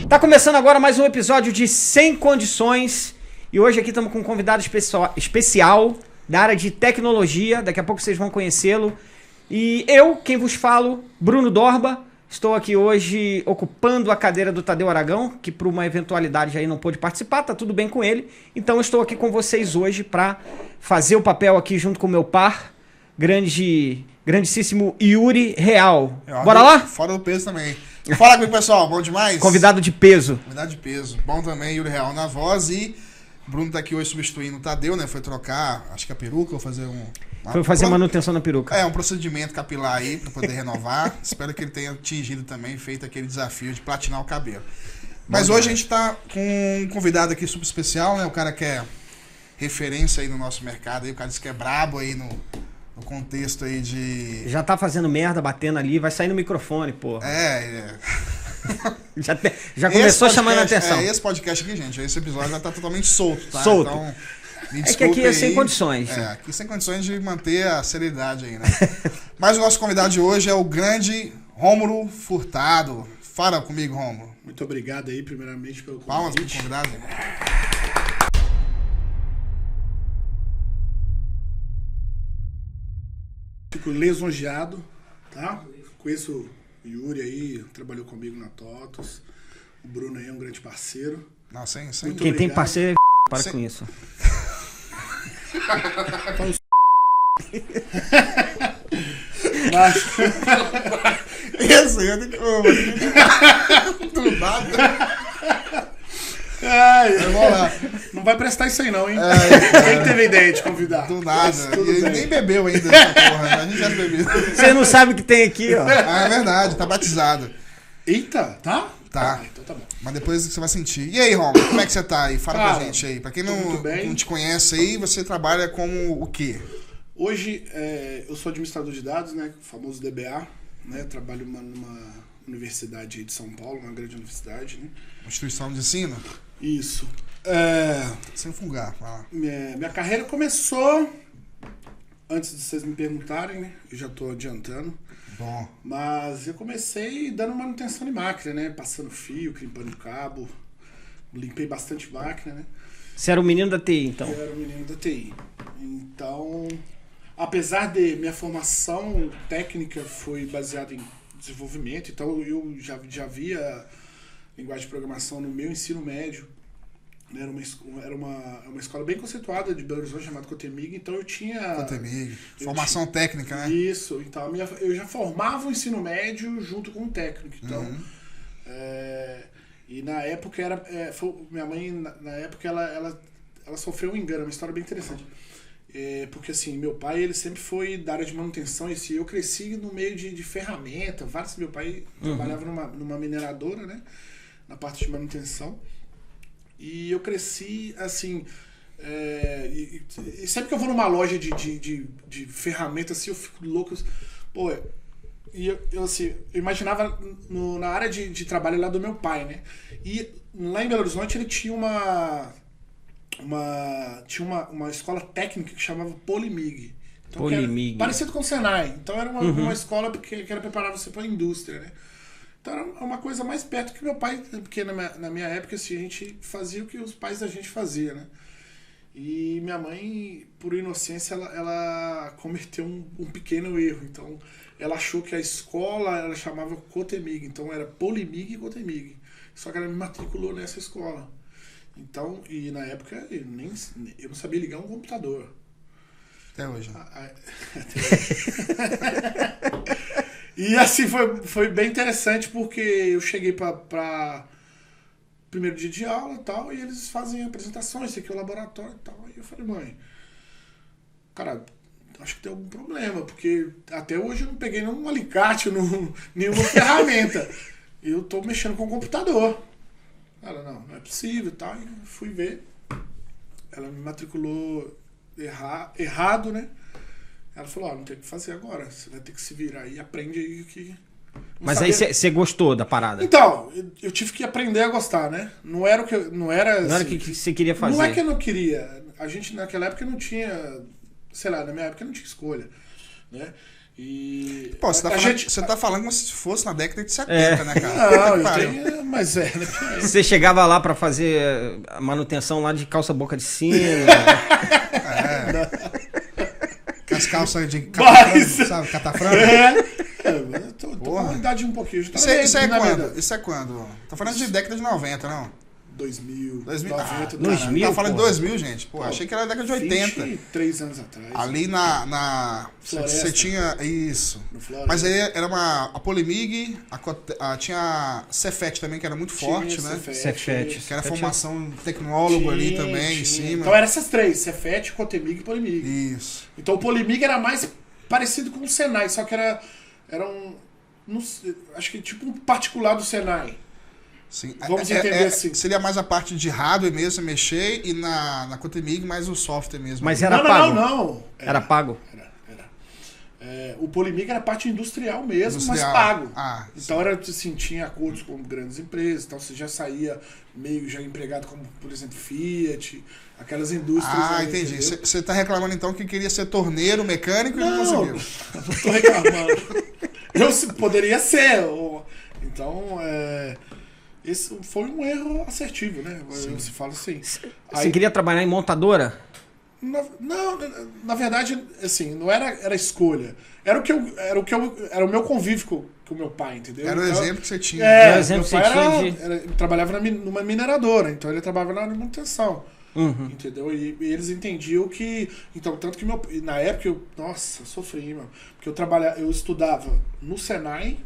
Tá começando agora mais um episódio de Sem Condições. E hoje aqui estamos com um convidado especial da área de tecnologia. Daqui a pouco vocês vão conhecê-lo. E eu, quem vos falo, Bruno Dorba. Estou aqui hoje ocupando a cadeira do Tadeu Aragão, que por uma eventualidade aí não pôde participar, tá tudo bem com ele. Então eu estou aqui com vocês hoje para fazer o papel aqui junto com o meu par, grandíssimo Yuri Real. Bora lá? Fora do peso também. Fala comigo, pessoal. Bom demais? Convidado de peso. Convidado de peso. Bom também, Yuri Real na voz. E o Bruno tá aqui hoje substituindo o Tadeu, né? Foi trocar, acho que a peruca, ou fazer Foi fazer manutenção na peruca. É, um procedimento capilar aí pra poder renovar. Espero que ele tenha atingido também, feito aquele desafio de platinar o cabelo. Mas hoje a gente tá com um convidado aqui super especial, né? O cara que é referência aí no nosso mercado, aí, o cara diz que é brabo aí no contexto aí de... Já tá fazendo merda, batendo ali, vai sair no microfone, porra. Já começou chamando a atenção. Esse podcast aqui, gente, esse episódio já tá totalmente solto, tá? Solto. Então, me é que aqui é sem condições. Aqui sem condições de manter a seriedade aí, né? Mas o nosso convidado de hoje é o grande Rômulo Furtado. Fala comigo, Rômulo. Muito obrigado aí, primeiramente, pelo convite. Palmas pro convidado. Fico lisonjeado, tá? Conheço o Yuri aí, trabalhou comigo na TOTOS. O Bruno aí é um grande parceiro. Não, sem Muito Quem tem obrigado. parceiro é para com isso. Mas, Esse aí é de como? Do nada. ai, Vamos lá. não vai prestar isso aí não, hein? Ai, Quem teve ideia de convidar? Do nada. Mas tudo E ele bem. nem bebeu ainda essa porra, né? A gente já bebeu. Você não sabe o que tem aqui, ó. Ah, é verdade, tá batizado. Eita, tá? Tá. Então tá bom. Mas depois você vai sentir. E aí, Romulo, como é que você tá aí? Fala pra Cara, gente aí. Pra quem tô não muito bem. te conhece aí, você trabalha como o quê? Hoje, eu sou administrador de dados, né? O famoso DBA. Né? Trabalho numa universidade aí de São Paulo, uma grande universidade, né? Uma instituição de ensino? Isso. Sem fungar. Fala. Minha carreira começou, antes de vocês me perguntarem, né? Eu já tô adiantando. Bom. Mas eu comecei dando manutenção de máquina, né? Passando fio, crimpando cabo. Limpei bastante máquina, né? Você era o menino da TI, então. Eu era o menino da TI. Então, apesar de minha formação técnica foi baseada em desenvolvimento, então eu já via linguagem de programação no meu ensino médio. Era uma escola bem conceituada de Belo Horizonte, chamada Cotemig, então eu tinha... Cotemig. Formação técnica, né? Isso, então eu já formava o ensino médio junto com o técnico, então... E na época minha mãe, na época, ela sofreu um engano, uma história bem interessante. Porque assim, meu pai, ele sempre foi da área de manutenção, e eu cresci no meio de ferramenta, meu pai trabalhava numa mineradora, né? Na parte de manutenção. E eu cresci, assim... e sempre que eu vou numa loja de ferramentas, assim, eu fico louco. Pô, e eu assim, eu imaginava na área de trabalho lá do meu pai, né? E lá em Belo Horizonte ele tinha uma escola técnica que chamava Polimig. Então, Polimig. Parecido com o Senai. Então era uma escola que era preparar você para a indústria, né? Então era uma coisa mais perto que meu pai, porque na minha época assim, a gente fazia o que os pais da gente faziam, né? E minha mãe, por inocência, ela cometeu um pequeno erro. Então ela achou que a escola ela chamava Cotemig, então era Polimig e Cotemig. Só que ela me matriculou nessa escola. Então, e na época eu não sabia ligar um computador. Até hoje. E assim foi bem interessante, porque eu cheguei para primeiro dia de aula e tal, e eles fazem apresentações, esse aqui é o laboratório e tal. E eu falei, mãe, cara, acho que tem algum problema, porque até hoje eu não peguei nenhum alicate, nenhuma ferramenta. Eu tô mexendo com o computador. Ela, não é possível e tal. E fui ver. Ela me matriculou errado, né? Ela falou, não tem o que fazer agora. Você vai ter que se virar e aprende aí o que... Mas aí você gostou da parada? Então, eu tive que aprender a gostar, né? Não era o que não era o que você queria fazer. Não é que eu não queria. A gente naquela época não tinha, sei lá, na minha época não tinha escolha, né? E Pô, você tá falando como se fosse na década de 70, né, Não, cara? mas né? Você chegava lá pra fazer a manutenção lá de calça-boca de sino. Com as calças de Mas- sabe, catafrão. Eu tô com uma idade um pouquinho. Isso é quando? Isso é quando? Tô falando de década de 90, não? 2000, 2000. 90, 2000, Tá falando de porra. 2000, gente. Pô, achei que era década de 80. 23 anos atrás. Ali na Floresta. você tinha isso. No Floresta. Mas aí era a Polimig, tinha a Cefet também, que era muito forte, né? Cefet. Que era formação tecnólogo ali também, em cima. Então eram essas três, Cefet, Cotemig e Polimig. Isso. Então o Polimig era mais parecido com o Senai, só que era um, não sei, acho que tipo um particular do Senai. Sim. Vamos entender assim. Seria mais a parte de hardware mesmo, mexer, e na Cotemig mais o software mesmo. Mas era pago? Não. Era pago? Era. O Polimig era parte industrial mesmo, Industrial. mas pago. Ah, Então era assim, tinha acordos com grandes empresas, então você já saía meio já empregado como, por exemplo, Fiat, aquelas indústrias. Ah, aí, entendi. entendeu? Você tá reclamando então que queria ser torneiro, mecânico e não conseguiu. Não tô reclamando. Poderia ser. Então, esse foi um erro assertivo, né? Se fala assim. Você queria trabalhar em montadora? Na verdade, assim, não era escolha. Era o meu convívio com o meu pai, entendeu? Era o Então, exemplo que você tinha. Era o exemplo meu que você pai tinha ele trabalhava numa mineradora, então ele trabalhava na manutenção. Uhum. Entendeu? E eles entendiam que. Então, tanto que na época nossa, eu sofri, mano. Porque eu estudava no Senai,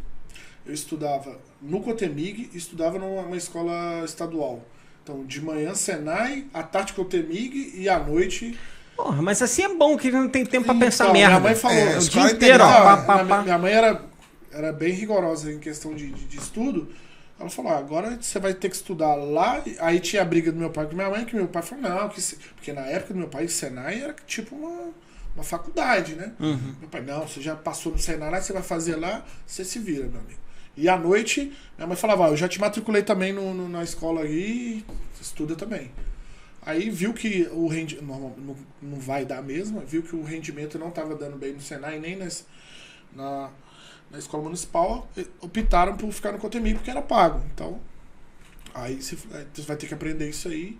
eu estudava no Cotemig e estudava numa escola estadual. Então, de manhã Senai, à tarde Cotemig e à noite. Porra, mas assim é bom que não tem tempo pra pensar Então, merda. minha mãe falou. É, o escola dia inteiro, ó. integral, Pá, pá, pá. Minha mãe era bem rigorosa em questão de estudo. Ela falou, agora você vai ter que estudar lá. Aí tinha a briga do meu pai com minha mãe, que meu pai falou, não, porque na época do meu pai, o Senai era tipo uma faculdade, né? Uhum. Meu pai, não, você já passou no Senai, lá você vai fazer lá, você se vira, meu amigo. E à noite, minha mãe falava, eu já te matriculei também na escola aí, estuda também. Aí viu que o rendimento não vai dar mesmo, viu que o rendimento não estava dando bem no Senai, nem na escola municipal, optaram por ficar no Cotemig porque era pago. Então, aí você vai ter que aprender isso aí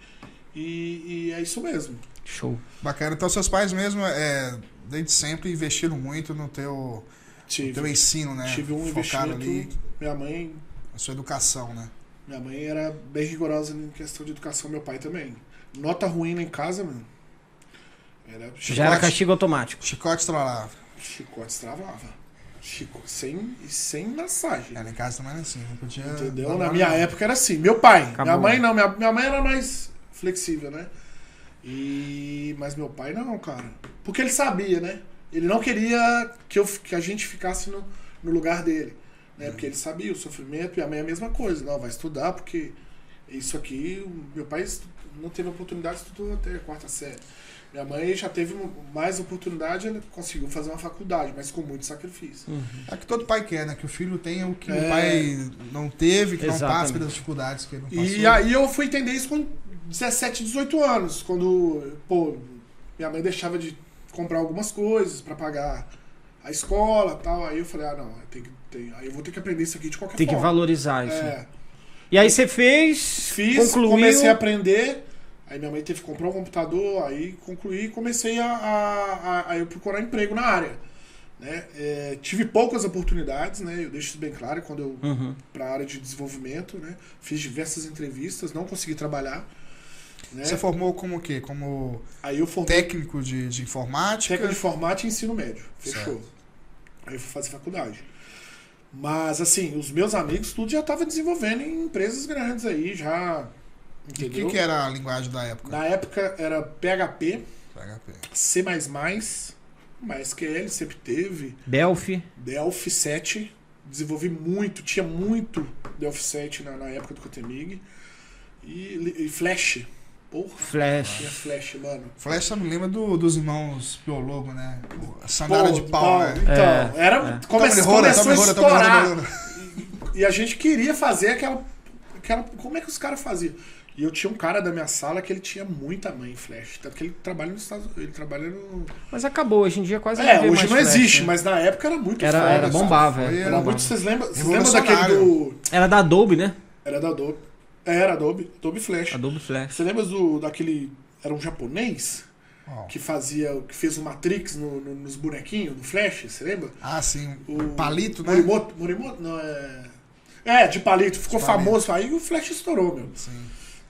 e é isso mesmo. Show. Bacana. Então seus pais mesmo, desde sempre, investiram muito no teu ensino, né? Tive um Focaram investimento. ali na sua educação, né? Minha mãe era bem rigorosa em questão de educação, meu pai também. Nota ruim lá em casa, mano. Já era castigo automático. Chicote estralava. Chicote travava. Sem massagem. Lá em casa também era assim, não podia. Entendeu? Na minha época era assim. Meu pai. Acabou. Minha mãe não. Minha mãe era mais flexível, né? Mas meu pai não, cara. Porque ele sabia, né? Ele não queria que a gente ficasse no lugar dele. Né? Porque ele sabia o sofrimento. E a mãe é a mesma coisa. Não, vai estudar porque isso aqui... Meu pai não teve oportunidade, estudou até a 4ª série. Minha mãe já teve mais oportunidade, ela conseguiu fazer uma faculdade, mas com muito sacrifício. É que todo pai quer, né? Que o filho tenha o que o pai não teve, que Exatamente. não passe pelas dificuldades que ele não passou. E aí eu fui entender isso com 17, 18 anos, quando, minha mãe deixava de comprar algumas coisas pra pagar a escola e tal. Aí eu falei, não, aí eu vou ter que aprender isso aqui de qualquer Tem que forma. É. isso. E aí você Fiz, concluiu. comecei a aprender. Aí minha mãe teve que comprar um computador, aí concluí e comecei a eu procurar emprego na área. Né? Tive poucas oportunidades, né? Eu deixo isso bem claro, quando eu para a área de desenvolvimento, né? Fiz diversas entrevistas, não consegui trabalhar. Né? Você formou como o quê? Como aí eu formei técnico de informática? técnico de informática e ensino médio. Fechou. Certo. Aí eu fui fazer faculdade. Mas assim, os meus amigos tudo já estavam desenvolvendo em empresas grandes aí, já. E Entendeu? o que era a linguagem da época? Na época era PHP, PHP. C++, MySQL sempre teve, Delphi. Delphi 7, desenvolvi muito, tinha muito Delphi 7 na época do Cotemig, e Flash, porra, Flash. tinha Flash, mano. Flash só me lembra dos irmãos Piologo, né? A sandália de pau, né? Então, começou a estourar. E a gente queria fazer aquela... Como é que os caras faziam? E eu tinha um cara da minha sala que ele tinha muita mãe em flash. Tanto que ele trabalha nos Estados Unidos. Ele trabalha no... Mas acabou, hoje em dia quase É, não vê hoje mais não flash, existe, né? mas na época era muito Era foda, bombava, sabe? é. Era Bombava. muito. Vocês lembram daquele Revolucionário. do. Era da Adobe, né? Era da Adobe. Era Adobe. Adobe Flash. Adobe Flash. Você lembra daquele. Era um japonês que fez o Matrix nos bonequinhos, no Flash? Você lembra? Ah, sim. O Palito, né? Morimoto? Não, é, de palito. Ficou De palito. famoso. Aí o Flash estourou, meu. Sim.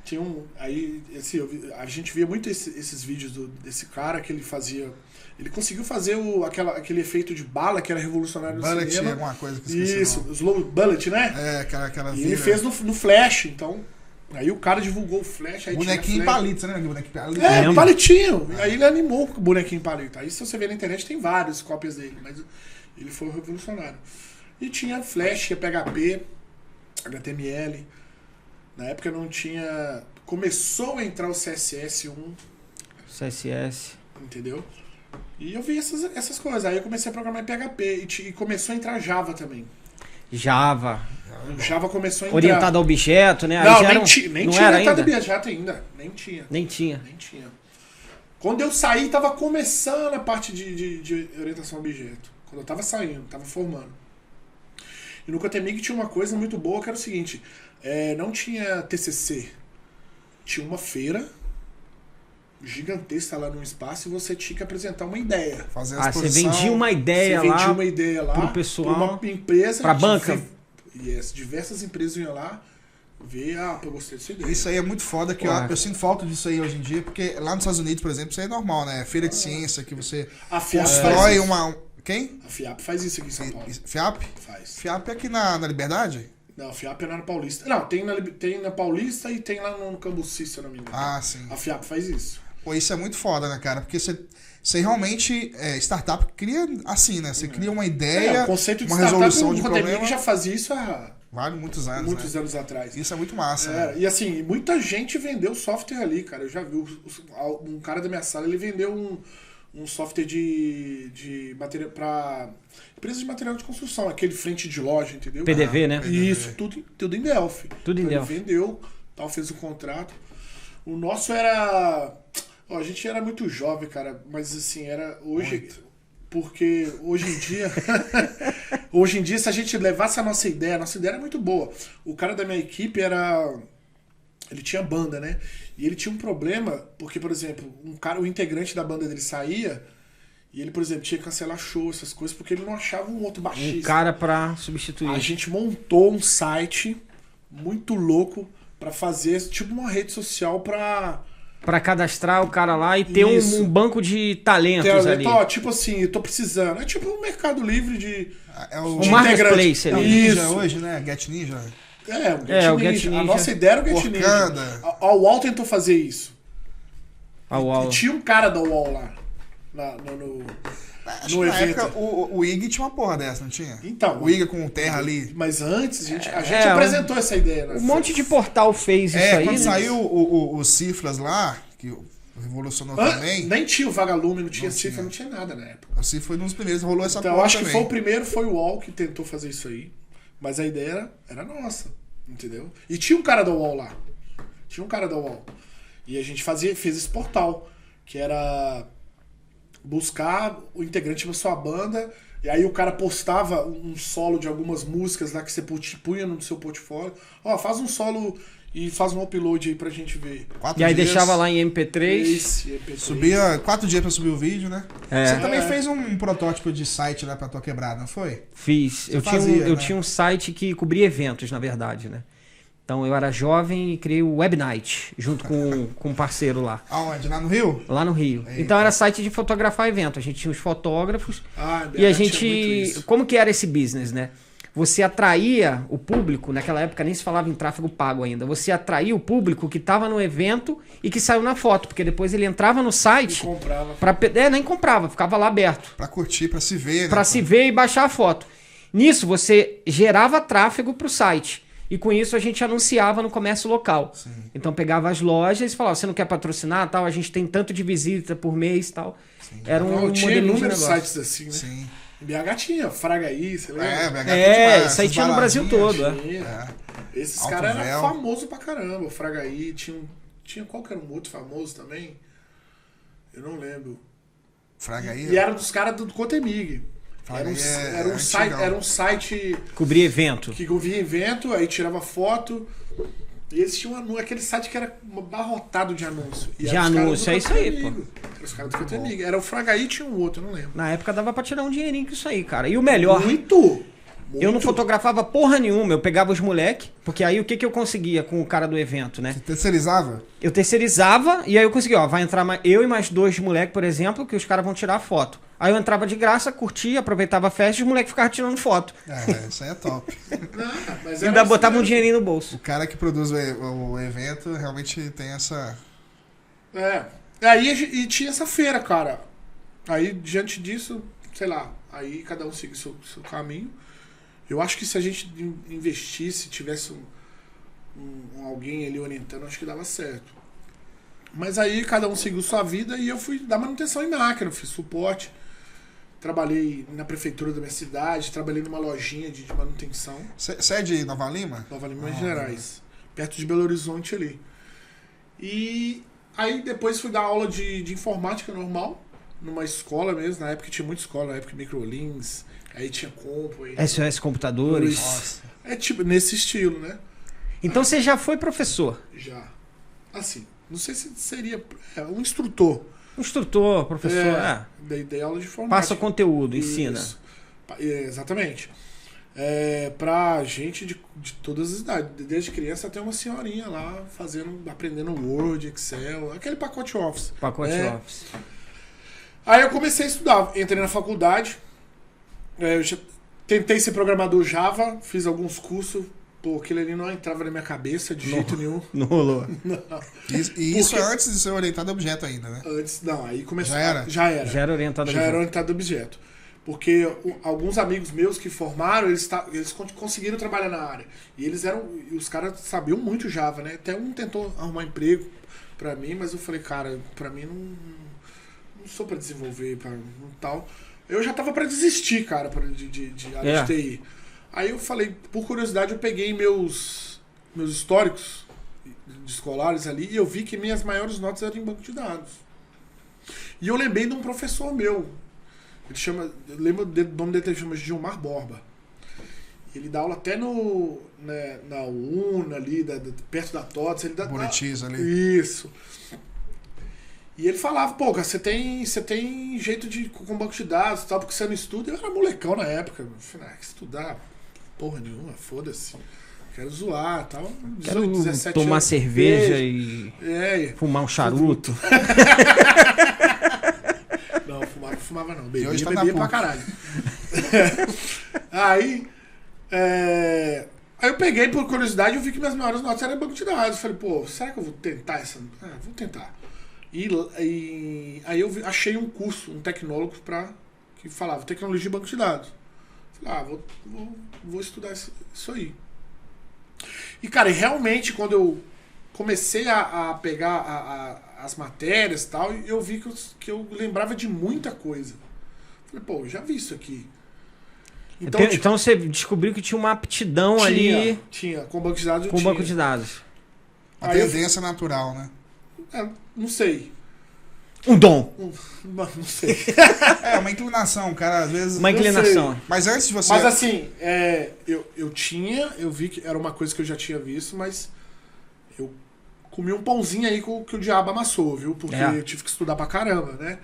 Tinha um. Aí, a gente via muito esses vídeos desse cara que ele fazia. Ele conseguiu fazer aquele efeito de bala que era revolucionário no Bullet, cinema. alguma coisa que eu esqueci. Isso, slow bullet, né? É, aquela E ele fez no Flash, então. Aí o cara divulgou o Flash. Aí bonequinho em tinha Flash. palito, você lembra que bonequinho em palito? É, Lembro. palitinho. Aí ele animou com o bonequinho palito. Aí se você ver na internet tem várias cópias dele, mas ele foi um revolucionário. E tinha Flash, tinha PHP, HTML. Na época não tinha... Começou a entrar o CSS1, CSS. entendeu? E eu vi essas coisas. Aí eu comecei a programar em PHP. E começou a entrar Java também. Java. O Java começou a entrar. Orientado a objeto, né? Aí Não, já nem não tinha era orientado a ainda? objeto ainda. Nem tinha. Nem tinha. Nem tinha. Quando eu saí, tava começando a parte de orientação a objeto. Quando eu tava saindo, tava formando. E no Cotemig tinha uma coisa muito boa que era o seguinte: não tinha TCC. Tinha uma feira gigantesca lá num espaço e você tinha que apresentar uma ideia. Fazer a Você exposição. vendia uma ideia Você lá. vendia uma ideia lá pro pessoal, pra uma empresa. pra banca. Diversas empresas iam lá ver, eu gostei dessa ideia. Isso aí é muito foda, que Porra. eu sinto falta disso aí hoje em dia, porque lá nos Estados Unidos, por exemplo, isso aí é normal, né? Feira de ciência, que você A FIAP constrói faz isso. uma... Quem? A FIAP faz isso aqui em São Paulo. FIAP? Faz. FIAP é aqui na Liberdade? Não, a FIAP é lá na Paulista. Não, tem na Paulista e tem lá no Cambuci, se eu não me engano. Ah, sim. A FIAP faz isso. Pô, isso é muito foda, né, cara? Porque você realmente, startup cria assim, né? Você cria uma ideia, O conceito de uma startup, resolução o de Cotemig problema. já fazia isso há Vale muitos anos, muitos né? anos atrás. Isso é muito massa, né? E assim, muita gente vendeu software ali, cara. Eu já vi um cara da minha sala, ele vendeu um software de material para empresas de material de construção, aquele frente de loja, entendeu? PDV, né? Isso, tudo em Delphi. Tudo em Então, Delphi. Ele vendeu, tal, fez o contrato. O nosso era... a gente era muito jovem, cara, mas assim, era hoje... Muito. Porque hoje em dia... hoje em dia, se a gente levasse a nossa ideia era muito boa. O cara da minha equipe era... Ele tinha banda, né? E ele tinha um problema, porque, por exemplo, o integrante da banda dele saía e ele, por exemplo, tinha que cancelar show, essas coisas, porque ele não achava um outro baixista. Um cara pra substituir. A gente montou um site muito louco pra fazer tipo uma rede social pra cadastrar o cara lá e ter Isso. um banco de talentos ali. Ó, tipo assim, eu tô precisando. É tipo um Mercado Livre de É o, Um marketplace é o ali. Ninja Isso. hoje, né? Get Ninja. o Get Ninja. A nossa ideia era o Get Ninja. Orkanda. A UOL tentou fazer isso. Uau. E tinha um cara da UOL lá. No Acho que no na evento. época o IG tinha uma porra dessa, não tinha? Então. O IG com o Terra ali. Mas antes, a gente apresentou essa ideia. Né? Um monte de portal fez isso aí. Quando né? saiu o Cifras lá, que revolucionou também, Nem tinha o Vagalume, não tinha Não cifra, tinha. não tinha nada na época. o Cifras foi um dos primeiros, rolou essa Então, porra eu acho que também. foi o primeiro, foi o UOL que tentou fazer isso aí. Mas a ideia era nossa, entendeu? E tinha um cara da UOL lá. Tinha um cara da UOL. E a gente fez esse portal, que era buscar o integrante da sua banda, e aí o cara postava um solo de algumas músicas lá que você punha no seu portfólio. Ó, faz um solo e faz um upload aí pra gente ver. 4 E aí dias, deixava lá em MP3. Esse MP3. Subia 4 dias pra subir o vídeo, né? É. Você também fez um protótipo de site lá pra tua quebrada, não foi? Fiz. Eu fazia, né? tinha um site que cobria eventos, na verdade, né? Então eu era jovem e criei o Web Night, junto com um parceiro lá. Aonde? Lá no Rio? Lá no Rio. Eita. Então era site de fotografar evento. A gente tinha os fotógrafos. Ah, E a BH tinha muito gente. isso. Como que era esse business, né? Você atraía o público, naquela época nem se falava em tráfego pago ainda. Você atraía o público que estava no evento e que saiu na foto, porque depois ele entrava no E site. comprava. Nem comprava, ficava lá aberto. Pra curtir, pra se ver, né? Para se ver e baixar a foto. Nisso você gerava tráfego para o site. E com isso a gente anunciava no comércio local. Sim. Então pegava as lojas e falava, você não quer patrocinar, tal, a gente tem tanto de visita por mês, tal. Era um Tinha modelo de inúmeros negócio. sites assim, né? Sim. BH tinha, Fragaí, você lembra? BH tinha isso aí tinha no Brasil todo. Esses Alto caras Véu. eram famosos pra caramba. O Fragaí tinha qual que era um outro famoso também? Eu não lembro. Fragaí. E era dos caras do Cotemig. Era um site Cobria evento. que eu via evento, aí tirava foto. E eles tinham aquele site que era abarrotado de anúncio. E De eram os caras anúncio, do é isso aí, Cotemig. Eram os caras do Cotemig. Era o Fragaí e tinha um outro, eu não lembro. Na época dava pra tirar um dinheirinho com isso aí, cara. E o melhor... Muito! Eu não fotografava porra nenhuma, eu pegava os moleque, porque aí o que eu conseguia com o cara do evento, né? Você terceirizava? Eu terceirizava e aí eu conseguia, vai entrar eu e mais 2 moleque, por exemplo, que os caras vão tirar foto. Aí eu entrava de graça, curtia, aproveitava a festa e os moleques ficavam tirando foto. Isso aí é top. Mas E ainda botava um dinheirinho no bolso. O cara que produz o evento realmente tem essa... Aí tinha essa feira, cara. Aí, diante disso, sei lá, aí cada um seguiu seu caminho. Eu acho que se a gente investisse, tivesse alguém ali orientando, acho que dava certo. Mas aí cada um seguiu sua vida e eu fui dar manutenção em máquina, fiz suporte. Trabalhei na prefeitura da minha cidade, trabalhei numa lojinha de manutenção. Você é de Nova Lima? Nova Lima, Minas Gerais. Perto de Belo Horizonte ali. E aí depois fui dar aula de informática normal, numa escola mesmo. Na época tinha muita escola, na época Microlins, aí tinha Compo. SOS Computadores. Nossa. É tipo, nesse estilo, né? Então você já foi professor? Já. Assim, não sei se seria um instrutor. Instrutor, professor, Dei aula de informática. Passa conteúdo, ensina. Isso. Exatamente. Pra gente de todas as idades. Desde criança até uma senhorinha lá aprendendo Word, Excel, aquele pacote Office. Pacote Office. Aí eu comecei a estudar. Entrei na faculdade. Eu já tentei ser programador Java, fiz alguns cursos. Pô, aquilo ali não entrava na minha cabeça de jeito nenhum. Não rolou. Não. Isso é antes de ser orientado a objeto ainda, né? Antes, não, aí começou. Já era? Já era. Já era orientado a Já era objeto. orientado a objeto. Porque alguns amigos meus que formaram, eles conseguiram trabalhar na área. E os caras sabiam muito Java, né? Até um tentou arrumar emprego pra mim, mas eu falei, cara, pra mim não sou pra desenvolver, pra tal. Eu já tava pra desistir, cara, de área de TI. Aí eu falei, por curiosidade, eu peguei meus históricos de escolares ali e eu vi que minhas maiores notas eram em banco de dados. E eu lembrei de um professor meu. Eu lembro do nome dele, ele chama Gilmar Borba. Ele dá aula até na UNA ali, perto da TOTS. Bonitis ali. Isso. E ele falava, pô, cara, você tem jeito com banco de dados e tal, porque você não estuda. Eu era molecão na época. Eu falei, estudar porra nenhuma, foda-se. Quero zoar e tal. 18, 17 tomar anos, cerveja e fumar um charuto. Não, fumava não. Bebia hoje tá pra caralho. Aí eu peguei, por curiosidade, eu vi que minhas maiores notas eram em banco de dados. Eu falei, pô, será que eu vou tentar essa? Vou tentar. E aí eu achei um curso, um tecnólogo que falava tecnologia de banco de dados. Falei, vou estudar isso aí. E, cara, realmente, quando eu comecei a pegar as matérias e tal, eu vi que eu lembrava de muita coisa. Falei, pô, eu já vi isso aqui. Então você descobriu que tinha uma aptidão ali. Tinha, com banco de dados eu com tinha. banco de dados. A tendência natural, né? Não sei. Um dom. Não sei. Uma inclinação, cara, às vezes... Uma inclinação. Mas antes de você... Mas assim, eu vi que era uma coisa que eu já tinha visto, mas eu comi um pãozinho aí que o diabo amassou, viu? Porque eu tive que estudar pra caramba, né?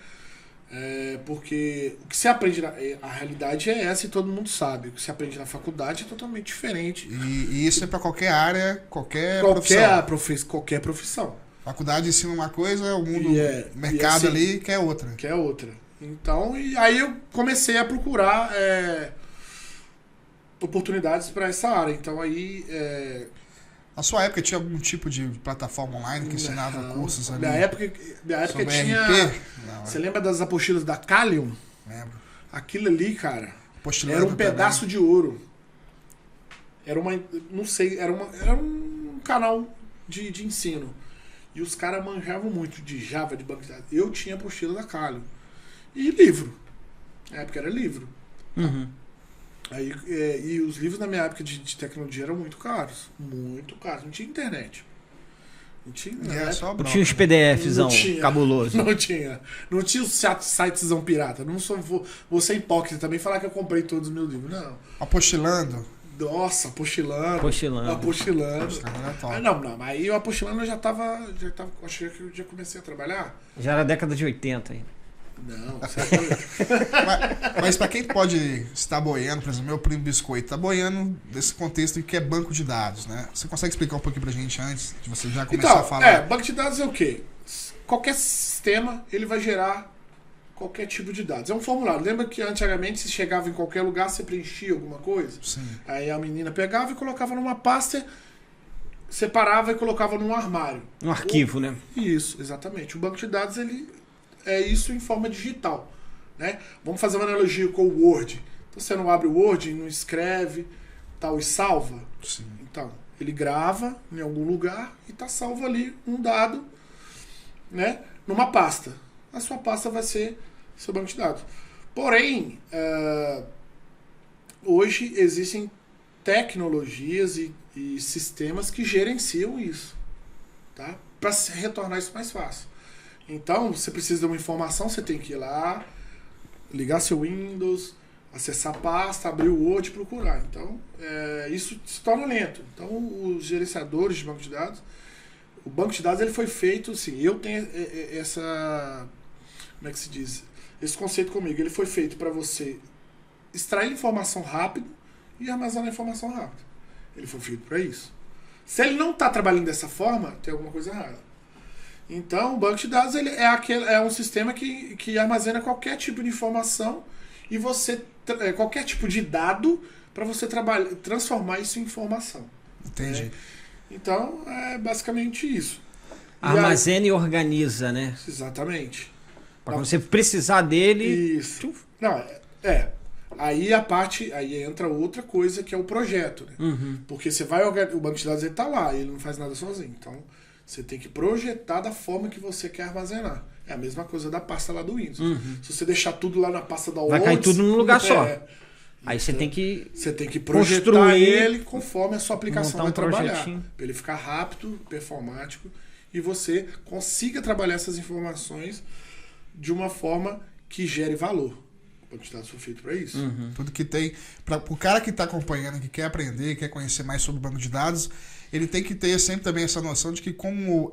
Porque o que você aprende, a realidade é essa e todo mundo sabe. O que você aprende na faculdade é totalmente diferente. E isso é pra qualquer área, qualquer profissão. Faculdade ensina uma coisa, o mundo, mercado assim, ali quer outra. Então, e aí eu comecei a procurar oportunidades para essa área. Então aí... Na sua época tinha algum tipo de plataforma online que ensinava cursos ali? Minha época tinha... RP? Você lembra das apostilas da Kalium? Lembro. Aquilo ali, cara, Apostilando era um pedaço de ouro. Era uma... Não sei, era um canal de ensino. E os caras manjavam muito de Java, de banco de dados. Eu tinha apostila da Kalium. E livro. Na época era livro. Uhum. Aí, e os livros na minha época de tecnologia eram muito caros. Muito caros. Não tinha internet. Não tinha. Só Não tinha os PDFzão Não tinha. cabuloso. Não tinha. Não tinha os siteszão pirata. Não vou ser hipócrita também falar que eu comprei todos os meus livros. Não. Apostilando. Nossa, apostilando. Apostilando. Apostilando é top. Não, mas aí o apostilando eu já tava. Acho que eu já comecei a trabalhar. Já era década de 80 aí. Não, você é doido. Mas pra quem pode estar boiando, por exemplo, meu primo Biscoito tá boiando nesse contexto de que é banco de dados, né? Você consegue explicar um pouquinho pra gente antes de você já começar a falar? Banco de dados é o quê? Qualquer sistema, ele vai gerar qualquer tipo de dados. É um formulário. Lembra que antigamente você chegava em qualquer lugar, você preenchia alguma coisa? Sim. Aí a menina pegava e colocava numa pasta, separava e colocava num armário. Um arquivo, né? Isso, exatamente. O banco de dados, ele é isso em forma digital, né? Vamos fazer uma analogia com o Word. Então você não abre o Word, não escreve, tal, e salva. Sim. Então, ele grava em algum lugar e está salvo ali um dado, né, numa pasta. A sua pasta vai ser seu banco de dados. Porém, hoje existem tecnologias e sistemas que gerenciam isso, tá? Para retornar isso mais fácil. Então, você precisa de uma informação, você tem que ir lá, ligar seu Windows, acessar a pasta, abrir o Word e procurar. Então, isso se torna lento. Então, os gerenciadores de banco de dados, o banco de dados ele foi feito, assim, eu tenho essa, como é que se diz? Esse conceito comigo, ele foi feito para você extrair informação rápido e armazenar informação rápido. Ele foi feito para isso. Se ele não está trabalhando dessa forma, tem alguma coisa errada. Então, o banco de dados ele é um sistema que armazena qualquer tipo de informação e qualquer tipo de dado para você transformar isso em informação. Entendi. Então, é basicamente isso. Armazena e organiza, né? Exatamente. Para você precisar dele... Isso. Não, Aí entra outra coisa que é o projeto, né? Uhum. Porque o banco de dados ele tá lá, ele não faz nada sozinho. Então, você tem que projetar da forma que você quer armazenar. É a mesma coisa da pasta lá do Windows. Uhum. Se você deixar tudo lá na pasta da Vai cair tudo num lugar só. Aí Então, você tem que... Você tem que projetar construir, ele conforme a sua aplicação vai trabalhar. projetinho. Para ele ficar rápido, performático e você consiga trabalhar essas informações de uma forma que gere valor. O banco de dados foi feito para isso. Uhum. Tudo que tem. Para o cara que está acompanhando, que quer aprender, quer conhecer mais sobre o banco de dados, ele tem que ter sempre também essa noção de que, como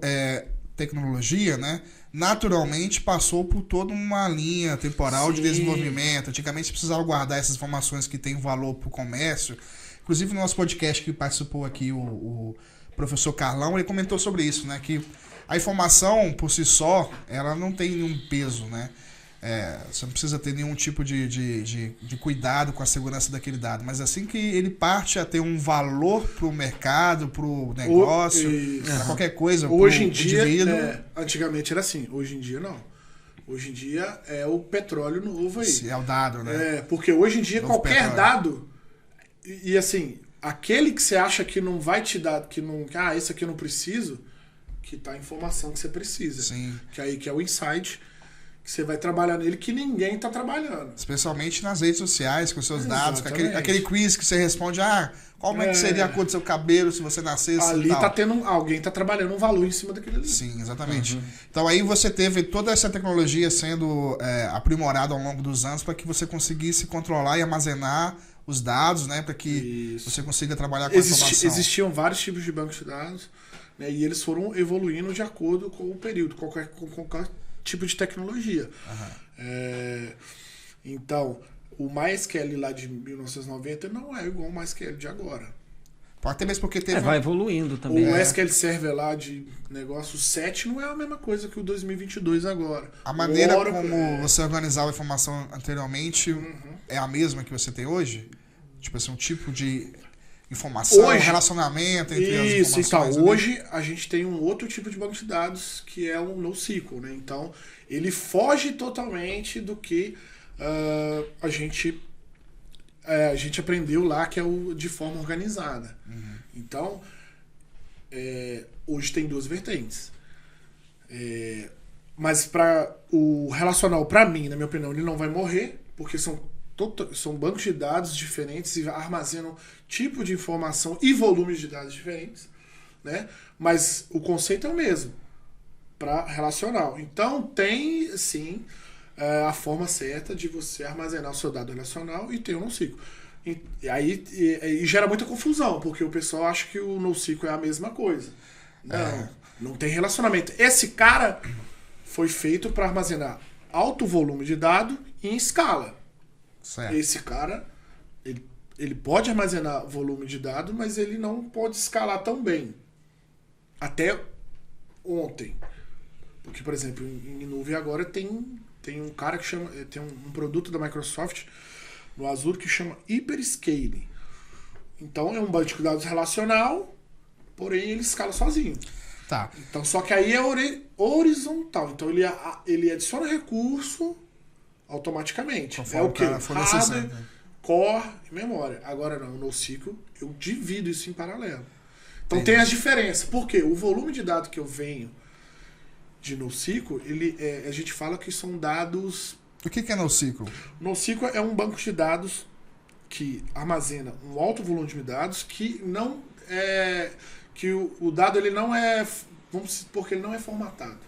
tecnologia, né, naturalmente passou por toda uma linha temporal de desenvolvimento. Antigamente você precisava guardar essas informações que têm valor para o comércio. Inclusive no nosso podcast que participou aqui o professor Carlão, ele comentou sobre isso, né, que a informação por si só ela não tem nenhum peso, né? Você não precisa ter nenhum tipo de cuidado com a segurança daquele dado, mas assim que ele parte a ter um valor para o mercado, para o negócio, para qualquer coisa, hoje em dia, indivíduo. antigamente era assim, hoje em dia não. Hoje em dia é o petróleo novo aí. É o dado, né? Porque hoje em dia Novo qualquer petróleo. dado, e assim, aquele que você acha que não vai te dar, esse aqui eu não preciso, que tá a informação que você precisa. Sim. Que é o insight, que você vai trabalhar nele que ninguém tá trabalhando. Especialmente nas redes sociais, com seus dados, com Exatamente. aquele quiz que você responde, como é que seria a cor do seu cabelo se você nascesse Ali e tal. tá tendo alguém tá trabalhando um valor em cima daquele ali. Sim, exatamente. Então aí você teve toda essa tecnologia sendo aprimorada ao longo dos anos para que você conseguisse controlar e armazenar os dados, né, para que você consiga trabalhar com a informação. Existiam vários tipos de bancos de dados, né, e eles foram evoluindo de acordo com o período, com qualquer tipo de tecnologia. Então, o MySQL lá de 1990 não é igual ao MySQL de agora. Até mesmo porque teve... vai evoluindo também. O SQL Server lá de negócio 7 não é a mesma coisa que o 2022 agora. A maneira como você organizava a informação anteriormente é a mesma que você tem hoje? Tipo assim, um tipo de informação, relacionamento entre as informações. Então, hoje a gente tem um outro tipo de banco de dados que é o NoSQL, né? Então, ele foge totalmente do que a gente aprendeu lá, que é o de forma organizada. Então, hoje tem duas vertentes. Mas para o relacional, para mim, na minha opinião, ele não vai morrer, porque são são bancos de dados diferentes e armazenam tipo de informação e volumes de dados diferentes, né? Mas o conceito é o mesmo, para relacional. Então tem, sim, a forma certa de você armazenar o seu dado relacional e ter o NoSQL. E aí gera muita confusão, porque o pessoal acha que o NoSQL é a mesma coisa. Não tem relacionamento. Esse cara foi feito para armazenar alto volume de dado em escala. Certo. Esse cara, ele pode armazenar volume de dado, mas ele não pode escalar tão bem. Até ontem. Porque, por exemplo, em nuvem agora tem um cara que chama... Tem um produto da Microsoft no Azure que chama Hyperscale. Então é um banco de dados relacional, porém ele escala sozinho. Tá. Então, só que aí é horizontal. Então ele adiciona recurso automaticamente. Conforme é o que? Hardware, core e memória. Agora não, no NoSQL eu divido isso em paralelo. Então tem as diferenças. Por quê? O volume de dados que eu venho de NoSQL, a gente fala que são dados... O que é NoSQL? NoSQL é um banco de dados que armazena um alto volume de dados que não é... que o dado ele não é... Vamos supor que ele não é formatado.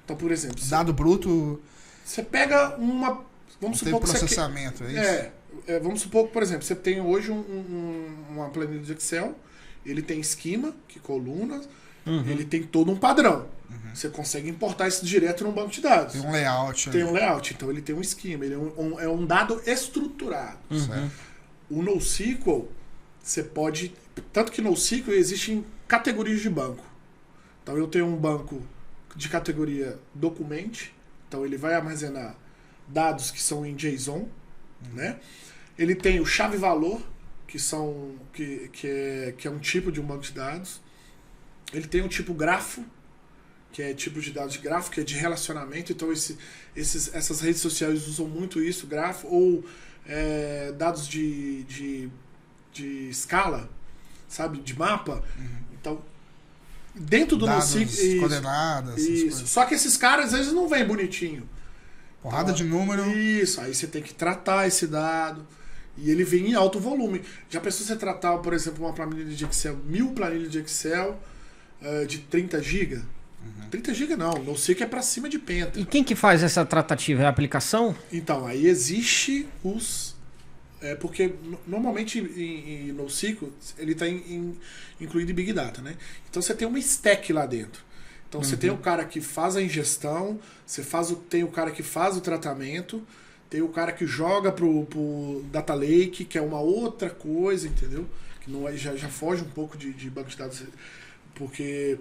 Então, por exemplo... Dado bruto... Você pega uma... Vamos supor que processamento, é isso? Vamos supor que, por exemplo, você tem hoje uma planilha de Excel, ele tem esquema, que colunas, ele tem todo um padrão. Você consegue importar isso direto num banco de dados. Tem um layout. Tem um layout, então ele tem um esquema, ele é um dado estruturado. Certo. O NoSQL, você pode... Tanto que no NoSQL existem categorias de banco. Então eu tenho um banco de categoria document, então ele vai armazenar dados que são em JSON, né? Ele tem o chave-valor, que é um tipo de um banco de dados. Ele tem um tipo grafo, que é tipo de dados de grafo, que é de relacionamento. Então essas redes sociais usam muito isso, grafo, ou dados de escala, sabe, de mapa. Então, dentro do NoSQL... coordenadas, isso. Só que esses caras, às vezes, não vêm bonitinho. Porrada de número. Isso, aí você tem que tratar esse dado. E ele vem em alto volume. Já pensou você tratar, por exemplo, uma planilha de Excel, 1000 planilhas de Excel de 30 GB? 30 GB não, não sei que é para cima de penta. E quem que faz essa tratativa? É a aplicação? Então, aí existe porque normalmente em NoSQL ele está incluído em Big Data, né? Então você tem uma stack lá dentro. Então você tem o cara que faz a ingestão, tem o cara que faz o tratamento, tem o cara que joga pro Data Lake, que é uma outra coisa, entendeu? Que não já foge um pouco de banco de dados, porque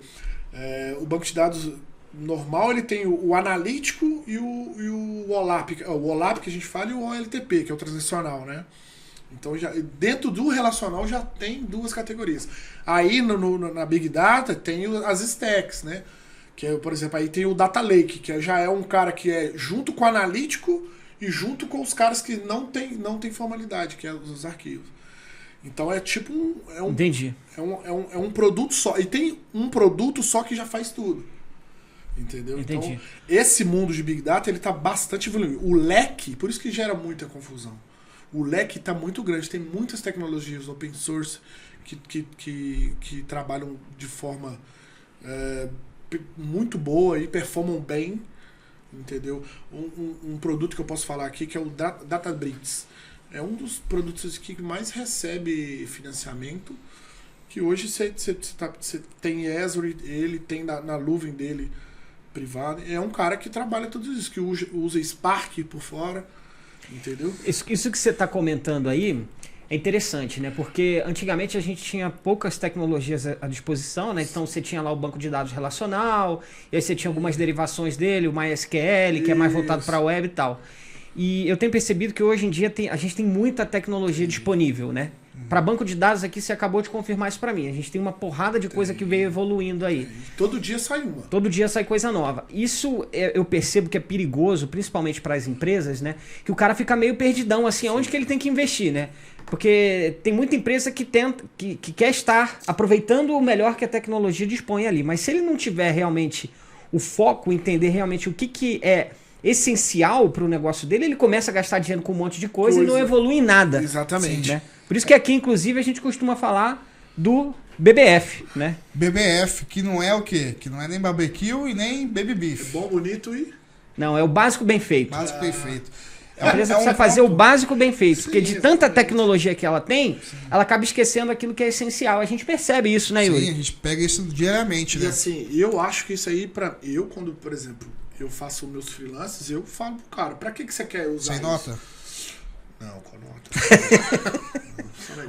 o banco de dados normal ele tem o analítico e o OLAP. O OLAP que a gente fala e o OLTP, que é o transacional, né? Então, dentro do relacional já tem duas categorias. Aí na Big Data tem as stacks, né? Que é, por exemplo, aí tem o Data Lake, que já é um cara que é junto com o analítico e junto com os caras que não tem formalidade, que é os arquivos. Então é tipo Entendi. É um produto só. E tem um produto só que já faz tudo. Entendeu? Entendi. Então, esse mundo de Big Data, ele tá bastante evoluído. O leque, por isso que gera muita confusão. O leque tá muito grande. Tem muitas tecnologias open source que trabalham de forma muito boa e performam bem. Entendeu? Um produto que eu posso falar aqui que é o Databricks. É um dos produtos que mais recebe financiamento, que hoje você tem Azure, ele tem na nuvem dele privada. É um cara que trabalha tudo isso, que usa Spark por fora, entendeu? Isso que você está comentando aí é interessante, né? Porque antigamente a gente tinha poucas tecnologias à disposição, né? Então você tinha lá o banco de dados relacional, e aí você tinha algumas derivações dele, o MySQL, que é mais voltado para a web e tal. E eu tenho percebido que hoje em dia a gente tem muita tecnologia disponível, né? Para banco de dados aqui, você acabou de confirmar isso para mim. A gente tem uma porrada de coisa que veio evoluindo aí. Todo dia sai uma. Todo dia sai coisa nova. Isso eu percebo que é perigoso, principalmente para as empresas, né? Que o cara fica meio perdidão, assim, aonde que ele tem que investir, né? Porque tem muita empresa que quer estar aproveitando o melhor que a tecnologia dispõe ali. Mas se ele não tiver realmente o foco, entender realmente o que é essencial para o negócio dele, ele começa a gastar dinheiro com um monte de coisa e não evolui em nada. Exatamente. Né? Por isso que aqui, inclusive, a gente costuma falar do BBF, né? BBF, que não é o quê? Que não é nem barbecue e nem baby beef. Bom, bonito e... Não, é o básico bem feito. Básico perfeito. A empresa precisa fazer o básico bem feito, porque de tanta tecnologia que ela tem, ela acaba esquecendo aquilo que é essencial. A gente percebe isso, né, Yuri? Sim, a gente pega isso diariamente, E né? assim, eu acho que isso aí, eu quando, por exemplo, eu faço meus freelances, eu falo pro cara, pra que você quer usar Sem isso? nota? Não, com nota.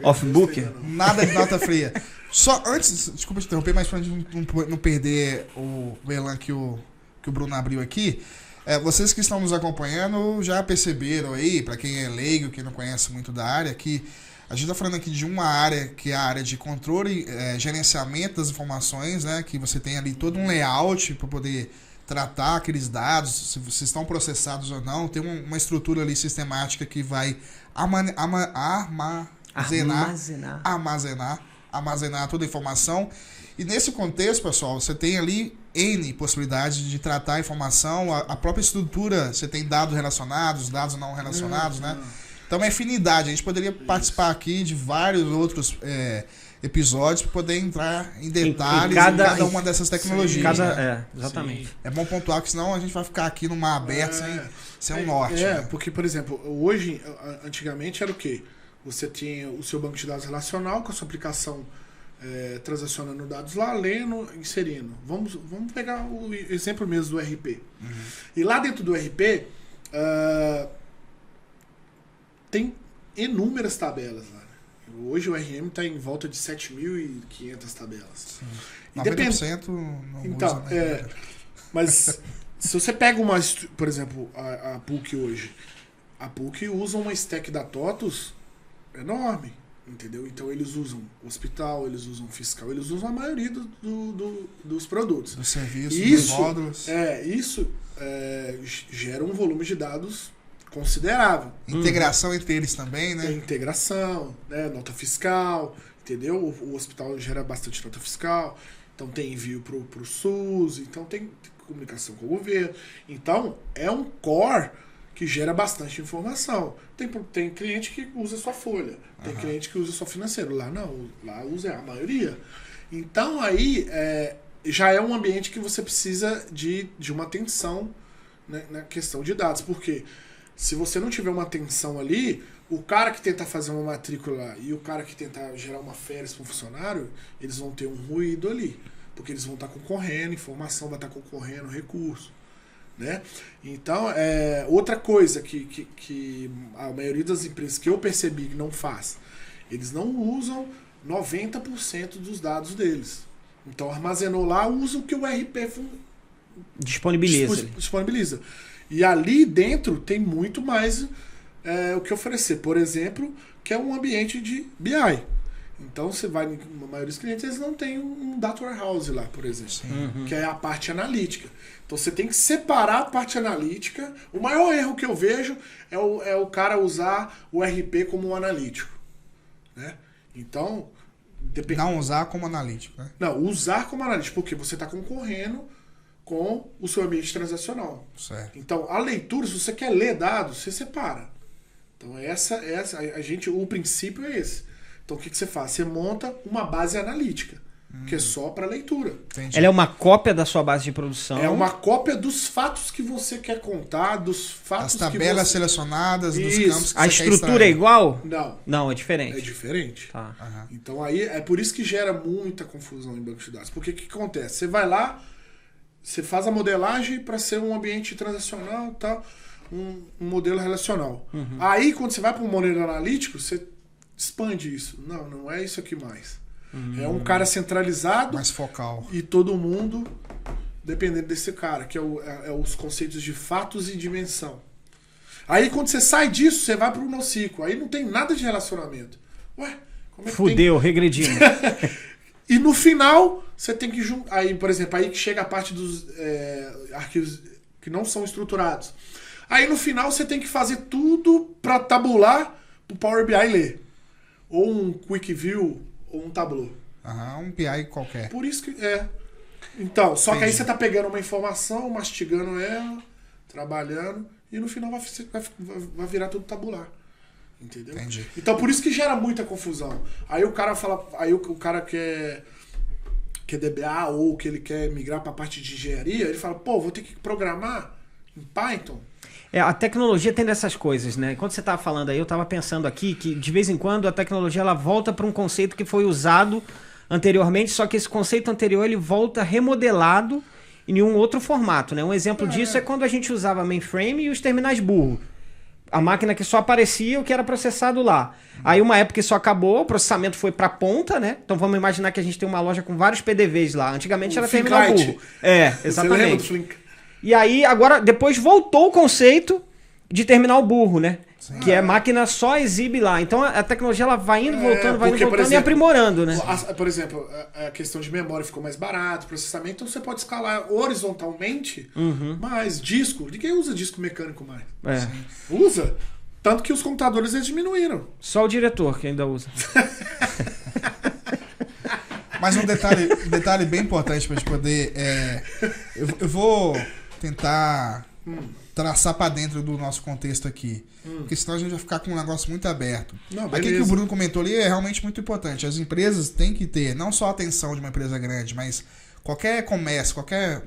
Off-book? Nada de nota fria. Só antes, desculpa te interromper, mas pra gente não perder o elan que o Bruno abriu aqui, vocês que estão nos acompanhando já perceberam aí, pra quem é leigo, quem não conhece muito da área, que a gente tá falando aqui de uma área que é a área de controle, gerenciamento das informações, né? Que você tem ali todo um layout para poder tratar aqueles dados, se vocês estão processados ou não, tem uma estrutura ali sistemática que vai armazenar toda a informação. E nesse contexto, pessoal, você tem ali N possibilidades de tratar a informação, a própria estrutura, você tem dados relacionados, dados não relacionados, né? Então é afinidade, a gente poderia participar aqui de vários outros episódios para poder entrar em detalhes em cada uma dessas tecnologias. Exatamente. Sim. É bom pontuar que senão a gente vai ficar aqui no mar aberto sem um norte. Né? Porque, por exemplo, hoje, antigamente era o quê? Você tinha o seu banco de dados relacional com a sua aplicação transacionando dados lá, lendo, inserindo. Vamos pegar o exemplo mesmo do RP. E lá dentro do RP tem inúmeras tabelas lá. Hoje o RM está em volta de 7.500 tabelas. 90% não então, usa, né? Mas se você pega por exemplo, a PUC hoje, a PUC usa uma stack da TOTUS enorme, entendeu? Então eles usam hospital, eles usam fiscal, eles usam a maioria dos produtos. Dos serviços, dos módulos. Isso gera um volume de dados considerável. Integração entre eles também, né? Tem integração, né? Nota fiscal, entendeu? O hospital gera bastante nota fiscal, então tem envio pro SUS, então tem comunicação com o governo. Então, é um core que gera bastante informação. Tem cliente que usa só folha, tem cliente que usa só financeiro. Lá não, lá usa a maioria. Então, aí, já é um ambiente que você precisa de uma atenção, né, na questão de dados, porque se você não tiver uma atenção ali, o cara que tenta fazer uma matrícula e o cara que tenta gerar uma férias para um funcionário, eles vão ter um ruído ali. Porque eles vão estar concorrendo, informação vai estar concorrendo, recurso. Né? Então, outra coisa que a maioria das empresas que eu percebi que não faz, eles não usam 90% dos dados deles. Então, armazenou lá, usa o que o RP disponibiliza. E ali dentro tem muito mais o que oferecer. Por exemplo, que é um ambiente de BI. Então você vai, na maioria dos clientes, eles não têm um data warehouse lá, por exemplo, que é a parte analítica. Então você tem que separar a parte analítica. O maior erro que eu vejo é o cara usar o RP como um analítico. Né? Então... Não usar como analítico, né? Não, usar como analítico, porque você está concorrendo com o seu ambiente transacional. Certo. Então, a leitura, se você quer ler dados, você separa. Então, o princípio é esse. Então, o que você faz? Você monta uma base analítica, que é só para leitura. Entendi. Ela é uma cópia da sua base de produção. É uma cópia dos fatos que você quer contar, dos fatos as tabelas selecionadas, dos campos que você A estrutura é igual? Não. Não, é diferente. É diferente. Tá. Então, aí é por isso que gera muita confusão em banco de dados. Porque o que acontece? Você vai lá, você faz a modelagem para ser um ambiente transacional, tal, um modelo relacional. Aí, quando você vai para um modelo analítico, você expande isso. Não é isso aqui mais. É um cara centralizado. Mais focal. E todo mundo dependendo desse cara, que é os conceitos de fatos e dimensão. Aí, quando você sai disso, você vai para o NoSQL. Aí não tem nada de relacionamento. Ué, como é que Fudeu, regredimos. E no final, você tem que juntar. Aí, por exemplo, aí que chega a parte dos arquivos que não são estruturados. Aí no final você tem que fazer tudo para tabular pro Power BI ler. Ou um Quick View, ou um Tableau. Um BI qualquer. Por isso que Então, só que aí você tá pegando uma informação, mastigando ela, trabalhando, e no final vai virar tudo tabular. Entendeu? Entendi. Então por isso que gera muita confusão. Aí o cara fala, aí o cara quer DBA ou que ele quer migrar para a parte de engenharia, ele fala, pô, vou ter que programar em Python. A tecnologia tem dessas coisas, né? Enquanto você estava falando aí, eu estava pensando aqui que de vez em quando a tecnologia ela volta para um conceito que foi usado anteriormente, só que esse conceito anterior ele volta remodelado em um outro formato, né? Um exemplo disso é quando a gente usava mainframe e os terminais burro. A máquina que só aparecia o que era processado lá. Aí uma época isso acabou, o processamento foi pra ponta, né? Então vamos imaginar que a gente tem uma loja com vários PDVs lá. Antigamente era terminal burro. Exatamente. E aí agora, depois voltou o conceito de terminal burro, né? Sim. Que é máquina só exibe lá. Então a tecnologia ela vai indo, voltando, e aprimorando, né? Por exemplo, a questão de memória ficou mais barato, processamento, então você pode escalar horizontalmente, mas disco, ninguém usa disco mecânico mais. Usa. Tanto que os computadores eles diminuíram. Só o diretor que ainda usa. Mas um detalhe bem importante pra gente poder... eu vou tentar traçar pra dentro do nosso contexto aqui. Porque senão a gente vai ficar com um negócio muito aberto. Aquilo que o Bruno comentou ali é realmente muito importante. As empresas têm que ter não só a atenção de uma empresa grande, mas qualquer comércio, qualquer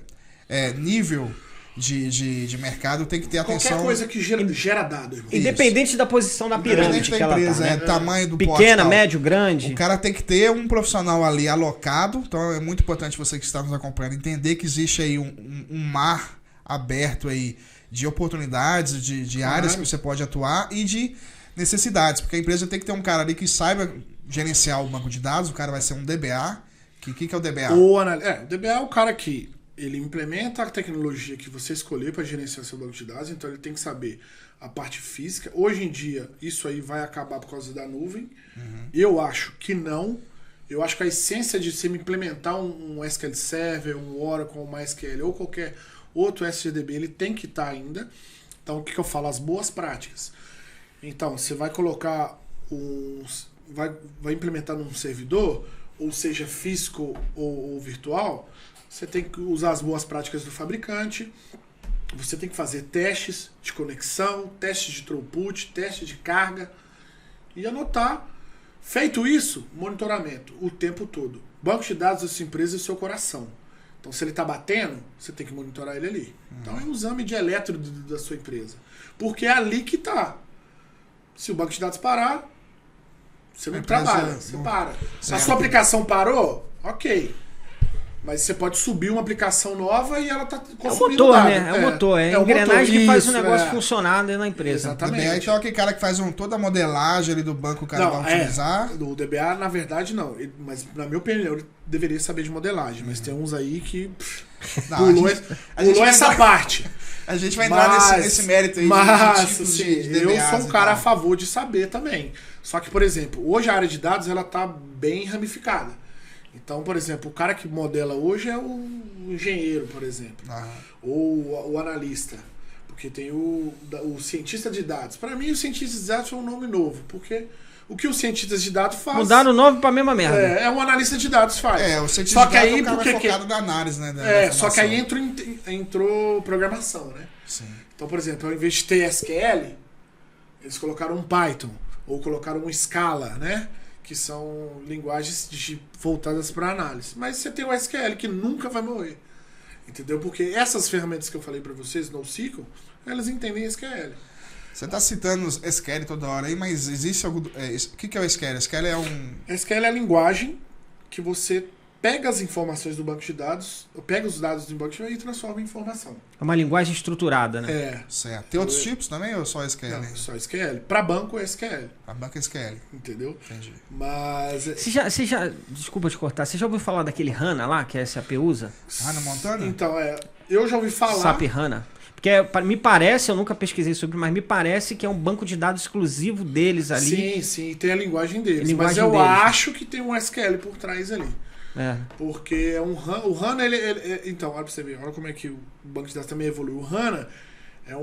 nível de mercado tem que ter atenção. Qualquer coisa que gera dado, irmão. Independente da posição da pirâmide da que ela empresa, tá, né? Tamanho do pequena, médio, grande. O cara tem que ter um profissional ali alocado. Então é muito importante você que está nos acompanhando entender que existe aí um mar aberto aí de oportunidades, de áreas que você pode atuar e de necessidades. Porque a empresa tem que ter um cara ali que saiba gerenciar o banco de dados. O cara vai ser um DBA. O que é o DBA? O DBA é o cara que ele implementa a tecnologia que você escolher para gerenciar seu banco de dados. Então ele tem que saber a parte física. Hoje em dia, isso aí vai acabar por causa da nuvem. Eu acho que não. Eu acho que a essência de você implementar um SQL Server, um Oracle, um MySQL ou qualquer outro SGDB, ele tem que estar ainda. Então, o que eu falo? As boas práticas. Então, você vai colocar vai implementar num servidor, ou seja, físico ou virtual, você tem que usar as boas práticas do fabricante, você tem que fazer testes de conexão, testes de throughput, testes de carga e anotar. Feito isso, monitoramento o tempo todo. Banco de dados da sua empresa é o seu coração. Então, se ele está batendo, você tem que monitorar ele ali. Então, é um exame de eletro da sua empresa. Porque é ali que está. Se o banco de dados parar, você não trabalha, você para. A sua aplicação parou? Ok. Mas você pode subir uma aplicação nova e ela está consumindo motor, dado. né? É o motor, é a engrenagem que faz o negócio funcionar dentro da empresa. Exatamente. DBA, então, aquele cara que faz toda a modelagem ali do banco, o cara vai utilizar. O DBA, na verdade, não. Mas, na minha opinião, ele deveria saber de modelagem. Mas tem uns aí que pulou essa parte. A gente vai entrar nesse mérito aí de tipos de DBAs. Eu sou um cara a favor de saber também. Só que, por exemplo, hoje a área de dados ela tá bem ramificada. Então, por exemplo, o cara que modela hoje é o engenheiro, por exemplo. Ou o analista. Porque tem o cientista de dados. Para mim, o cientista de dados é um nome novo. Porque o que o cientista de dados faz... Mudaram o nome para a mesma merda. É um analista de dados faz. O cientista de dados é o cara focado na análise, né? Só que aí entrou programação, né? Sim. Então, por exemplo, ao invés de ter SQL, eles colocaram um Python. Ou colocaram um Scala, né? Que são linguagens voltadas para análise. Mas você tem o SQL que nunca vai morrer. Entendeu? Porque essas ferramentas que eu falei para vocês, NoSQL, elas entendem SQL. Você está citando SQL toda hora aí, mas existe algum... o que é o SQL? SQL é a linguagem que você pega as informações do banco de dados, pega os dados do banco de dados e transforma em informação. É uma linguagem estruturada, né? Certo. Tem outros tipos também ou só SQL? Não, só SQL. Para banco é SQL. Para banco é SQL. Entendeu? Entendi. Mas... Você já... Desculpa te cortar. Você já ouviu falar daquele HANA lá, que a SAP usa? HANA Montana? Então, eu já ouvi falar... SAP HANA. Porque me parece, eu nunca pesquisei sobre, mas me parece que é um banco de dados exclusivo deles ali. Sim. Tem a linguagem deles. Mas eu acho que tem um SQL por trás ali. Porque o HANA, então, olha pra você ver, olha como é que o banco de dados também evoluiu. O HANA é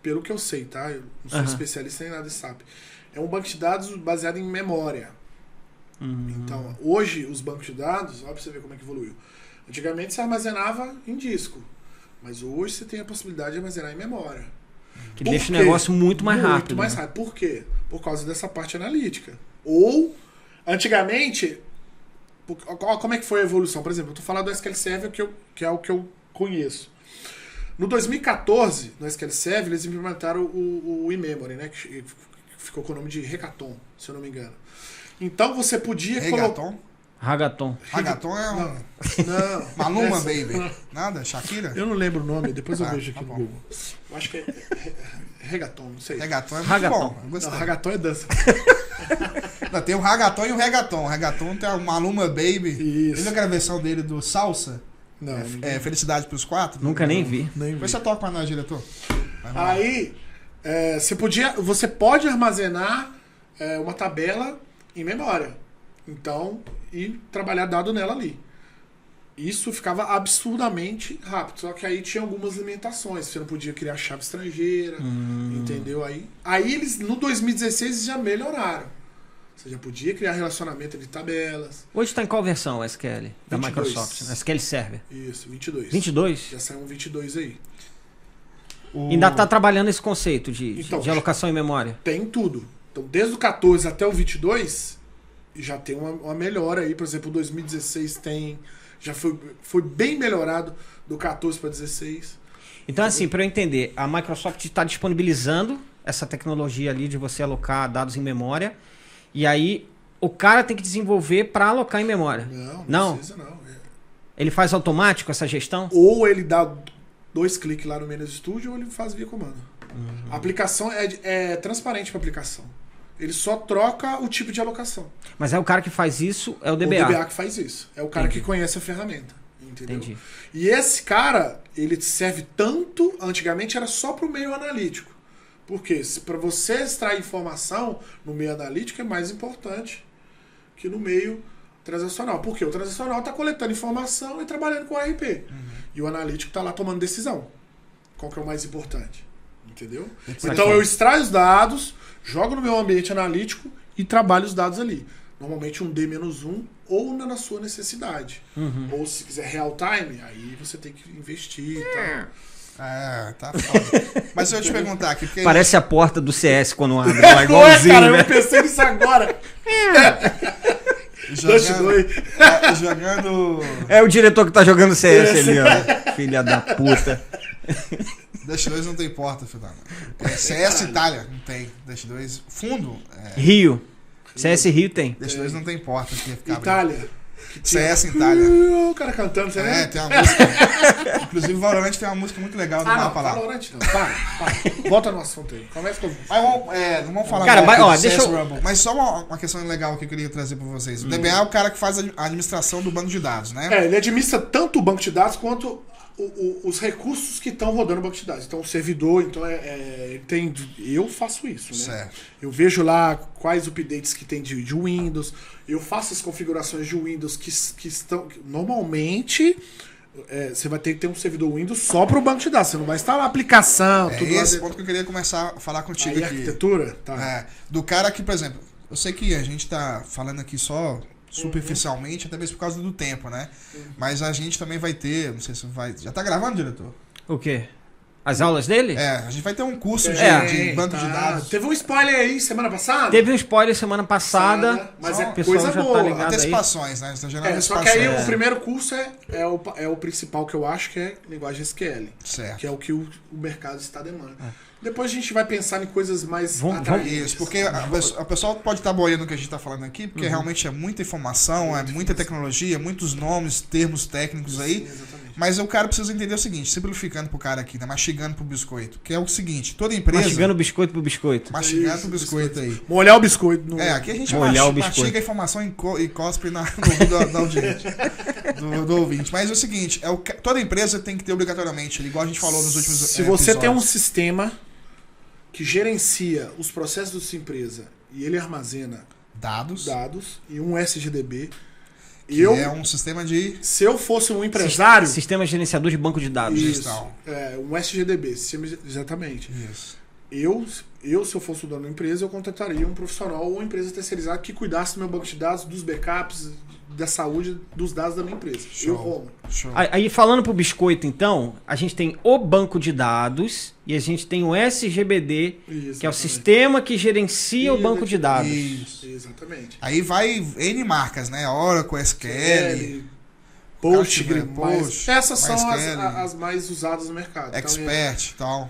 pelo que eu sei, tá? Eu não sou especialista em nada de SAP. É um banco de dados baseado em memória. Então, hoje, os bancos de dados, olha pra você ver como é que evoluiu. Antigamente, você armazenava em disco. Mas hoje você tem a possibilidade de armazenar em memória. Que Por deixa quê? o negócio muito mais rápido. Muito mais né? rápido. Por quê? Por causa dessa parte analítica. Ou, antigamente, como é que foi a evolução? Por exemplo, eu tô falando do SQL Server, que é o que eu conheço. No 2014, no SQL Server, eles implementaram o in-memory, né? Que ficou com o nome de Hackathon, se eu não me engano. Então você podia Reggaeton? Ragaton. Ragaton é um... Não. Maluma, essa- baby. Nada? Shakira? Eu não lembro o nome, depois eu Ah, vejo tá aqui no bom. Google. Eu acho que é Reggaeton, não sei. Reggaeton é muito Ragaton. bom. Eu Não, gostei. Ragaton é dança. Não, tem o Ragaton e o Reggaton. O Reggaton tem o Maluma Baby. Isso. Viu aquela versão dele do Salsa? Não, É Felicidade pros Quatro? Nunca nem vi. nem vi. Depois você toca pra nós, diretor. Vai lá. Aí, você pode armazenar uma tabela em memória. Então, e trabalhar dado nela ali. Isso ficava absurdamente rápido. Só que aí tinha algumas limitações. Você não podia criar chave estrangeira, entendeu? Aí eles, no 2016, eles já melhoraram. Você já podia criar relacionamento entre tabelas. Hoje está em qual versão o SQL? Da 22. Microsoft? né? SQL Server. Isso, 22. 22? Já saiu um 22 aí. Ainda está trabalhando esse conceito de Então, alocação em memória. Tem tudo. Então, desde o 14 até o 22, já tem uma melhora aí. Por exemplo, o 2016 tem... Já foi bem melhorado do 14 para 16. Então, assim, para eu entender, a Microsoft está disponibilizando essa tecnologia ali de você alocar dados em memória. E aí, o cara tem que desenvolver para alocar em memória. Não precisa não. Ele faz automático essa gestão? Ou ele dá 2 cliques lá no Manage Studio ou ele faz via comando. A aplicação é transparente para a aplicação. Ele só troca o tipo de alocação. Mas é o cara que faz isso, é o O DBA. DBA que faz isso. É o cara Entendi. que conhece a ferramenta. Entendeu? Entendi. E esse cara, ele serve tanto... Antigamente era só para o meio analítico. Porque para você extrair informação no meio analítico é mais importante que no meio transacional. Porque o transacional está coletando informação e trabalhando com o RP. E o analítico está lá tomando decisão. Qual que é o mais importante? Entendeu? Então eu extraio os dados, jogo no meu ambiente analítico e trabalho os dados ali. Normalmente um D-1 ou na sua necessidade. Ou se quiser real time, aí você tem que investir e tal. Tá foda. Mas eu te perguntar aqui, porque Parece a porta do CS quando abre. Lá, Não é, igualzinho, cara, né? eu pensei nisso agora. jogando É o diretor que tá jogando CS ali, ó. Filha da puta. Dash 2 não tem porta, Fernando. CS Itália, não tem. Dash 2, fundo, Rio. CS Rio tem. Dash 2 não tem porta aqui, ficar abrindo. Itália. CS Itália. O cara cantando, você lembra? Tem uma música. Inclusive, Valorant tem uma música muito legal do mapa lá. Valorant não. Para. Volta no assunto aí. Começa com... Mas não vamos falar Cara, muito vai, ó, do deixa CS eu- Rumble. Mas só uma questão legal que eu queria trazer pra vocês. O DBA é o cara que faz a administração do banco de dados, né? Ele administra tanto o banco de dados quanto os recursos que estão rodando o banco de dados. Então, o servidor, então eu faço isso, né? Certo. Eu vejo lá quais updates que tem de Windows, eu faço as configurações de Windows que estão... Normalmente, você vai ter que ter um servidor Windows só para o banco de dados, você não vai instalar a aplicação, É tudo lá esse dentro. ponto que eu queria começar a falar contigo Aí, aqui. arquitetura? Tá. Do cara que, por exemplo, eu sei que a gente tá falando aqui só superficialmente, até mesmo por causa do tempo, né? Mas a gente também vai ter, não sei se vai... Já tá gravando, diretor? O quê? As aulas dele? A gente vai ter um curso de banco de tá. dados. Teve um spoiler aí semana passada? Teve um spoiler semana passada. Mas Só é o pessoal coisa já tá boa. ligado. Antecipações, né? Está gerando Só que aí antecipações. o primeiro curso é o principal que eu acho, que é linguagem SQL. Certo. Que é o que o mercado está demandando. Depois a gente vai pensar em coisas mais Vamos- atraentes. Isso, porque a pessoa pode estar boiando o que a gente está falando aqui, porque realmente é muita informação, é muita tecnologia, muitos nomes, termos técnicos aí. Sim, exatamente. Mas o cara precisa entender o seguinte, simplificando pro cara aqui, né? Mastigando pro biscoito, que é o seguinte, toda empresa... Mastigando biscoito pro biscoito. Mastigando Isso, pro biscoito aí. Molhar o biscoito. No... Aqui a gente Molhar o biscoito. mastiga a informação e cospe no ouvido da audiente, do ouvinte. Mas é o seguinte, toda empresa tem que ter obrigatoriamente, igual a gente falou nos últimos Se você tem um episódios. sistema que gerencia os processos da sua empresa e ele armazena dados, e um SGDB, que é um sistema de... se eu fosse um empresário... Sistema gerenciador de banco de dados. Isso, Tal. um SGDB, exatamente. Isso. Se eu fosse o dono da empresa, eu contrataria um profissional ou uma empresa terceirizada que cuidasse do meu banco de dados, dos backups, da saúde dos dados da minha empresa. Eu Rômulo. Show. Aí, falando pro Biscoito, então, a gente tem o banco de dados e a gente tem o SGBD, que é o sistema que gerencia o banco de dados. Isso. Exatamente. Aí vai N marcas, né? Oracle, SQL, Postgre, Post, essas são MySQL, as mais usadas no mercado. Expert e tal.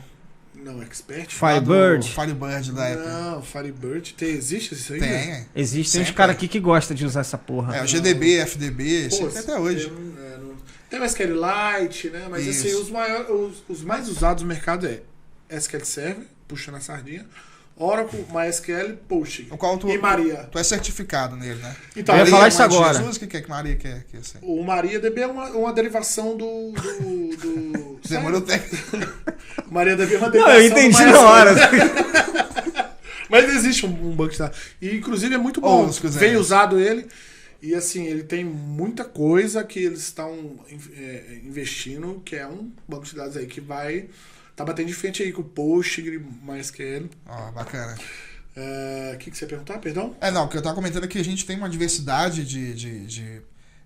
Não, Expert? Firebird. Firebird da Apple. Não, Firebird. Existe isso aí? Tem. Existem uns Sempre. caras aqui que gostam de usar essa porra. É, o GDB, FDB, Pô, tem até hoje. Tem o SQLite, né? Mas assim, os mais usados no mercado é SQL Server, puxando a sardinha, Oracle, MySQL, Postgre. O qual E Maria. Tu é certificado nele, né? Então, Eu ia falar isso Maria agora. Jesus, o que é que Maria quer? Assim? o MariaDB é uma derivação do Demorou tempo. O MariaDB é uma Não, derivação eu entendi do na hora. Mas existe um banco de dados. E inclusive é muito bom. Veio usado ele. E assim, ele tem muita coisa que eles estão investindo, que é um banco de dados aí que vai tá batendo de frente aí com o Postgre, MySQL. Ó, bacana. O que você ia perguntar, perdão? Não, o que eu tava comentando é que a gente tem uma diversidade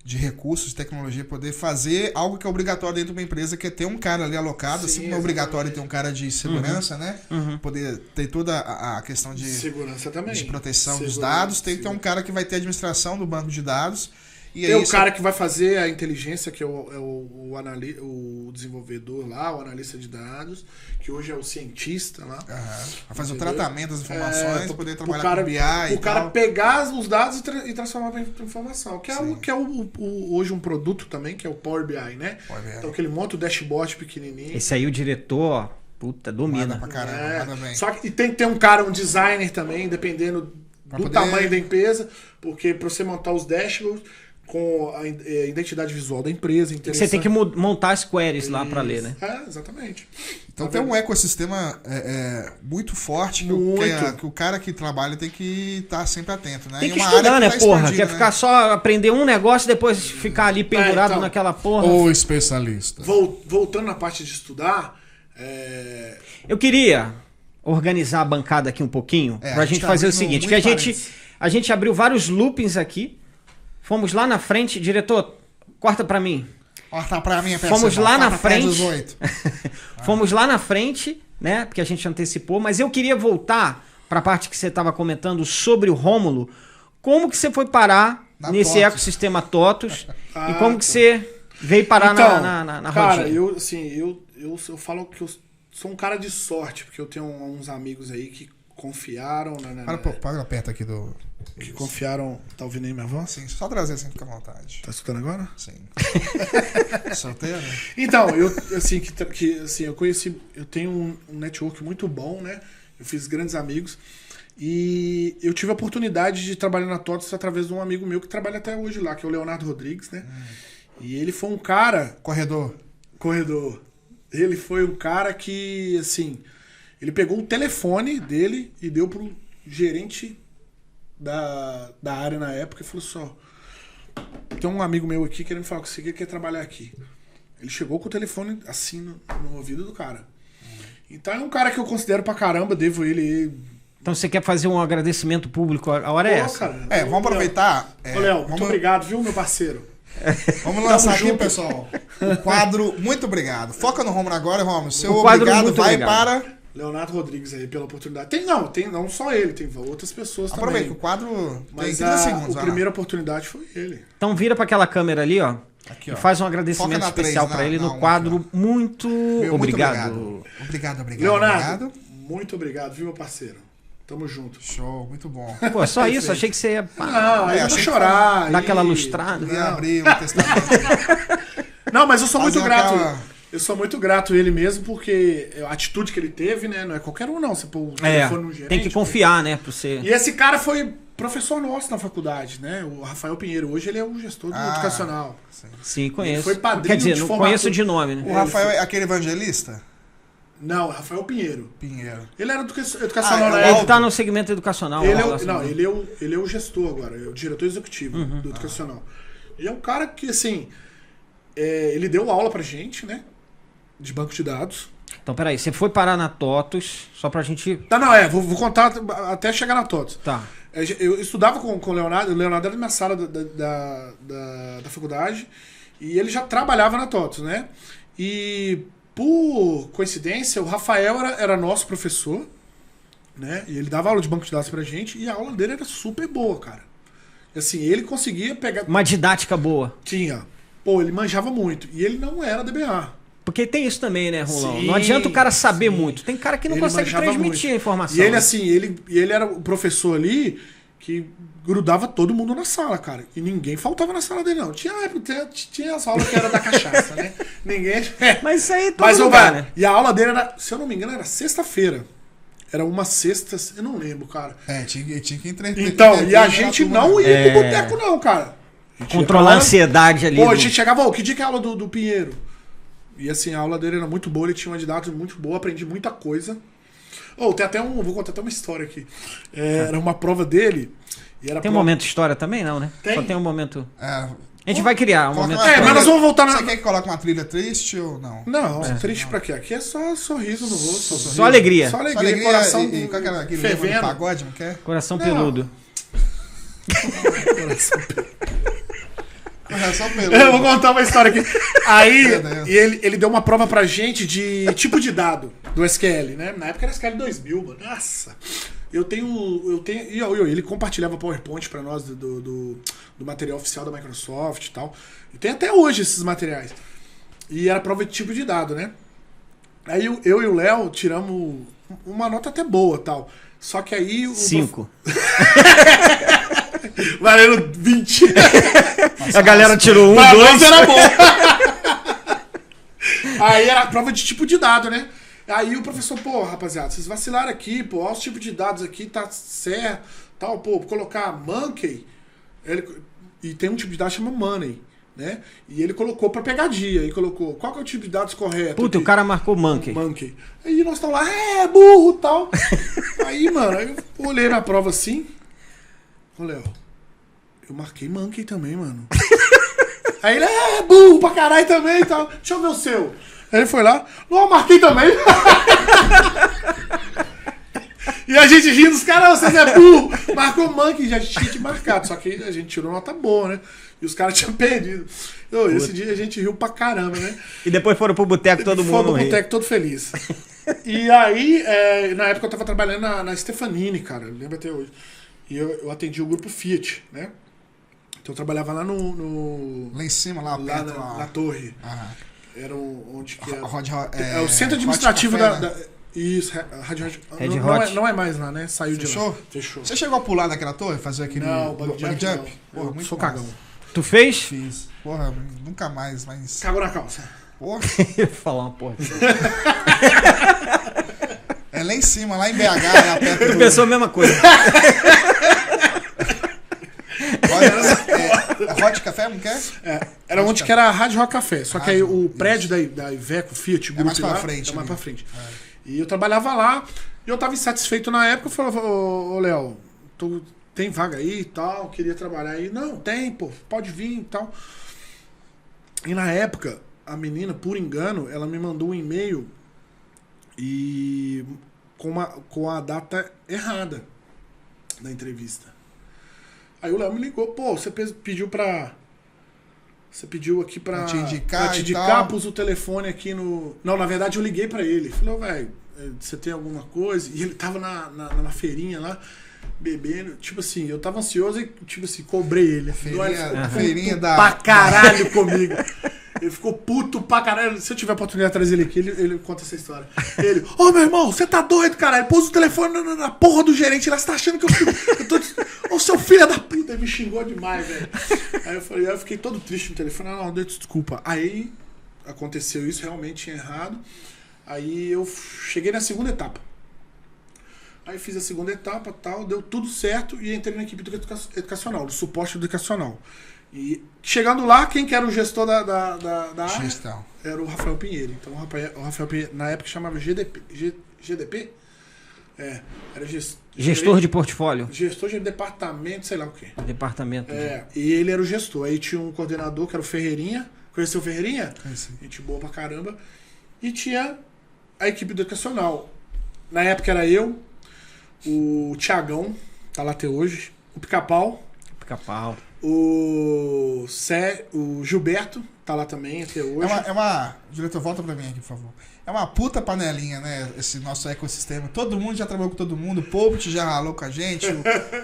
de recursos, de tecnologia, poder fazer algo que é obrigatório dentro de uma empresa, que é ter um cara ali alocado, Sim, assim como é obrigatório ter um cara de segurança, né? Uhum. Poder ter toda a questão de Segurança também. de proteção dos Segurança, dados, tem que ter um cara que vai ter a administração do banco de dados. E tem aí o cara que vai fazer a inteligência, que é o desenvolvedor lá, o analista de dados, que hoje é o cientista lá. vai fazer o Entendeu? tratamento das informações, para poder trabalhar com BI o e cara tal. pegar os dados e transformar em informação. Que é hoje um produto também, que é o Power BI, né? Power BI. Então que ele monta o dashboard pequenininho. Esse aí o diretor, ó, puta, domina. Manda pra caramba, manda bem. Só que e tem que ter um cara, um designer também, dependendo do poder- tamanho da empresa, porque para você montar os dashboards com a identidade visual da empresa, Você tem que montar as queries lá pra ler, né? Exatamente. Então tem um ecossistema muito forte que o cara que trabalha tem que estar sempre atento, né? Tem E que uma estudar, área né, tá porra? expandindo, Quer né? ficar só aprender um negócio e depois ficar ali pendurado então, naquela porra. Ou especialista. Voltando na parte de estudar, Eu queria organizar a bancada aqui um pouquinho É, pra a gente gente tá fazer o abrindo seguinte, muito que parênteses. a gente abriu vários loopings aqui, fomos lá na frente, diretor, corta pra mim. Corta pra mim, Fomos lá na frente. 18. Fomos lá na frente, né? Porque a gente antecipou, mas eu queria voltar pra parte que você estava comentando sobre o Rômulo. Como que você foi parar Na nesse TOTUS. ecossistema TOTUS e como que tá. você veio parar Então, na cara, rodinha? eu falo que eu sou um cara de sorte, porque eu tenho uns amigos aí que confiaram Para perto aqui do... que confiaram. Tá ouvindo aí minha voz? Sim, só trazer assim, fica à vontade. Tá escutando agora? Sim. Solteiro? Então, eu conheci, eu tenho um network muito bom, né? Eu fiz grandes amigos e eu tive a oportunidade de trabalhar na TOTUS através de um amigo meu que trabalha até hoje lá, que é o Leonardo Rodrigues, né? E ele foi um cara... Corredor. Ele foi um cara que, assim, ele pegou o telefone dele e deu pro gerente da área na época e falou só, tem um amigo meu aqui querendo falar com você que ele quer trabalhar aqui. Ele chegou com o telefone assim no ouvido do cara. Então é um cara que eu considero pra caramba, devo ele... Então você quer fazer um agradecimento público? A hora é Pô, essa. cara, Vamos aproveitar. Ô, Léo, vamos, muito obrigado, viu, meu parceiro? Vamos lançar Tamo aqui, junto. pessoal, o quadro Muito Obrigado. Foca no Romulo agora, Romulo. Seu O quadro obrigado Muito vai Obrigado. para... Leonardo Rodrigues aí, pela oportunidade. Tem não só ele, tem outras pessoas Aproveita, que também. o quadro tem Mas 30 segundos. a vai lá. primeira oportunidade foi ele. Então vira pra aquela câmera ali, ó. Aqui, E ó. faz um Foca agradecimento na especial três, pra ele na no um, quadro aqui, muito Meu, obrigado. Obrigado. Leonardo, Obrigado. muito obrigado, viu, meu parceiro? Tamo junto. Show, muito bom. Pô, só isso, achei que você ia Não, aí eu vou achei que chorar. dar aí- aquela lustrada. Ia abrir o testamento. Não, mas eu sou muito Fazer grato. aquela- Eu sou muito grato a ele mesmo, porque a atitude que ele teve, né? Não é qualquer um, não. Você pôr o telefone no gerente. tem que confiar, né, pra você. E esse cara foi professor nosso na faculdade, né? O Rafael Pinheiro. Hoje ele é um gestor do educacional. Sim, conheço. Ele foi padrinho Quer dizer, de não formatura. conheço de nome, O né? Rafael é aquele evangelista? Não, Rafael Pinheiro. Pinheiro. Ele era educacional na é o época. Ele tá no segmento educacional. Ele lá, é, lá, o, não, assim. ele é o gestor agora, é o diretor executivo do educacional. E é um cara que, assim, ele deu aula pra gente, né? De banco de dados. Então, peraí, você foi parar na TOTUS, só pra gente... Tá, não, vou contar até chegar na TOTS. Tá. Eu estudava com o Leonardo era da minha sala da faculdade, e ele já trabalhava na TOTOS, né? E, por coincidência, o Rafael era nosso professor, né? E ele dava aula de banco de dados pra gente, e a aula dele era super boa, cara. Assim, ele conseguia pegar... Uma didática boa. Tinha. Pô, ele manjava muito. E ele não era DBA. Porque tem isso também, né, Rolão? Sim, não adianta o cara saber sim. muito. Tem cara que não Ele consegue manjava transmitir muito. a informação. E ele, né? assim, ele era o professor ali que grudava todo mundo na sala, cara. E ninguém faltava na sala dele, não. Tinha as aulas que era da cachaça, né? Ninguém... Mas isso aí todo Mas, lugar, né? E a aula dele era, se eu não me engano, era sexta-feira. Era uma sexta, eu não lembro, cara. Tinha que entreter. Então, e a gente não ia pro boteco, não, cara. Controlar a ansiedade ali. Pô, a gente chegava, que dia que é a aula do Pinheiro? E assim, a aula dele era muito boa, ele tinha uma didática muito boa, aprendi muita coisa. Tem até vou contar até uma história aqui. Era uma prova dele. E era Tem um momento de história também, não, né? Tem? Só tem um momento. A gente vai criar um momento. mas nós vamos voltar na... Você quer que coloque uma trilha triste ou não? Não, triste pra quê? Aqui é só sorriso no rosto. Só alegria. Só alegria, coração e qual que era aquele lembra do fervendo. pagode, não quer? Coração peludo. Coração peludo. Eu vou contar uma história aqui. Aí, Meu Deus. e ele deu uma prova pra gente de tipo de dado do SQL, né? Na época era SQL 2000, mano. Nossa. E ele compartilhava PowerPoint pra nós do material oficial da Microsoft e tal. E tem até hoje esses materiais. E era prova de tipo de dado, né? Aí eu e o Léo tiramos uma nota até boa, tal. Só que aí... 5. Valendo 20. A galera tirou 1, Pra 2. nós era bom. Aí era a prova de tipo de dado, né? Aí o professor, pô, rapaziada, vocês vacilaram aqui, pô, olha os tipos de dados aqui, tá certo, tal, pô, colocar monkey, e tem um tipo de dado que chama money, né? E ele colocou pra pegadinha, ele colocou, qual que é o tipo de dados correto? Puta, aqui? o cara marcou monkey. Monkey. Aí nós estamos lá, burro, tal. Aí, mano, eu olhei na prova assim, ô, Léo, eu marquei monkey também, mano. Aí ele, burro pra caralho também e tal. Deixa eu ver o seu. Aí ele foi lá, não, eu marquei também. E a gente rindo, os caras, vocês é burro. Marcou monkey, já tinha te marcado. Só que a gente tirou nota boa, né? E os caras tinham perdido. Esse dia a gente riu pra caramba, né? E depois foram pro boteco todo mundo. Foi pro boteco todo feliz. E aí, na época eu tava trabalhando na Stefanini, cara. Eu lembro até hoje. E eu atendi o grupo Fiat, né? Então eu trabalhava lá Lá em cima, lá perto. na torre. Aham. Era onde que É o centro administrativo Café, da... né? Isso, Red Hot. não é mais lá, né? Saiu Fechou? de lá. Fechou. Você chegou a pular naquela torre, fazer aquele Não, bug bug jump? não. Porra, Eu muito sou massa. cagão. Tu fez? Fiz. Porra, nunca mais, mas... Cagou na calça. Porra, Eu ia falar uma porra. é lá em cima, lá em BH, lá perto Ele do... pensou a mesma coisa. Hot Café, não quer? Era onde que era a Rádio Rock Café. Só que aí o prédio da Iveco, Fiat, Group mais pra lá, frente, é mais né? pra frente. E eu trabalhava lá, e eu tava insatisfeito na época, eu falava, ô Léo, tem vaga aí e tal, queria trabalhar aí. Não, tem, pô, pode vir e tal. E na época, a menina, por engano, ela me mandou um e-mail e com a data errada da entrevista. Aí o Léo me ligou, pô, você pediu aqui pra te indicar te e tal. pus o telefone aqui no... Não, na verdade eu liguei pra ele. Falei, velho, você tem alguma coisa? E ele tava na feirinha lá, bebendo. Tipo assim, eu tava ansioso e, tipo assim, cobrei ele. Feirinha da... Pra caralho comigo. Ele ficou puto pra caralho. Se eu tiver a oportunidade de trazer ele aqui, ele conta essa história. Ele, meu irmão, você tá doido, caralho? Pôs o telefone na porra do gerente lá, você tá achando que eu tô... Ô, seu filho da puta, ele me xingou demais, velho. Aí eu fiquei todo triste no telefone. Não, desculpa. Aí aconteceu isso, realmente tinha errado. Aí eu cheguei na segunda etapa. Aí fiz a segunda etapa, tal, deu tudo certo e entrei na equipe educacional, do suporte educacional. E chegando lá, quem que era o gestor da área? Gestão. Era o Rafael Pinheiro. Então o Rafael Pinheiro, na época chamava GDP? Era Gestor de portfólio. Gestor de departamento, sei lá o quê. Departamento. E ele era o gestor. Aí tinha um coordenador que era o Ferreirinha. Conheceu o Ferreirinha? Conheci. Gente boa pra caramba. E tinha a equipe educacional. Na época era eu, o Thiagão, tá lá até hoje. O Pica-Pau. Pica-Pau. O Gilberto tá lá também até hoje. Diretor, volta pra mim aqui, por favor. É uma puta panelinha, né? Esse nosso ecossistema. Todo mundo já trabalhou com todo mundo. O Popt já ralou com a gente.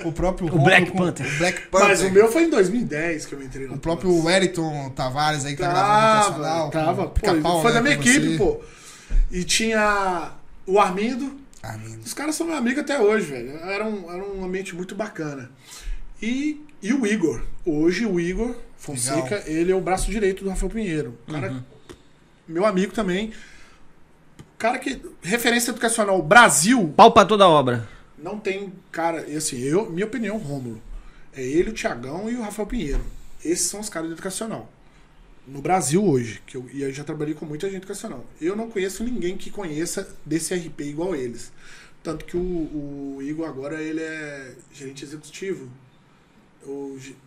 O próprio o Black Panther. O Black Panther. Mas o meu foi em 2010 que eu entrei no O próprio Wellington Tavares aí que tá gravando no Tava. Pô, foi da minha equipe, pô. E tinha o Armindo. Armindo. Os caras são meus amigos até hoje, velho. Era um ambiente muito bacana. E o Igor. Hoje o Igor Fonseca, legal. Ele é o braço direito do Rafael Pinheiro. Cara, meu amigo também. Cara que... Referência educacional Brasil... Pau pra toda obra. Não tem... Cara, assim, minha opinião, Rômulo. É ele, o Thiagão e o Rafael Pinheiro. Esses são os caras de educacional. No Brasil hoje. E eu já trabalhei com muita gente educacional. Eu não conheço ninguém que conheça desse RP igual eles. Tanto que o Igor agora, ele é gerente executivo.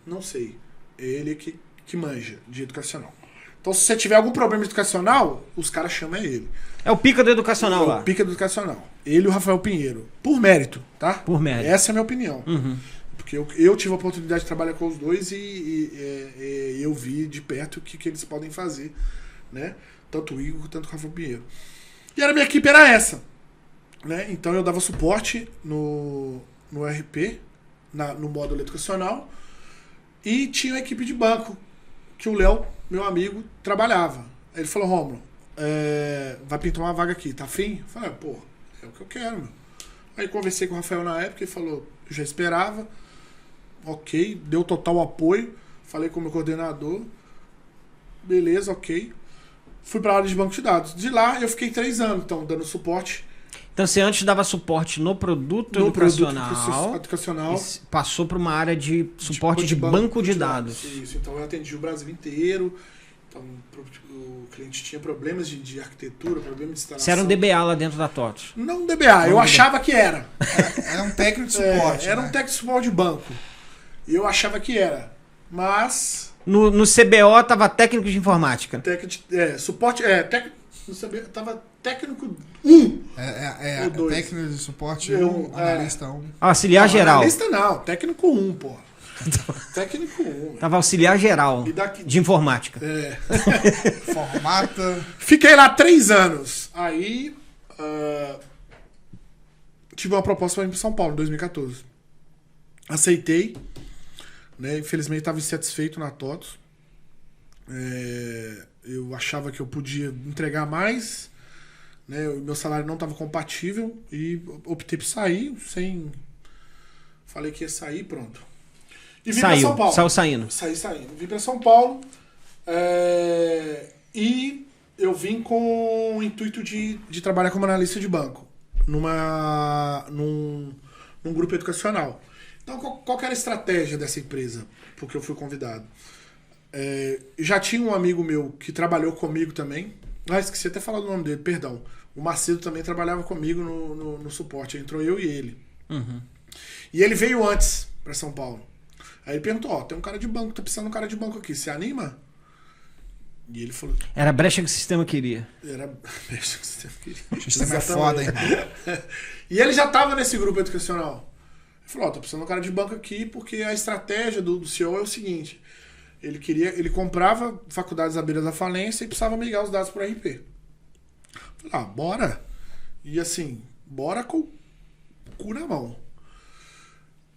Não sei. É ele que manja de educacional. Então, se você tiver algum problema educacional, os caras chamam ele. É o pica do educacional lá. O pica do educacional. Ele e o Rafael Pinheiro. Por mérito, tá? Por mérito. Essa é a minha opinião. Porque eu tive a oportunidade de trabalhar com os dois e eu vi de perto o que eles podem fazer, né? Tanto o Igor quanto o Rafael Pinheiro. E a minha equipe era essa, né? Então eu dava suporte no RP, no módulo educacional, e tinha uma equipe de banco que o Léo, meu amigo, trabalhava. Aí ele falou: Rômulo, vai pintar uma vaga aqui, tá afim? Eu falei: pô, é o que eu quero, meu. Aí conversei com o Rafael na época, ele falou: eu já esperava, ok, deu total apoio, falei com o meu coordenador, beleza, ok. Fui pra área de banco de dados. De lá eu fiquei 3 anos, então, dando suporte. Então você antes dava suporte no produto educacional, e passou para uma área de suporte de banco de dados. Isso, então eu atendi o Brasil inteiro. Então o cliente tinha problemas de arquitetura, problemas de instalação. Você era um DBA lá dentro da TOTOS? Não DBA, eu achava que era. Era um técnico de suporte. Era um técnico de suporte de banco. E eu achava que era. Mas... No CBO tava técnico de informática. Suporte... No CBO tava técnico 1. Técnico de suporte 1, analista 1. Auxiliar geral. Analista não, técnico 1, pô. Técnico 1. Tava auxiliar geral de informática. Formata. Fiquei lá 3 anos. Aí tive uma proposta para ir para São Paulo em 2014. Aceitei. Né? Infelizmente estava insatisfeito na TOTOS. Eu achava que eu podia entregar mais. Né? O meu salário não estava compatível. E optei por sair sem... Falei que ia sair, pronto. E vim para São Paulo. Saiu saindo. Saí saindo. Vim para São Paulo. E eu vim com o intuito de trabalhar como analista de banco. Num grupo educacional. Então, qual que era a estratégia dessa empresa? Porque eu fui convidado. Já tinha um amigo meu que trabalhou comigo também. Esqueci até de falar o nome dele, perdão. O Macedo também trabalhava comigo no suporte. Entrou eu e ele. E ele veio antes para São Paulo. Aí ele perguntou: tem um cara de banco, tá precisando de um cara de banco aqui, você anima? E ele falou... Era a brecha que o sistema queria. Era a brecha que o sistema queria. O sistema é foda, hein? E ele já tava nesse grupo educacional. Ele falou: tô precisando de um cara de banco aqui porque a estratégia do CEO é o seguinte: ele comprava faculdades à beira da falência e precisava migrar os dados para RP. Eu falei: bora. E assim, bora com o cu na mão.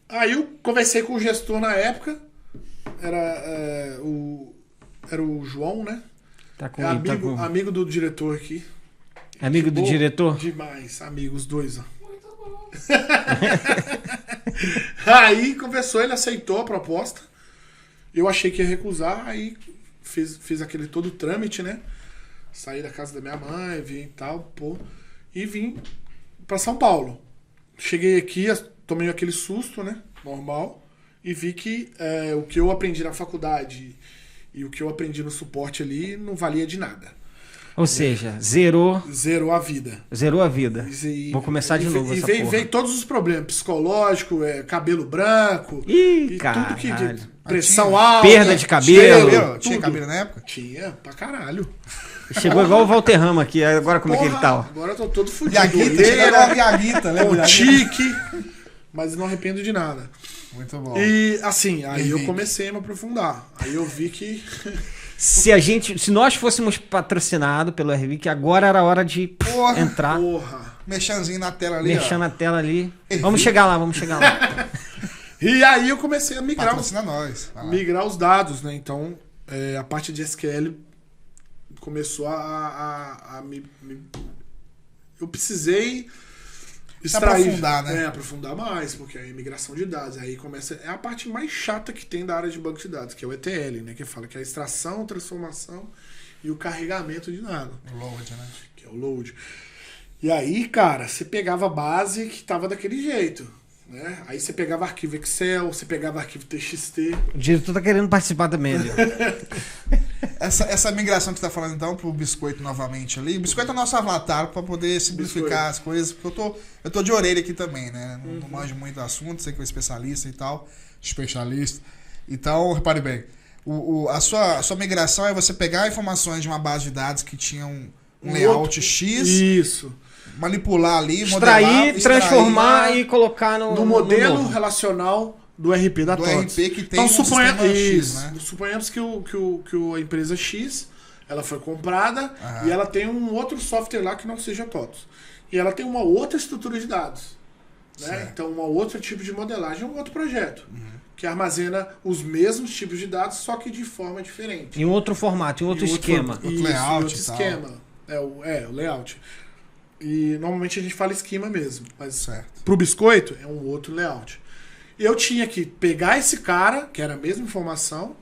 Aí eu conversei com o gestor na época, era o João, né? Amigo do diretor aqui. Amigo do diretor? Demais, amigos, 2. Muito bom. Aí conversou, ele aceitou a proposta. Eu achei que ia recusar, aí fiz aquele todo trâmite, né? Saí da casa da minha mãe, vim e tal, e vim pra São Paulo. Cheguei aqui, tomei aquele susto, né? Normal. E vi que o que eu aprendi na faculdade e o que eu aprendi no suporte ali não valia de nada. Ou seja, zerou a vida. Zerou a vida. Vou começar de novo essa porra. E veio todos os problemas. Psicológico, cabelo branco. Ih, caralho. Tudo que... Pressão alta. Perda de cabelo. Tinha cabelo na época? Tinha, pra caralho. Chegou igual o Walter Rama aqui. Agora como é que ele tá? Agora eu tô todo fudido. Chegou igual a Viaguita, né? Com tique. mas não arrependo de nada. Muito bom. E assim, aí eu comecei a me aprofundar. Aí eu vi que... Se nós fôssemos patrocinados pelo RVIC, agora era a hora de entrar. Mexanzinho na tela ali, Mexendo na tela ali. Vamos chegar lá. E aí eu comecei a migrar. Patrocina nós. Migrar os dados, né? Então, a parte de SQL começou a me... Eu precisei extrair, aprofundar, né? Aprofundar mais, porque é a migração de dados. Aí começa... É a parte mais chata que tem da área de banco de dados, que é o ETL, né? Que fala que é a extração, transformação e o carregamento de dados. O load, né? Que é o load. E aí, cara, você pegava a base que tava daquele jeito, né? Aí você pegava arquivo Excel, você pegava arquivo TXT. O diretor tá querendo participar também ali. Essa migração que você tá falando então pro Biscoito novamente ali. O Biscoito é o nosso avatar pra poder simplificar as coisas, porque eu tô de orelha aqui também, né? Não manjo muito do assunto, sei que é especialista e tal. Especialista. Então, repare bem, a sua migração é você pegar informações de uma base de dados que tinha um layout X. Isso. Manipular ali, extrair, transformar e colocar no modelo relacional do RP da TOTS. Do RP que tem então, sistema X, né? Suponhamos que a empresa X ela foi comprada e ela tem um outro software lá que não seja TOTS. E ela tem uma outra estrutura de dados. Né? Então, um outro tipo de modelagem, um outro projeto. Que armazena os mesmos tipos de dados, só que de forma diferente. Em outro formato, em outro esquema. Outro layout. Outro esquema. O layout. E normalmente a gente fala esquema mesmo. Mas pro Biscoito é um outro layout. E eu tinha que pegar esse cara, que era a mesma informação,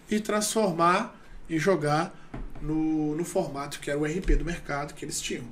e transformar e jogar no formato que era o RP do mercado que eles tinham.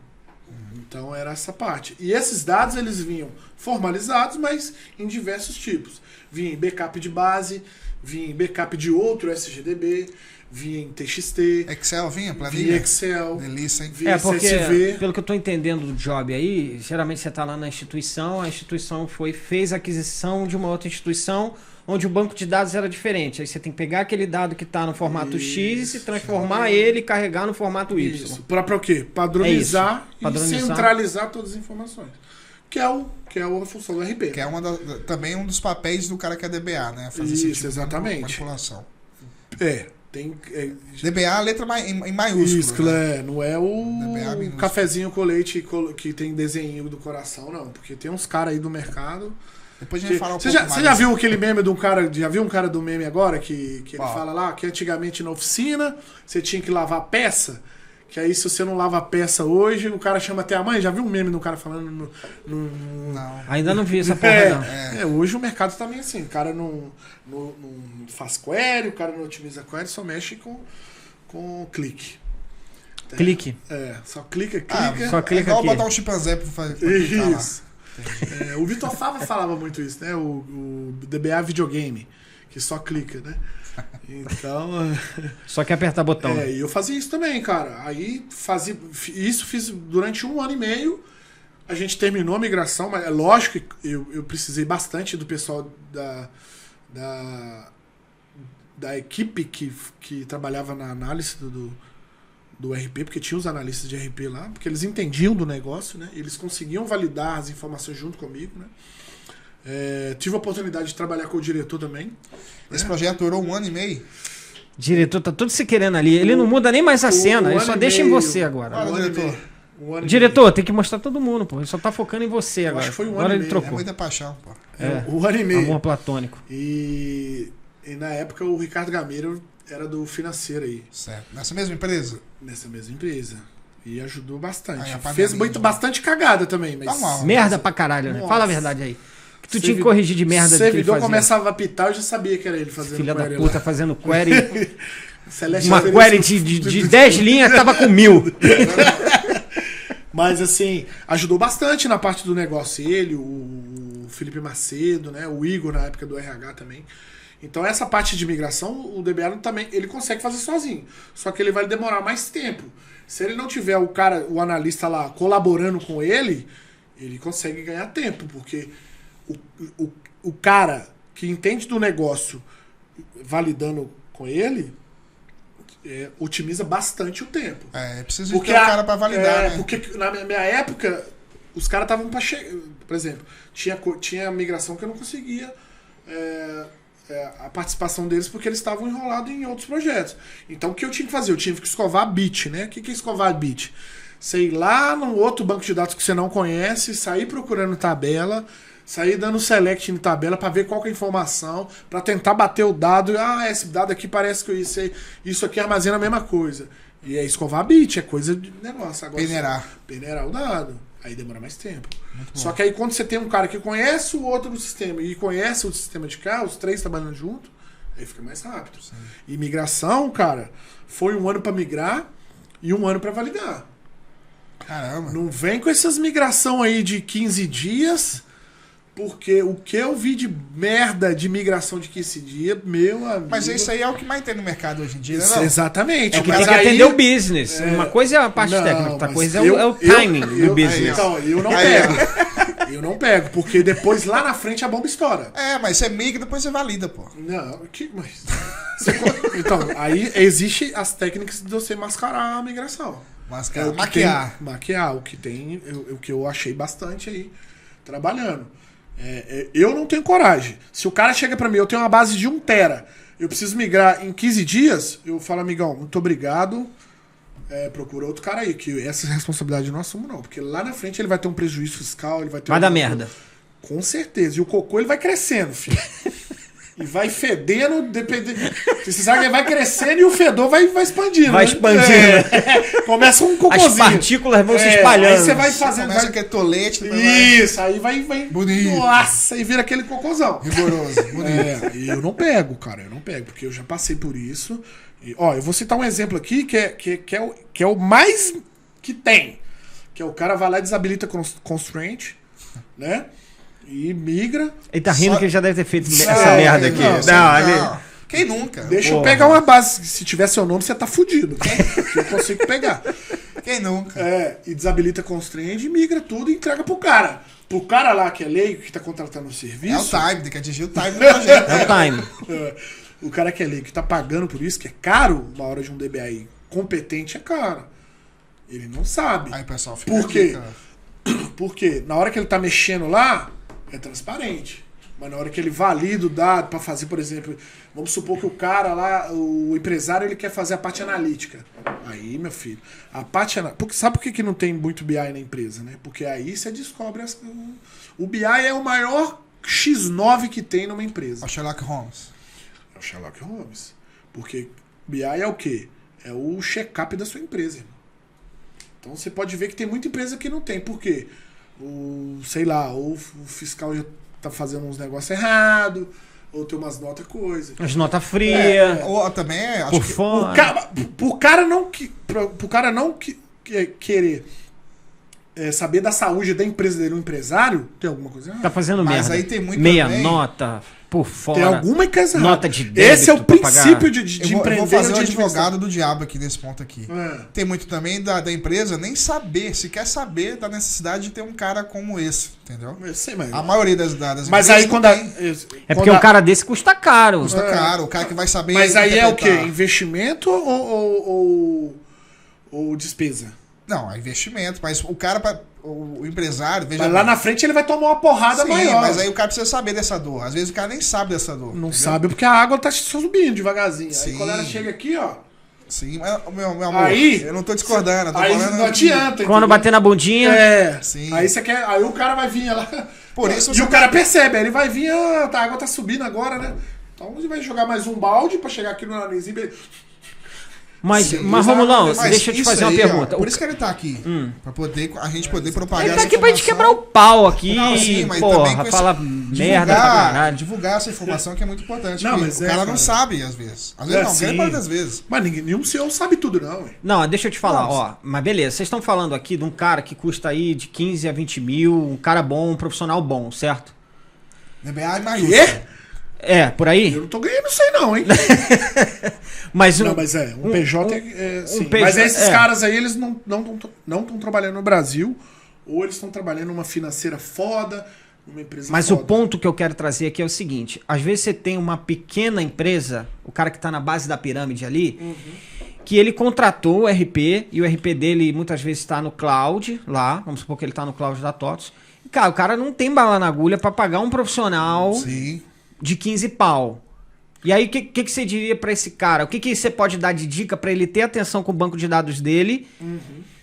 Então era essa parte. E esses dados eles vinham formalizados, mas em diversos tipos. Vinha em backup de base, vinha em backup de outro SGDB, vinha em TXT. Excel vinha? Planilha? Vinha Excel. Delícia, hein? Vinha porque, CSV. pelo que eu estou entendendo do job aí, geralmente você está lá na instituição, a instituição fez a aquisição de uma outra instituição, onde o banco de dados era diferente. Aí você tem que pegar aquele dado que está no formato X e transformar ele e carregar no formato Y. Isso. Para o quê? Padronizar e centralizar todas as informações. Que é a função do RP. Que é também um dos papéis do cara que é DBA, né? Fazer isso, esse tipo exatamente. De manipulação. DBA, a letra em maiúsculo. Isso, né? Não é o cafezinho com leite que tem desenho do coração, não. Porque tem uns caras aí do mercado... Depois a gente fala Você já viu aquele meme de um cara... Já viu um cara do meme agora que ele fala lá que antigamente na oficina você tinha que lavar peça? Que aí se você não lava a peça hoje, o cara chama até a mãe. Já viu um meme de um cara falando Não. Ainda não vi essa porra, não. Hoje o mercado tá meio assim. O cara não faz query, o cara não otimiza query, só mexe com clique. Clique. Só clica. Só clica igual aqui. botar um chimpanzé pra fazer. Isso. O Vitor Fava falava muito isso, né? O DBA videogame, que só clica, né? Então... Só que apertar botão. E eu fazia isso também, cara. Aí fiz durante 1 ano e meio. A gente terminou a migração, mas é lógico que eu precisei bastante do pessoal da equipe que trabalhava na análise do RP, porque tinha os analistas de RP lá, porque eles entendiam do negócio, né? Eles conseguiam validar as informações junto comigo, né? Tive a oportunidade de trabalhar com o diretor também. Esse projeto durou 1 ano e meio. Diretor tá tudo se querendo ali. Ele não muda nem mais a cena, ele só deixa em você agora. Olha, diretor. Diretor, tem que mostrar todo mundo, pô. Ele só tá focando em você agora. Acho que foi 1 ano agora e ele meio. trocou. É muita paixão, pô. 1 ano e meio. Amor platônico. E na época o Ricardo Gameiro era do financeiro aí. Certo. Nessa mesma empresa? Nessa mesma empresa. E ajudou bastante. Aí, Fez bastante cagada também, mas... Normal. Merda pra caralho, né? Nossa. Fala a verdade aí. Que tu tinha que corrigir de merda do que ele servidor fazia. começava a apitar, eu já sabia que era ele fazendo Filha da query puta lá. fazendo query. Celeste Uma query de 10 linhas tava com 1000. Mas assim, ajudou bastante na parte do negócio. Ele, o Felipe Macedo, né? O Igor na época do RH também. Então essa parte de migração, o DBA também, ele consegue fazer sozinho. Só que ele vai demorar mais tempo. Se ele não tiver o analista lá colaborando com ele consegue ganhar tempo, porque o cara que entende do negócio validando com ele otimiza bastante o tempo. Precisa de ter um cara pra validar, né? Porque na minha época, os caras estavam para chegar. Por exemplo, tinha migração que eu não conseguia a participação deles porque eles estavam enrolados em outros projetos. Então o que eu tinha que fazer? Eu tive que escovar bit, né? O que é escovar bit? Você ir lá no outro banco de dados que você não conhece, sair procurando tabela, sair dando select em tabela para ver qual que é a informação, para tentar bater o dado. Ah, esse dado aqui parece que isso aqui armazena a mesma coisa. E é escovar bit, é coisa de negócio. Agora, peneirar o dado. Aí demora mais tempo. Só que aí quando você tem um cara que conhece o outro do sistema e conhece o sistema de cá, os três trabalhando junto, aí fica mais rápido. Sim. E migração, cara, foi 1 ano para migrar e 1 ano para validar. Caramba. Não vem com essas migração aí de 15 dias, porque o que eu vi de merda de migração de 15 dias, meu amigo... Mas isso aí é o que mais tem no mercado hoje em dia, isso, não? Exatamente. É que tem que atender o business. Uma coisa é a parte técnica, outra coisa é o timing do business. Então, eu não pego. Eu não pego, porque depois lá na frente a bomba estoura. Mas você migra e depois você valida, pô. Não, mas... Então, aí existe as técnicas de você mascarar a migração. Maquiar, o que eu achei bastante aí trabalhando. Eu não tenho coragem. Se o cara chega pra mim, eu tenho uma base de 1 tera, eu preciso migrar em 15 dias, eu falo, amigão, muito obrigado, procura outro cara aí, que essa responsabilidade não assumo não, porque lá na frente ele vai ter um prejuízo fiscal, ele vai ter... Vai dar merda. Com certeza. E o cocô ele vai crescendo, filho. E vai fedendo, dependendo. Você sabe que ele vai crescendo e o fedor vai expandindo. Vai expandindo. Começa um cocôzinho. As partículas vão se espalhando. Aí você vai fazendo. Começa aquele tolete. Isso, aí vai. Bonito. Nossa, e vira aquele cocôzão. Rigoroso, bonito. E eu não pego, cara. Eu não pego, porque eu já passei por isso. E, eu vou citar um exemplo aqui que é o mais que tem. Que é o cara vai lá e desabilita constraint, né? E migra. Ele tá rindo que ele já deve ter feito essa merda aqui. Não. Quem nunca? Deixa eu pegar uma base. Se tiver seu nome, você tá fudido. Eu consigo pegar. Quem nunca? E desabilita constraint e migra tudo e entrega pro cara. Pro cara lá que é leigo, que tá contratando o serviço. É o time, tem que atingir o time do projeto. É o time. O cara que é leigo, que tá pagando por isso, que é caro, uma hora de um DBA competente é caro. Ele não sabe. Aí o pessoal fica por quê? Aqui, porque na hora que ele tá mexendo lá, é transparente. Mas na hora que ele valida o dado para fazer, por exemplo, vamos supor que o cara lá, o empresário, ele quer fazer a parte analítica. Aí, meu filho, a parte analítica... Sabe por que não tem muito BI na empresa, né? Porque aí você descobre... O BI é o maior X9 que tem numa empresa. É o Sherlock Holmes. É o Sherlock Holmes. Porque BI é o quê? É o check-up da sua empresa, irmão. Então você pode ver que tem muita empresa que não tem. Por quê? Ou o fiscal já tá fazendo uns negócios errados, ou tem umas notas coisas. As notas frias. Ou também, acho por que... fora. Pro cara não querer saber da saúde da empresa dele, um empresário, tem alguma coisa errada. Tá fazendo merda. Mas aí tem muito meia também... nota por fora. Tem alguma coisa errada. Nota de débito. Esse é o princípio de empreender. Eu vou fazer um advogado do diabo aqui nesse ponto aqui. É. Tem muito também da empresa nem saber, se quer saber da necessidade de ter um cara como esse, entendeu? Eu sei, mas... A maioria das mas empresas aí quando É porque um cara desse custa caro. custa caro, o cara que vai saber... Mas aí é o quê? interpretar. Investimento ou despesa? Não, é investimento, mas o cara, o empresário... Veja Mas lá bem. na frente ele vai tomar uma porrada Sim, maior. mas aí o cara precisa saber dessa dor. Às vezes o cara nem sabe dessa dor. Não entendeu? sabe porque a água tá subindo devagarzinho. Sim. Aí quando ela chega aqui, ó... Sim, mas, meu amor, Aí, eu não tô discordando. Eu tô aí falando não adianta. Quando entendeu? bater na bundinha. Sim. Aí você quer. Aí o cara vai vir lá. Por isso e você o cara percebe, aí ele vai vir, a água tá subindo agora, né? Então ele vai jogar mais um balde pra chegar aqui no narizinho. Mas Sim, Romulão, mas deixa eu te isso fazer uma aí, pergunta. Por isso que ele tá aqui. Pra poder, a gente poder propagar Ele tá essa aqui pra gente informação. quebrar o pau aqui. Não, sim, mas porra, também com esse- fala merda pra caralho. divulgar essa informação que é muito importante. Não, porque mas o é, cara não cara. sabe, às vezes. Às vezes não, sim. grande parte das vezes. Mas nenhum CEO sabe tudo, não, ué. Não, deixa eu te falar, Não, ó. Mas beleza, vocês estão falando aqui de um cara que custa aí de 15 a 20 mil, um cara bom, um profissional bom, certo? DBA é maiúsculo. Quê? É, por aí? Eu não tô ganhando isso aí, não, hein? Mas Não, mas um PJ sim. PJ, Mas esses é. caras aí, eles não estão trabalhando no Brasil, ou eles estão trabalhando numa financeira foda, numa empresa Mas foda. o ponto que eu quero trazer aqui é o seguinte: às vezes você tem uma pequena empresa, o cara que tá na base da pirâmide ali, que ele contratou o RP, e o RP dele muitas vezes está no cloud, lá, vamos supor que ele está no cloud da TOTS. E, cara, o cara não tem bala na agulha para pagar um profissional Sim. de 15 pau. E aí, o que você diria para esse cara? O que você pode dar de dica para ele ter atenção com o banco de dados dele,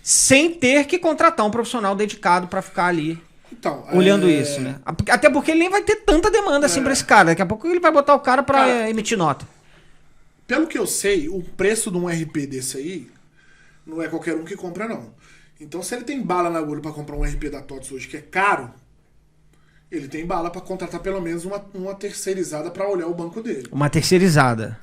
sem ter que contratar um profissional dedicado para ficar ali Então, olhando isso, né? Até porque ele nem vai ter tanta demanda assim para esse cara. Daqui a pouco ele vai botar o cara para emitir nota. Pelo que eu sei, o preço de um RP desse aí não é qualquer um que compra, não. Então, se ele tem bala na agulha para comprar um RP da TOTS hoje que é caro, ele tem bala para contratar pelo menos uma terceirizada para olhar o banco dele. Uma terceirizada.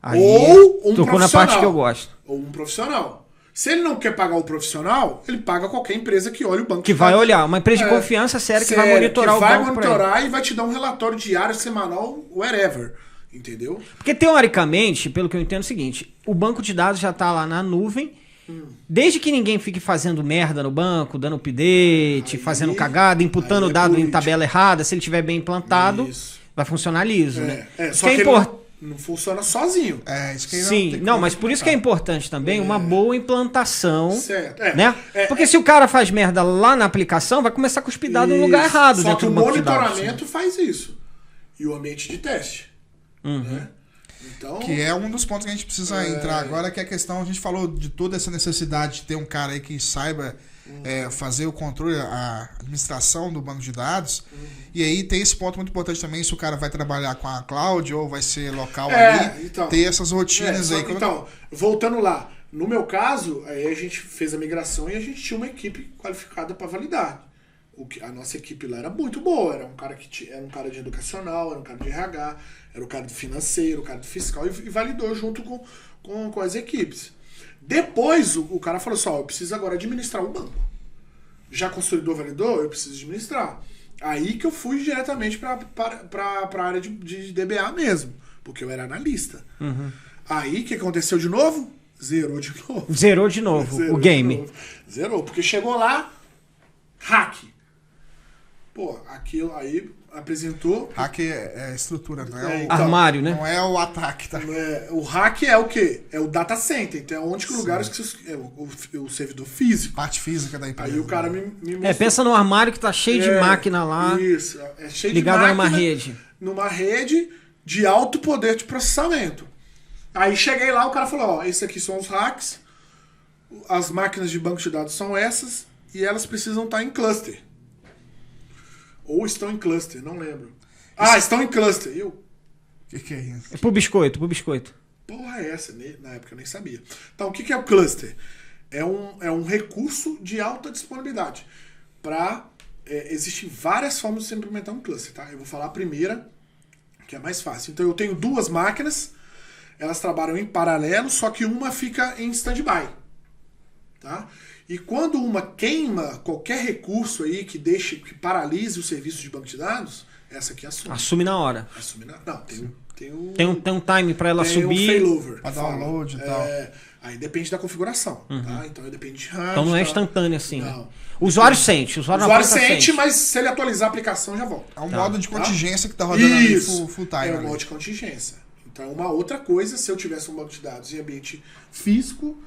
Aí, ou um tocou profissional. na parte que eu gosto. Ou um profissional. Se ele não quer pagar o profissional, ele paga qualquer empresa que olhe o banco. Que vai olhar. Uma empresa de confiança séria que vai monitorar o banco. Vai monitorar e vai te dar um relatório diário, semanal, wherever. Entendeu? Porque, teoricamente, pelo que eu entendo, é o seguinte: o banco de dados já tá lá na nuvem. Desde que ninguém fique fazendo merda no banco, dando update, fazendo cagada, imputando o dado em tabela errada, se ele tiver bem implantado, vai funcionar liso, né? Só que ele não funciona sozinho. Isso que Sim, não, mas por isso que é importante também uma boa implantação, Certo. né? Porque se o cara faz merda lá na aplicação, vai começar a cuspir dado no lugar errado. Só que dentro o do banco de dados. monitoramento faz isso. E o ambiente de teste. Né? Então, que é um dos pontos que a gente precisa entrar agora, que é a questão, a gente falou de toda essa necessidade de ter um cara aí que saiba fazer o controle, a administração do banco de dados, e aí tem esse ponto muito importante também, se o cara vai trabalhar com a cloud ou vai ser local ali, então, ter essas rotinas aí. Então, voltando lá, no meu caso, aí a gente fez a migração e a gente tinha uma equipe qualificada para validar. A nossa equipe lá era muito boa, era um cara era um cara de educacional, era um cara de RH, era o cara do financeiro, o cara do fiscal, e validou junto com as equipes. Depois o cara falou assim, eu preciso agora administrar o banco. Já consolidou, validou, eu preciso administrar. Aí que eu fui diretamente para a área de DBA mesmo, porque eu era analista. Aí o que aconteceu de novo? Zerou de novo. Zerou de novo o game. Zerou, porque chegou lá, hack. Pô, aquilo aí apresentou... Hack é estrutura, não é o... armário, né? Não é o ataque, tá? O hack é o quê? É o data center. Então é onde que lugares que é o servidor físico. Parte física da empresa. Aí o cara me mostrou. Pensa no armário que tá cheio de máquina lá. Isso, é cheio ligado de máquina. Ligado numa rede. Numa rede de alto poder de processamento. Aí cheguei lá, o cara falou, esses aqui são os hacks, as máquinas de banco de dados são essas, e elas precisam estar em cluster. Ou estão em cluster, não lembro. Estão em cluster. E eu... O que é isso? É pro biscoito. Porra, é essa? Na época eu nem sabia. Então, o que é o cluster? É um recurso de alta disponibilidade. Existem várias formas de se implementar um cluster, tá? Eu vou falar a primeira, que é mais fácil. Então, eu tenho duas máquinas, elas trabalham em paralelo, só que uma fica em stand-by. Tá? E quando uma queima qualquer recurso aí que paralise o serviço de banco de dados, essa aqui assume. Assume na hora. Não, tem um time para ela subir. Tem um failover. Para download e tal. Aí depende da configuração. Tá? Então depende de RAM. Então não é instantâneo assim. Não. Né? O usuário sente. O usuário sente, mas se ele atualizar a aplicação já volta. É um modo de contingência que está rodando ali full time. É um modo de contingência. Então uma outra coisa, se eu tivesse um banco de dados em ambiente físico,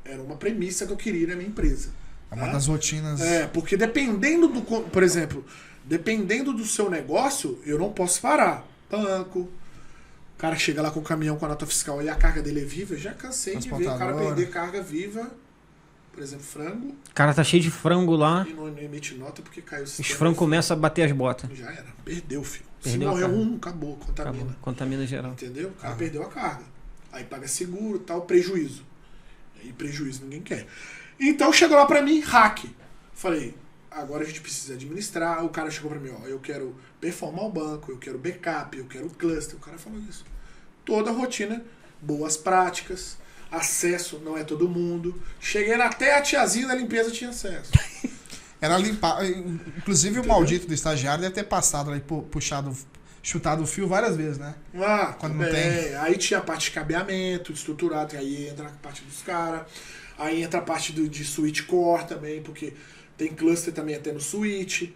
era uma premissa que eu queria na minha empresa. É uma das rotinas. Porque dependendo por exemplo, dependendo do seu negócio, eu não posso parar. Banco, o cara chega lá com o caminhão com a nota fiscal e a carga dele é viva, eu já cansei de ver o cara perder carga viva, por exemplo, frango. O cara tá cheio de frango lá. E não emite nota porque caiu o sistema. Os frangos começam a bater as botas. Já era, perdeu, filho. Perdeu se morreu acabou, contamina. Acabou, contamina geral. Entendeu? O cara perdeu a carga. Aí paga seguro, tal, prejuízo. E prejuízo ninguém quer. Então chegou lá pra mim, hack. Falei, agora a gente precisa administrar. O cara chegou pra mim, eu quero performar o banco, eu quero backup, eu quero cluster. O cara falou isso. Toda a rotina, boas práticas, acesso, não é todo mundo. Cheguei lá, até a tiazinha da limpeza tinha acesso. Era limpar. Inclusive o maldito do estagiário deve ter passado ali, chutado o fio várias vezes, né? Quando não tem. Aí tinha a parte de cabeamento, estruturado, aí entra a parte dos caras. Aí entra a parte de switch core também, porque tem cluster também até no switch.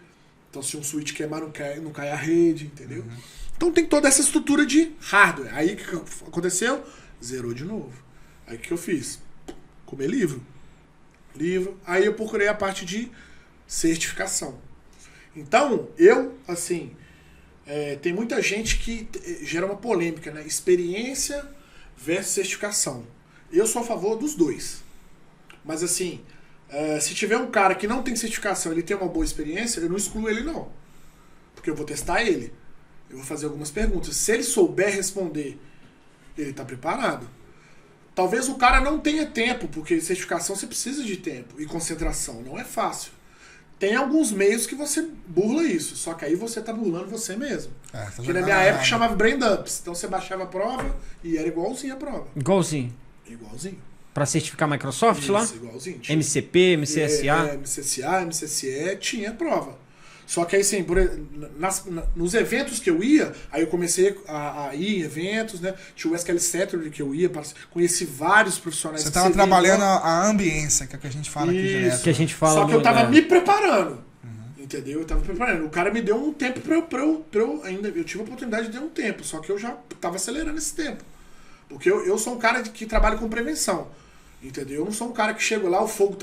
Então se um switch queimar, não cai a rede, entendeu? Então tem toda essa estrutura de hardware. Aí o que aconteceu? Zerou de novo. Aí o que eu fiz? Comer livro. Aí eu procurei a parte de certificação. Então, assim, tem muita gente que gera uma polêmica, né? Experiência versus certificação. Eu sou a favor dos dois. Mas assim, se tiver um cara que não tem certificação, ele tem uma boa experiência, eu não excluo ele não. Porque eu vou testar ele. Eu vou fazer algumas perguntas. Se ele souber responder, ele está preparado. Talvez o cara não tenha tempo, porque certificação você precisa de tempo e concentração. Não é fácil. Tem alguns meios que você burla isso, só que aí você tá burlando você mesmo. Porque na minha época chamava Brain Dumps. Então você baixava a prova e era igualzinho a prova. Igualzinho. Pra certificar a Microsoft isso, lá? Igualzinho. MCP, MCSA? MCSA, MCSE, tinha prova. Só que aí, assim, nos eventos que eu ia, aí eu comecei a ir em eventos, né? Tinha o SQL Saturday que eu ia, conheci vários profissionais. Você estava trabalhando a ambiência, que é o que a gente fala aqui direto. Que a gente fala. Só que eu tava me preparando. Entendeu? Eu tava preparando. O cara me deu um tempo pra eu ainda. Eu tive a oportunidade de dar um tempo, só que eu já tava acelerando esse tempo. Porque eu sou um cara que trabalha com prevenção. Entendeu? Eu não sou um cara que chega lá, o fogo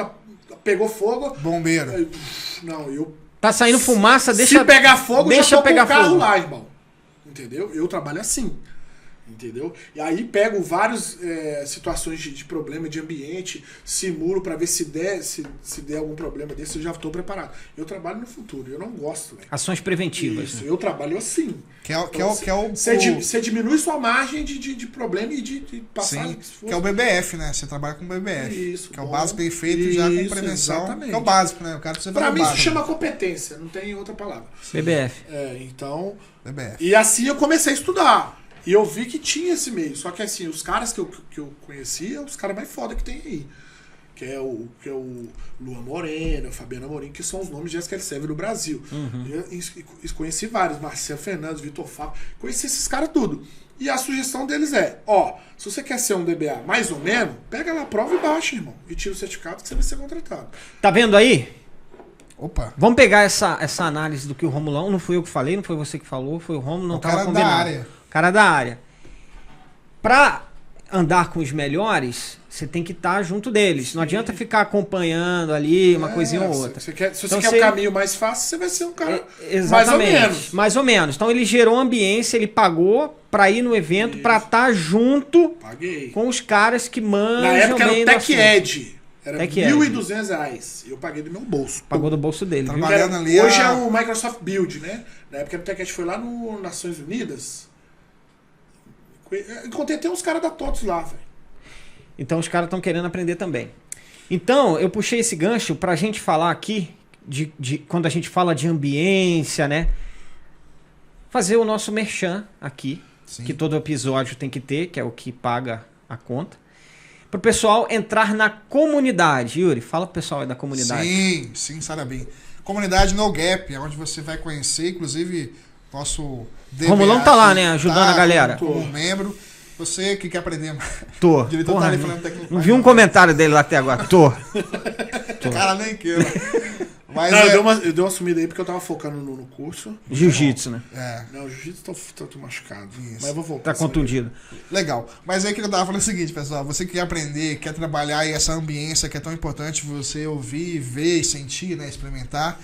pegou fogo. Bombeiro. Não, eu. Tá saindo fumaça, deixa. Se pegar fogo, deixa já tô pegar com o carro fogo lá, irmão. Entendeu? Eu trabalho assim. Entendeu? E aí pego várias situações de problema de ambiente, simulo pra ver se der algum problema desse, eu já tô preparado. Eu trabalho no futuro, eu não gosto, velho. Ações preventivas. Isso, né? eu trabalho assim. Você diminui sua margem de problema e de passar. Sim, que é o BBF, né? Você trabalha com BBF. Isso, que é o básico bem feito já com prevenção. Exatamente. Que é o básico, né? O cara precisa fazer pra o mim básico. isso chama competência, não tem outra palavra. BBF. Então. BBF. E assim eu comecei a estudar. E eu vi que tinha esse meio. Só que assim, os caras que eu conhecia, os caras mais foda que tem aí. Que é o Luan Moreno, o Fabiano Amorim, que são os nomes de SQL Server do Brasil. Eu conheci vários, Marcelo Fernandes, Vitor Fábio. Conheci esses caras tudo. E a sugestão deles é, se você quer ser um DBA mais ou menos, pega lá a prova e baixa, irmão. E tira o certificado que você vai ser contratado. Tá vendo aí? Opa. Vamos pegar essa análise do que o Romulão, não fui eu que falei, não foi você que falou, foi o Romulo, não tava combinado. Cara da área. Cara da área. Pra andar com os melhores, você tem que estar junto deles. Não adianta ficar acompanhando ali uma coisinha ou outra. Se você Então, quer o caminho mais fácil, você vai ser um cara exatamente, mais ou menos. Mais ou menos. Então ele gerou ambiência, ele pagou pra ir no evento, pra estar junto com os caras que mandam. Na época era o Tech Ed. Era Tech R$1.200. Eu paguei do meu bolso. Pagou do bolso dele. Trabalhando ali. Hoje é o Microsoft Build, né? Na época o Tech Ed foi lá no Nações Unidas. Encontrei até uns caras da TOTS lá, velho. Então os caras estão querendo aprender também. Então, eu puxei esse gancho pra gente falar aqui, quando a gente fala de ambiência, né? Fazer o nosso merchan aqui, que todo episódio tem que ter, que é o que paga a conta. Pro pessoal entrar na comunidade. Yuri, fala pro pessoal aí da comunidade. Sim, Sarabim. Comunidade No Gap, é onde você vai conhecer, inclusive, nosso DBA. Romulão tá lá, né? Ajudando a galera. Como membro. Você que quer aprender mais. Tô. O diretor tá ali falando não vi um comentário dele lá até agora. Tô. Cara, nem queira. Mas eu dei uma sumida aí porque eu tava focando no curso. Jiu-jitsu, né? Não, jiu-jitsu tô machucado. Isso. Mas eu vou voltar. Tá contundido. Legal. Mas aí que eu tava falando o seguinte, pessoal. Você que quer aprender, quer trabalhar aí essa ambiência que é tão importante você ouvir, ver e sentir, né? Experimentar.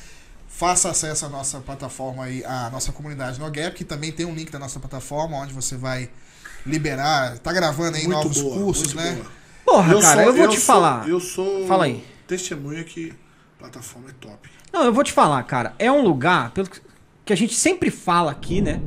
Faça acesso à nossa plataforma aí, à nossa comunidade No Gap, que também tem um link da nossa plataforma, onde você vai liberar. Tá gravando aí novos cursos, né? Boa. Porra, cara, eu vou te falar. Eu sou Fala aí. Testemunha que a plataforma é top. Não, eu vou te falar, cara. É um lugar, pelo que a gente sempre fala aqui, né?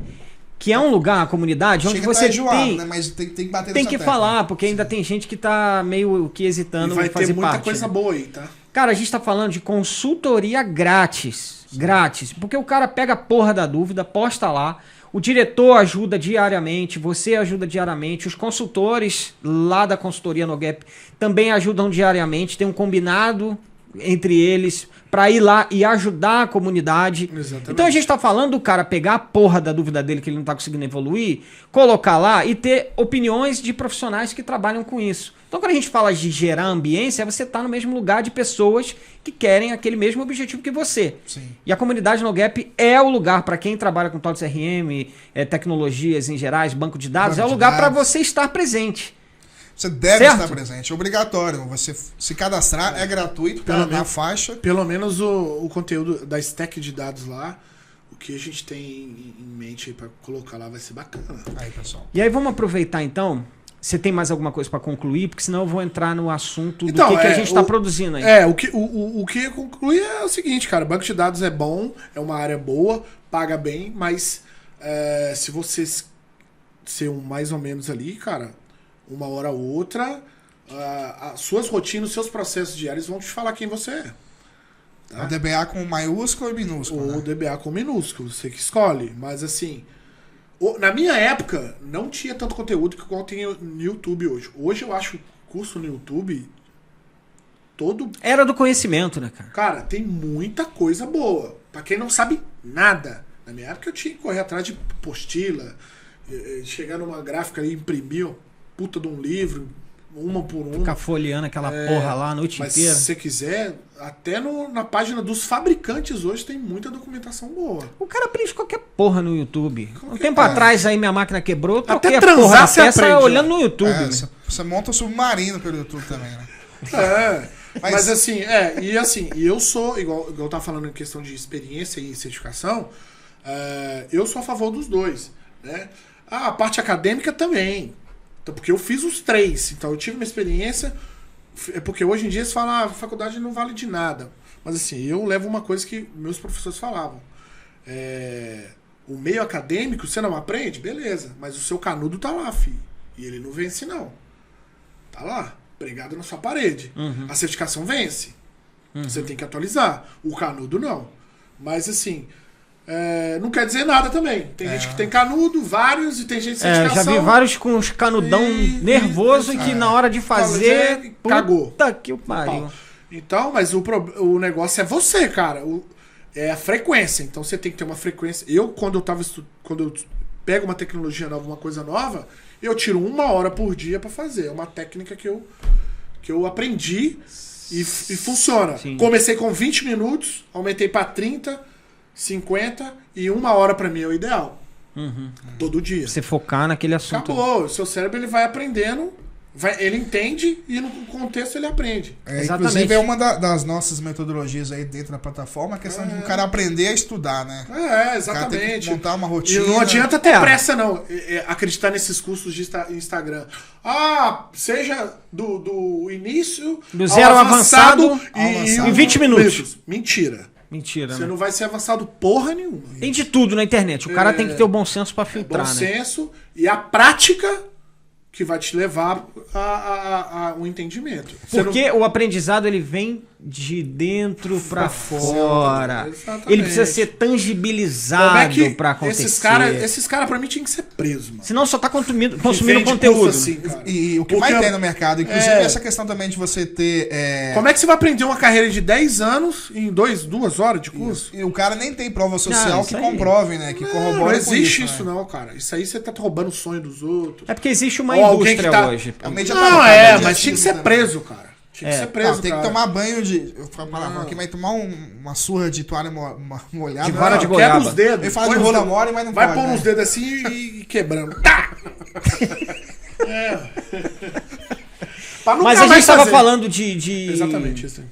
Que é um lugar, a comunidade, onde você tem... né? Mas tem que bater Tem que falar, porque ainda tem gente que tá meio que hesitando em fazer parte. Vai ter muita coisa né? boa aí, tá? Cara, a gente tá falando de consultoria grátis. Sim. Grátis. Porque o cara pega a porra da dúvida, posta lá. O diretor ajuda diariamente, você ajuda diariamente. Os consultores lá da consultoria No Gap também ajudam diariamente. Tem um combinado entre eles para ir lá e ajudar a comunidade. Exatamente. Então a gente tá falando do cara pegar a porra da dúvida dele que ele não tá conseguindo evoluir, colocar lá e ter opiniões de profissionais que trabalham com isso. Então quando a gente fala de gerar ambiência, é você estar no mesmo lugar de pessoas que querem aquele mesmo objetivo que você. Sim. E a comunidade No Gap é o lugar para quem trabalha com TOTS CRM, tecnologias em gerais, banco de dados, é o lugar para você estar presente. Você deve Certo? estar presente, é obrigatório. Você se cadastrar é gratuito, tá na faixa. Pelo menos o conteúdo da stack de dados lá, o que a gente tem em mente aí pra colocar lá vai ser bacana. Aí, pessoal. E aí vamos aproveitar então. Você tem mais alguma coisa para concluir? Porque senão eu vou entrar no assunto Então, do que a gente está produzindo aí. O que conclui é o seguinte, cara. Banco de dados é bom, é uma área boa, paga bem, mas se você ser mais ou menos ali, cara, uma hora ou outra, as suas rotinas, os seus processos diários vão te falar quem você é. Tá? O DBA com maiúsculo e minúsculo. Ou né? o DBA com minúsculo, você que escolhe. Mas assim, na minha época, não tinha tanto conteúdo que igual tem no YouTube hoje. Hoje eu acho curso no YouTube todo... Era do conhecimento, né, cara? Cara, tem muita coisa boa. Pra quem não sabe nada. Na minha época eu tinha que correr atrás de apostila, chegar numa gráfica e imprimir uma puta de um livro, uma por uma. Ficar folheando aquela porra lá a noite Mas inteira. se você quiser, até na página dos fabricantes hoje tem muita documentação boa. O cara aprende qualquer porra no YouTube. Um tempo atrás aí minha máquina quebrou, eu Até troquei a transar porra da você peça aprende, olhando né? no YouTube. né? Você monta um submarino pelo YouTube também, né? Mas assim, e eu sou, igual eu tava falando em questão de experiência e certificação, eu sou a favor dos dois, né? A parte acadêmica também. Então, porque eu fiz os 3, então eu tive uma experiência, porque hoje em dia se fala, a faculdade não vale de nada. Mas assim, eu levo uma coisa que meus professores falavam. O meio acadêmico, você não aprende? Beleza, mas o seu canudo tá lá, filho. E ele não vence, não. Tá lá, pregado na sua parede. Uhum. A certificação vence. Você tem que atualizar. O canudo não. Mas assim, não quer dizer nada também. Tem gente que tem canudo, vários, e tem gente de certificação. Já vi vários com os canudão nervoso e que na hora de fazer... cagou. Puta que o pariu. Então, mas o negócio é você, cara. É a frequência. Então você tem que ter uma frequência. Quando eu pego uma tecnologia nova, uma coisa nova, eu tiro 1 hora por dia pra fazer. É uma técnica que eu aprendi e funciona. Sim. Comecei com 20 minutos, aumentei pra 30, 50 e 1 hora pra mim é o ideal. Todo dia. Você focar naquele assunto. Acabou. O seu cérebro ele vai aprendendo, ele entende e no contexto ele aprende. Exatamente. Inclusive é uma das nossas metodologias aí dentro da plataforma, a questão de o cara aprender a estudar, né? É, O cara tem que exatamente. montar uma E rotina. não adianta ter pressa, não. Acreditar nesses cursos de Instagram. Seja do início Do zero ao avançado em 20 minutos. Mentira. Mentira, Você né? não vai ser avançado porra nenhuma. Tem de tudo na internet. O cara tem que ter o bom senso pra filtrar, Bom né? senso e a prática que vai te levar a um entendimento. Você Porque o aprendizado ele vem de dentro pra fora. Exatamente. Ele precisa ser tangibilizado pra acontecer. Esses cara pra mim tinham que ser presos, mano. Senão só tá consumindo Que vende conteúdo. curso assim, cara. E o que Porque mais tem no mercado, inclusive essa questão também de você ter... Como é que você vai aprender uma carreira de 10 anos em 2 horas de curso? E o cara nem tem prova social isso que aí. comprove, né? Que corrobore Não com existe isso, né? não, cara. Isso aí você tá roubando o sonho dos outros. É porque existe uma Ou alguém indústria que tá- hoje. É um meio de Não, aproveitamento mas tinha que ser também. preso, cara. Tinha que ser preso, Tem que cara. tomar banho de... Eu falava aqui, vai tomar uma surra de toalha molhada. De vara de Quebra goiaba. os dedos. Ele fala põe de os rola dedos- mole, mas não Vai pode, pôr né? uns dedos assim e quebrando. Tá! Pra nunca Mas a gente mais tava fazer. falando de... Exatamente isso aí.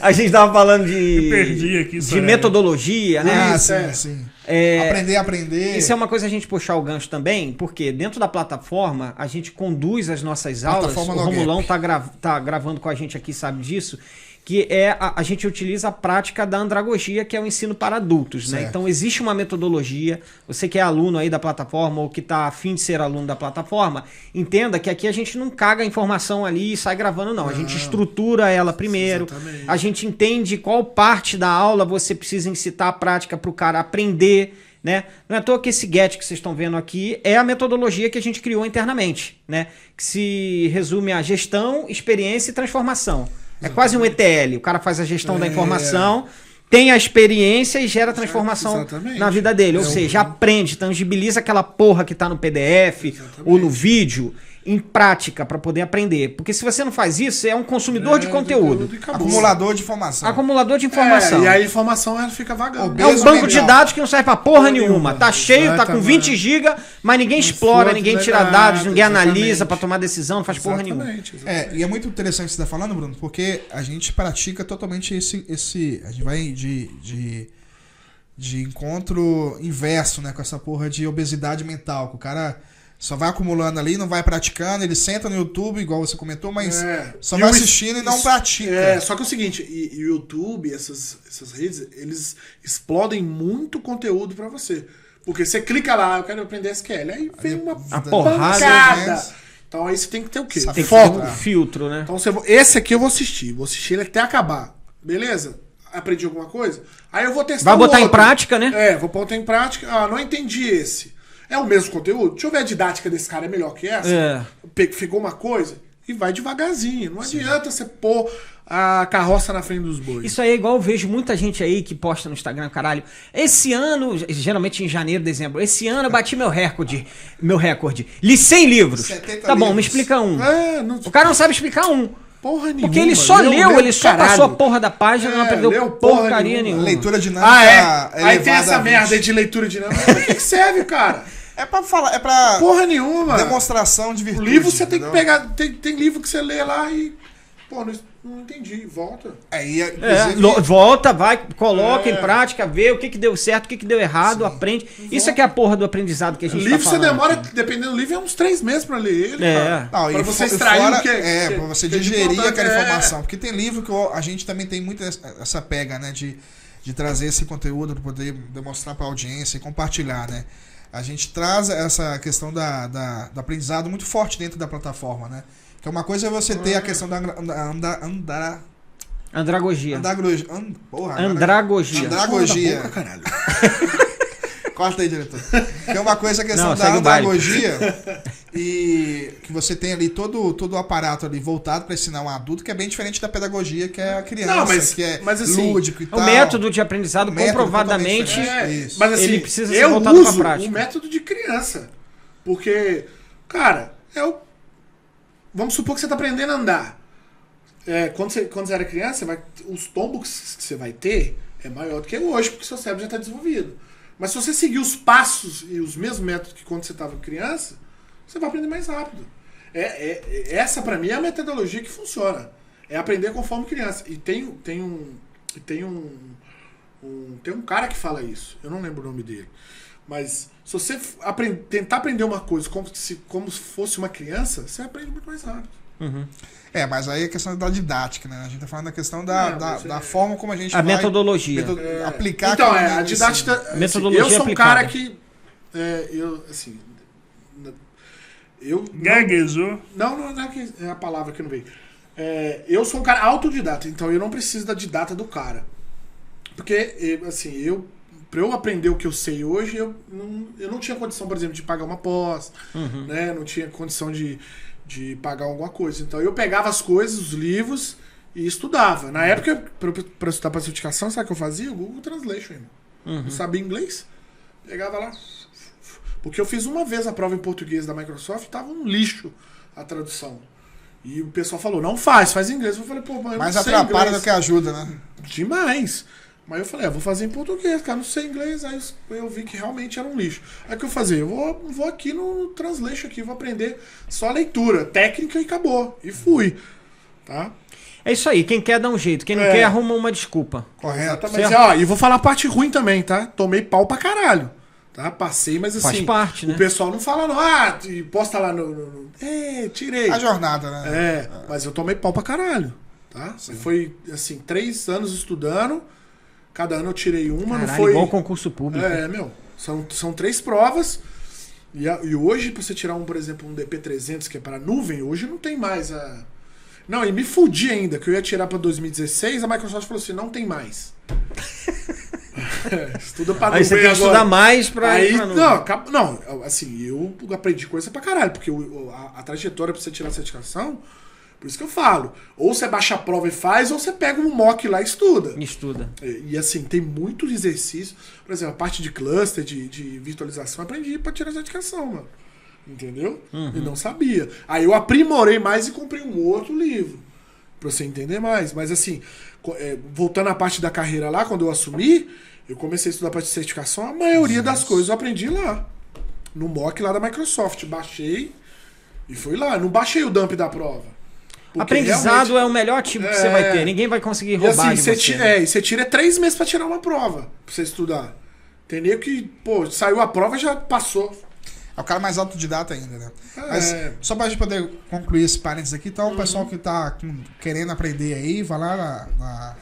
A gente tava falando de... perdi aqui, de Soraya. metodologia, né? Ah, Isso, sim, é. sim. É, Aprender a aprender. Isso é uma coisa a gente puxar o gancho também, porque dentro da plataforma a gente conduz as nossas aulas. Plataforma O no Romulão tá gravando com a gente aqui, sabe disso. Que é a gente utiliza a prática da andragogia, que é o ensino para adultos, né? Certo. Então existe uma metodologia. Você que é aluno aí da plataforma ou que está afim de ser aluno da plataforma, entenda que aqui a gente não caga a informação ali e sai gravando, não. A gente estrutura ela primeiro, Exatamente. a gente entende qual parte da aula você precisa incitar a prática para o cara aprender, né? Não é à toa que esse GET que vocês estão vendo aqui é a metodologia que a gente criou internamente, né? Que se resume a gestão, experiência e transformação. É quase um ETL. O cara faz a gestão da informação, tem a experiência e gera transformação Exatamente. na vida dele. Ou seja, aprende, tangibiliza aquela porra que tá no PDF ou no vídeo em prática para poder aprender. Porque se você não faz isso, você é um consumidor de conteúdo. Acumulador de informação. Acumulador de informação. E a informação ela fica vagando. É um banco de dados que não serve pra porra nenhuma. nenhuma. Tá cheio, tá com Exatamente. 20 GB, mas ninguém explora, ninguém tira nada, dados, ninguém analisa exatamente. pra tomar decisão, não faz porra nenhuma. Exatamente. E é muito interessante o que você tá falando, Bruno, porque a gente pratica totalmente esse a gente vai de encontro inverso, né, com essa porra de obesidade mental, que o cara só vai acumulando ali, não vai praticando, ele senta no YouTube, igual você comentou, mas só vai assistindo e não pratica. Só que é o seguinte, e o YouTube, essas redes, eles explodem muito conteúdo pra você. Porque você clica lá, eu quero aprender SQL, aí vem uma porrada. pancada. Então aí você tem que ter o quê? Tem que ter Foco. um filtro, né? Então esse aqui eu vou assistir ele até acabar. Beleza? Aprendi alguma coisa? Aí eu vou testar Vai botar em outro. prática, né? Vou botar em prática. Ah, não entendi esse. É o mesmo conteúdo? Deixa eu ver a didática desse cara é melhor que essa. Ficou uma coisa e vai devagarzinho. Não adianta você pôr a carroça na frente dos bois. Isso aí é igual eu vejo muita gente aí que posta no Instagram, caralho. Esse ano, geralmente em janeiro, dezembro, esse ano eu bati meu recorde. Li 100 livros. Tá bom, me explica um. O cara não sabe explicar um. Porra nenhuma. Porque ele só leu, ele só caralho. passou a porra da página, não aprendeu porcaria nenhuma. Leitura dinâmica. Aí tem essa merda aí de leitura dinâmica. Pra que serve, cara? É pra falar, é pra porra nenhuma. Demonstração de O virtude. livro você tem que pegar. Tem livro que você lê lá e. Pô, não entendi. Volta. Volta, vai, coloca em prática, vê o que deu certo, o que deu errado, aprende. Isso é que é a porra do aprendizado que a gente livro tá falando. Você demora, dependendo do livro, é uns 3 meses pra ler ele. Cara. Não, pra e você extrair o que pra você digerir aquela informação. Porque tem livro que a gente também tem muito essa pega, né? De trazer esse conteúdo para poder demonstrar pra audiência e compartilhar, né? A gente traz essa questão do aprendizado muito forte dentro da plataforma, né? Que uma coisa é você ter a questão da Andragogia. Andragogia. Boca, caralho. Corta aí, diretor. Que é uma coisa a questão da andragogia e que você tem ali todo o aparato ali voltado para ensinar um adulto, que é bem diferente da pedagogia, que é a criança, que é assim, lúdico e tal. O método de aprendizado comprovadamente mas assim, ele precisa ser voltado para a prática. O método de criança. Porque, cara, vamos supor que você está aprendendo a andar. Quando você era criança, os tombos que você vai ter é maior do que hoje, porque seu cérebro já está desenvolvido. Mas se você seguir os passos e os mesmos métodos que quando você estava criança, você vai aprender mais rápido. Essa, para mim, é a metodologia que funciona. É aprender conforme criança. E tem um cara que fala isso. Eu não lembro o nome dele. Mas se você tentar aprender uma coisa como se fosse uma criança, você aprende muito mais rápido. Uhum. Mas aí é a questão da didática, né? A gente tá falando da questão da forma como a gente vai... metodologia. Aplicar... Então, a didática... Metodologia eu sou aplicada. um cara que... Gaguejou. Não é que é a palavra que não veio. Eu sou um cara autodidata, então eu não preciso da didata do cara. Porque, assim, pra eu aprender o que eu sei hoje, eu não tinha condição, por exemplo, de pagar uma pós, né? Não tinha condição de pagar alguma coisa. Então eu pegava as coisas, os livros e estudava. Na época, pra estudar pra certificação, sabe o que eu fazia? O Google Translation, irmão. Não sabia inglês? Pegava lá. Porque eu fiz uma vez a prova em português da Microsoft, tava um lixo a tradução. E o pessoal falou, não faz em inglês. Eu falei, pô, mas eu mais não sei atrapalha inglês. do que ajuda, né? Demais. Mas eu falei, vou fazer em português, cara, não sei inglês. Aí eu vi que realmente era um lixo. Aí o que eu fazia? Eu vou aqui no Translation, aqui, vou aprender só leitura, técnica e acabou. E fui. Tá? É isso aí, quem quer dá um jeito, quem não quer arruma uma desculpa. Correto. Mas, e vou falar a parte ruim também, tá? Tomei pau pra caralho. Tá? Passei, mas assim... Faz parte, né? O pessoal não fala, não. E posta lá no... tirei. A jornada, né? Mas eu tomei pau pra caralho. Tá? Foi, assim, 3 anos estudando... Cada ano eu tirei uma, Caralho, não foi... igual concurso público. São 3 provas. E hoje, pra você tirar por exemplo, um DP300, que é para nuvem, hoje não tem mais a... Não, e me fudi ainda, que eu ia tirar pra 2016, a Microsoft falou assim, não tem mais. Estuda pra nuvem. Aí você tem que estudar mais pra ir pra nuvem. Não, assim, eu aprendi coisa pra caralho, porque a trajetória pra você tirar a certificação... Por isso que eu falo. Ou você baixa a prova e faz, ou você pega um mock lá e estuda. E assim, tem muitos exercícios. Por exemplo, a parte de cluster, de virtualização, eu aprendi pra tirar a certificação, mano. Entendeu? E não sabia. Aí eu aprimorei mais e comprei um outro livro. Pra você entender mais. Mas assim, voltando à parte da carreira lá, quando eu assumi, eu comecei a estudar a parte de certificação, a maioria das coisas eu aprendi lá. No mock lá da Microsoft. Baixei e fui lá. Não baixei o dump da prova. Aprendizado é o melhor tipo que você vai ter. Ninguém vai conseguir roubar assim, de você. E você tira 3 meses pra tirar uma prova, pra você estudar. Entendeu? Que, pô, saiu a prova já passou. É o cara mais autodidata ainda, né? Mas só pra gente poder concluir esse parênteses aqui, então o pessoal que tá querendo aprender aí, vai lá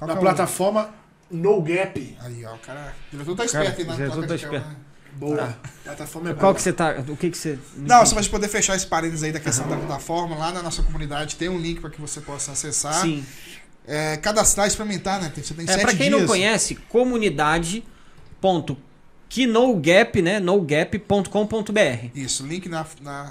na plataforma NoGap. Aí, ó, o cara... O diretor tá esperto aí na diretor tá esperto. né? Boa. Plataforma é Qual boa. que você tá... O que você... Não, só pra gente poder fechar esse parênteses aí da questão da plataforma, lá na nossa comunidade tem um link para que você possa acessar. Sim. Cadastrar e experimentar, né? Você tem 7 dias. Pra quem não conhece, comunidade.knowgap, né? knowgap.com.br. Isso, link na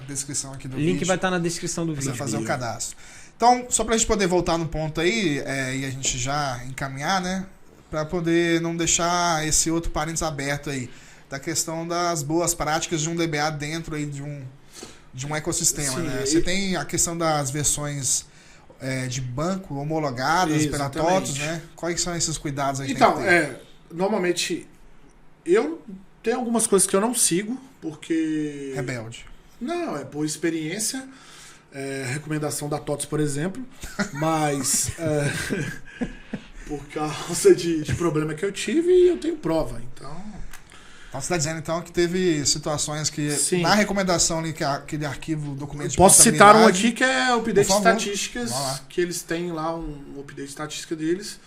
descrição aqui do O vídeo. link vai estar na descrição do Pra vídeo. você fazer o cadastro. Então, só pra gente poder voltar no ponto aí, e a gente já encaminhar, né? Pra poder não deixar esse outro parênteses aberto aí. Da questão das boas práticas de um DBA dentro aí de um ecossistema, Sim, né? Você tem a questão das versões de banco homologadas pela TOTOS, né? Quais são esses cuidados aí? Então, normalmente eu tenho algumas coisas que eu não sigo, porque... Rebelde. Não, é por experiência, recomendação da TOTOS, por exemplo, mas por causa de problema que eu tive e eu tenho prova, então... Então você está dizendo então que teve situações que na recomendação ali, que aquele arquivo, documento de posso citar um aqui que é o update de favor. estatísticas, que eles têm lá um update de estatística deles,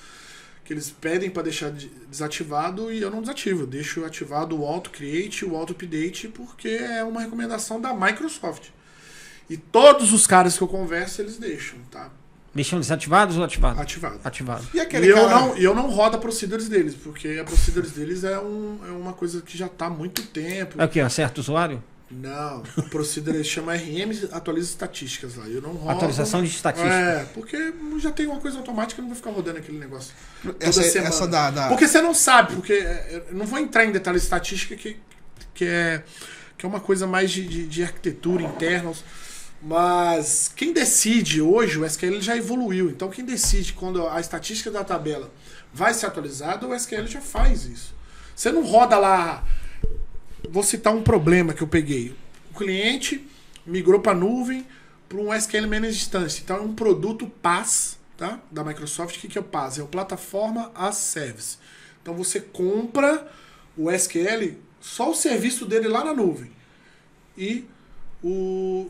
que eles pedem para deixar desativado e eu não desativo. Eu deixo ativado o Auto Create e o Auto Update porque é uma recomendação da Microsoft. E todos os caras que eu converso, eles deixam, tá? Deixam desativados ou ativados? Ativado. E aquele eu não rodo a procedures deles, porque a procedures deles é uma coisa que já tá há muito tempo. É o que? Acerta o usuário? Não, o procedure chama RM, atualiza estatísticas lá. Eu não rodo. Atualização de estatística. Porque já tem uma coisa automática, eu não vou ficar rodando aquele negócio. Essa da... Porque você não sabe, porque eu não vou entrar em detalhes de estatística, que é uma coisa mais de arquitetura interna. Mas quem decide hoje, o SQL já evoluiu. Então quem decide quando a estatística da tabela vai ser atualizada, o SQL já faz isso. Você não roda lá... Vou citar um problema que eu peguei. O cliente migrou para a nuvem para um SQL Managed Instance. Então é um produto PaaS, tá? Da Microsoft. O que é o PaaS? É o Platforma as Service. Então você compra o SQL, só o serviço dele lá na nuvem. E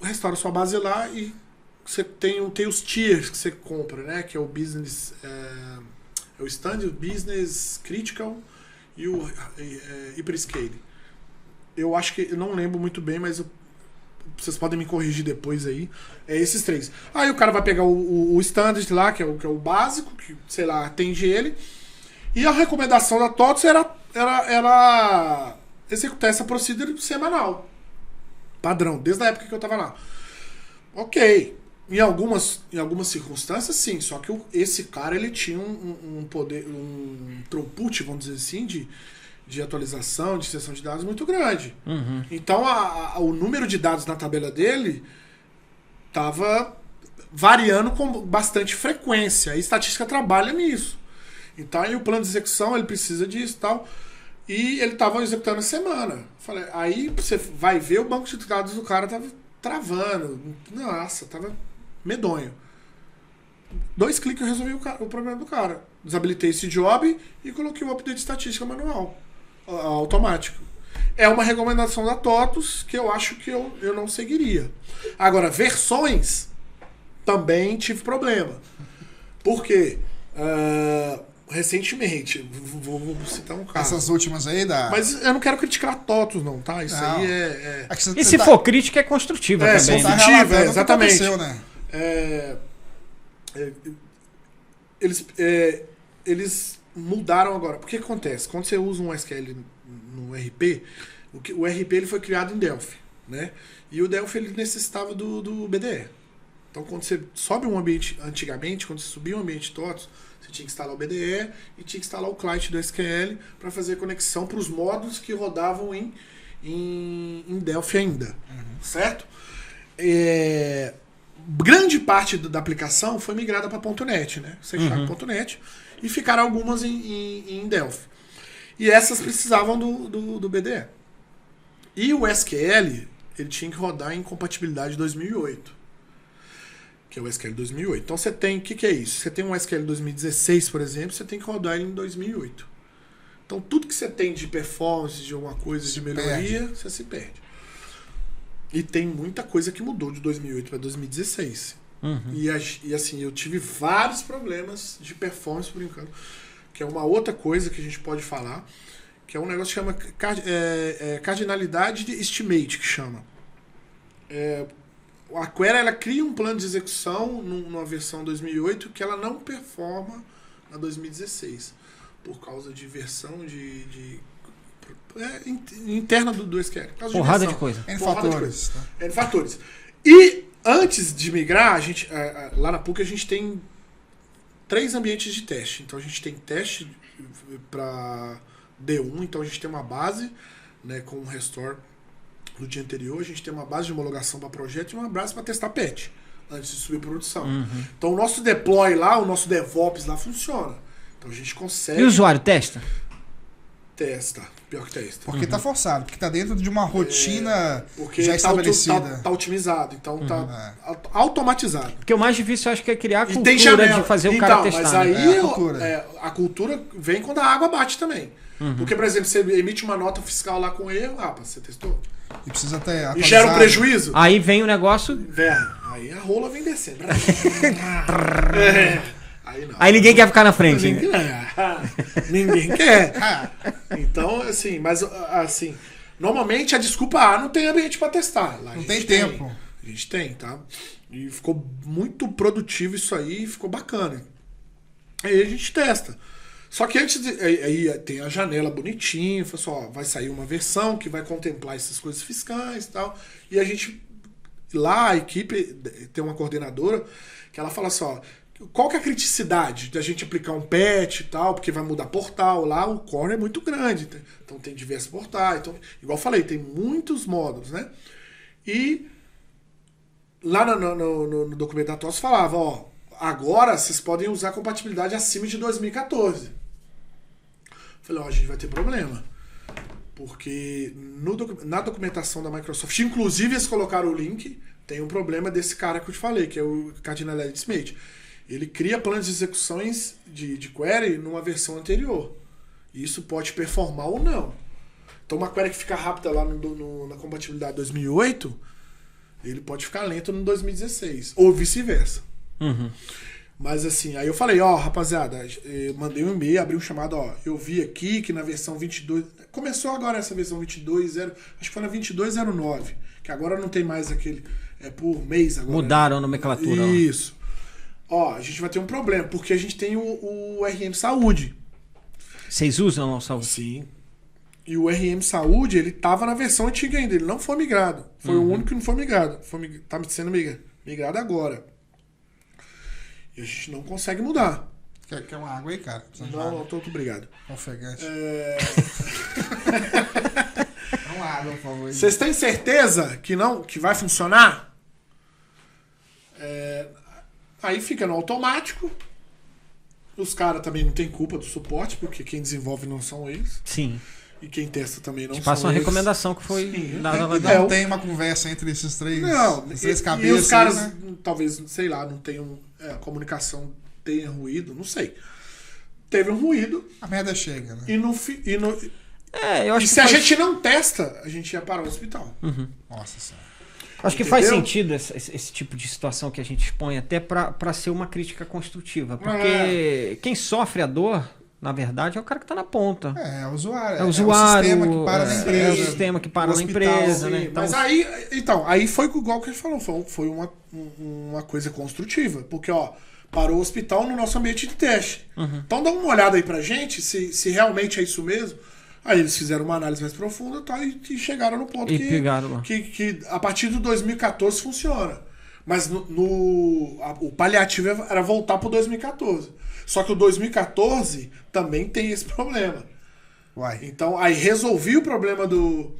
restaura sua base lá e você tem os tiers que você compra, né? Que é o Business... o Standard, o Business Critical e o Hyperscale. Eu acho que... Eu não lembro muito bem, mas vocês podem me corrigir depois aí. É esses 3. Aí o cara vai pegar o Standard lá, que é o básico, que, sei lá, atende ele. E a recomendação da TOTOS era executar essa procedure semanal. Padrão, desde a época que eu tava lá. Ok. Em algumas circunstâncias, sim. Só que esse cara, ele tinha um poder, um throughput, vamos dizer assim, de atualização, de extensão de dados muito grande. Uhum. Então, o número de dados na tabela dele tava variando com bastante frequência. A estatística trabalha nisso. Então, aí o plano de execução, ele precisa disso e tal. E ele tava executando a semana. Falei, aí você vai ver o banco de dados do cara tava travando. Nossa, tava medonho. 2 cliques eu resolvi o problema do cara. Desabilitei esse job e coloquei um update de estatística manual. Automático. É uma recomendação da TOTOS que eu acho que eu não seguiria. Agora, versões também tive problema. Por quê? Recentemente, vou citar um caso. Essas últimas aí da... Mas eu não quero criticar a TOTOS, não, tá? Isso não. Aí é... E se for crítica, é construtiva também. Construtiva, exatamente. Né? Eles mudaram agora. Porque que acontece? Quando você usa um SQL no RP, o RP ele foi criado em Delphi, né? E o Delphi ele necessitava do BDE. Então, quando você sobe um ambiente, antigamente, quando você subia um ambiente TOTOS, você tinha que instalar o BDE e tinha que instalar o client do SQL para fazer conexão para os módulos que rodavam em em Delphi ainda, certo? Grande parte da aplicação foi migrada para .NET, né? C#.NET, e ficaram algumas em Delphi. E essas precisavam do BDE. E o SQL, ele tinha que rodar em compatibilidade 2008. Que é o SQL 2008. Então você tem, o que é isso? Você tem um SQL 2016, por exemplo, você tem que rodar ele em 2008. Então tudo que você tem de performance, de alguma coisa, de melhoria, você se perde. E tem muita coisa que mudou de 2008 para 2016. E assim, eu tive vários problemas de performance por enquanto, que é uma outra coisa que a gente pode falar, que é um negócio que chama cardinalidade de estimate, que chama. A query, ela cria um plano de execução numa versão 2008 que ela não performa na 2016, por causa de versão interna do SQL. Porrada de coisa. N fatores. N fatores. E antes de migrar, a gente, lá na PUC a gente tem 3 ambientes de teste. Então a gente tem teste para D1, então a gente tem uma base, né, com um restore do dia anterior, a gente tem uma base de homologação para projeto e uma base para testar patch, antes de subir para produção. Então o nosso deploy lá, o nosso DevOps lá funciona. Então a gente consegue... E o usuário testa? Testa. Pior que testa. Porque tá forçado, porque tá dentro de uma rotina já estabelecida. Tá otimizado, então tá automatizado. Porque o mais difícil eu acho que é criar a E tem cultura janela. de fazer o cara testar. Mas né? aí a cultura vem quando a água bate também. Porque, por exemplo, você emite uma nota fiscal lá com erro, rapaz, você testou? E precisa ter E gera um prejuízo? Aí vem o negócio... Aí a rola vem descendo. Aí não. Aí ninguém quer ficar na frente. hein? Ninguém quer. Então, assim, mas assim, normalmente a desculpa não tem ambiente pra testar. Lá não tem tempo. A gente tem, tá? E ficou muito produtivo isso aí, ficou bacana. Aí a gente testa. Só que antes aí tem a janela bonitinha, fala assim, ó, vai sair uma versão que vai contemplar essas coisas fiscais e tal. E a gente, lá a equipe tem uma coordenadora que ela fala assim, ó, qual que é a criticidade da gente aplicar um patch e tal, porque vai mudar portal, lá o core é muito grande, então tem diversos portais, então, igual eu falei, tem muitos módulos, né? E lá no documentatório falava, ó, agora vocês podem usar compatibilidade acima de 2014. Falei, ó, a gente vai ter problema. Porque na documentação da Microsoft, inclusive eles colocaram o link, tem um problema desse cara que eu te falei, que é o Cardinality Smith. Ele cria planos de execuções de query numa versão anterior. E isso pode performar ou não. Então uma query que fica rápida lá na compatibilidade 2008, ele pode ficar lento no 2016. Ou vice-versa. Mas assim, aí eu falei, ó, rapaziada, eu mandei um e-mail, abri um chamado, ó, eu vi aqui que na versão 22... Começou agora essa versão 22.0... Acho que foi na 22.09, que agora não tem mais aquele... É por mês agora. Mudaram a nomenclatura. Isso. Ó, a gente vai ter um problema, porque a gente tem o RM Saúde. Vocês usam o Saúde? Sim. E o RM Saúde, ele tava na versão antiga ainda, ele não foi migrado. Foi o único que não foi migrado. Tá sendo migrado agora. E a gente não consegue mudar. Quer uma água aí, cara? Não, tô muito obrigado. Ofegante. Uma água, por favor. Vocês têm certeza que vai funcionar? Aí fica no automático. Os caras também não tem culpa do suporte, porque quem desenvolve não são eles. Sim. E quem testa também não são Passa uma eles. recomendação que foi dada lá Não tem uma conversa entre esses três, cabeças. E os caras, né? talvez, sei lá, não tenham... a comunicação tenha ruído, não sei. Teve um ruído. A merda chega, né? Eu acho e que se a gente não testa, a gente ia parar no hospital. Nossa senhora. Acho que faz sentido esse tipo de situação que a gente expõe até para ser uma crítica construtiva. Porque quem sofre a dor, na verdade, é o cara que está na ponta. É o usuário. É o usuário. É o sistema que para na empresa. É o sistema que para na empresa. Sim, né? Então, mas aí foi igual que a gente falou, foi uma coisa construtiva. Porque, ó, parou o hospital no nosso ambiente de teste. Então dá uma olhada aí pra gente, se realmente é isso mesmo. Aí eles fizeram uma análise mais profunda, tá, e chegaram no ponto que a partir do 2014 funciona. Mas o paliativo era voltar pro 2014. Só que o 2014 também tem esse problema. Uai. Então, aí resolvi o problema do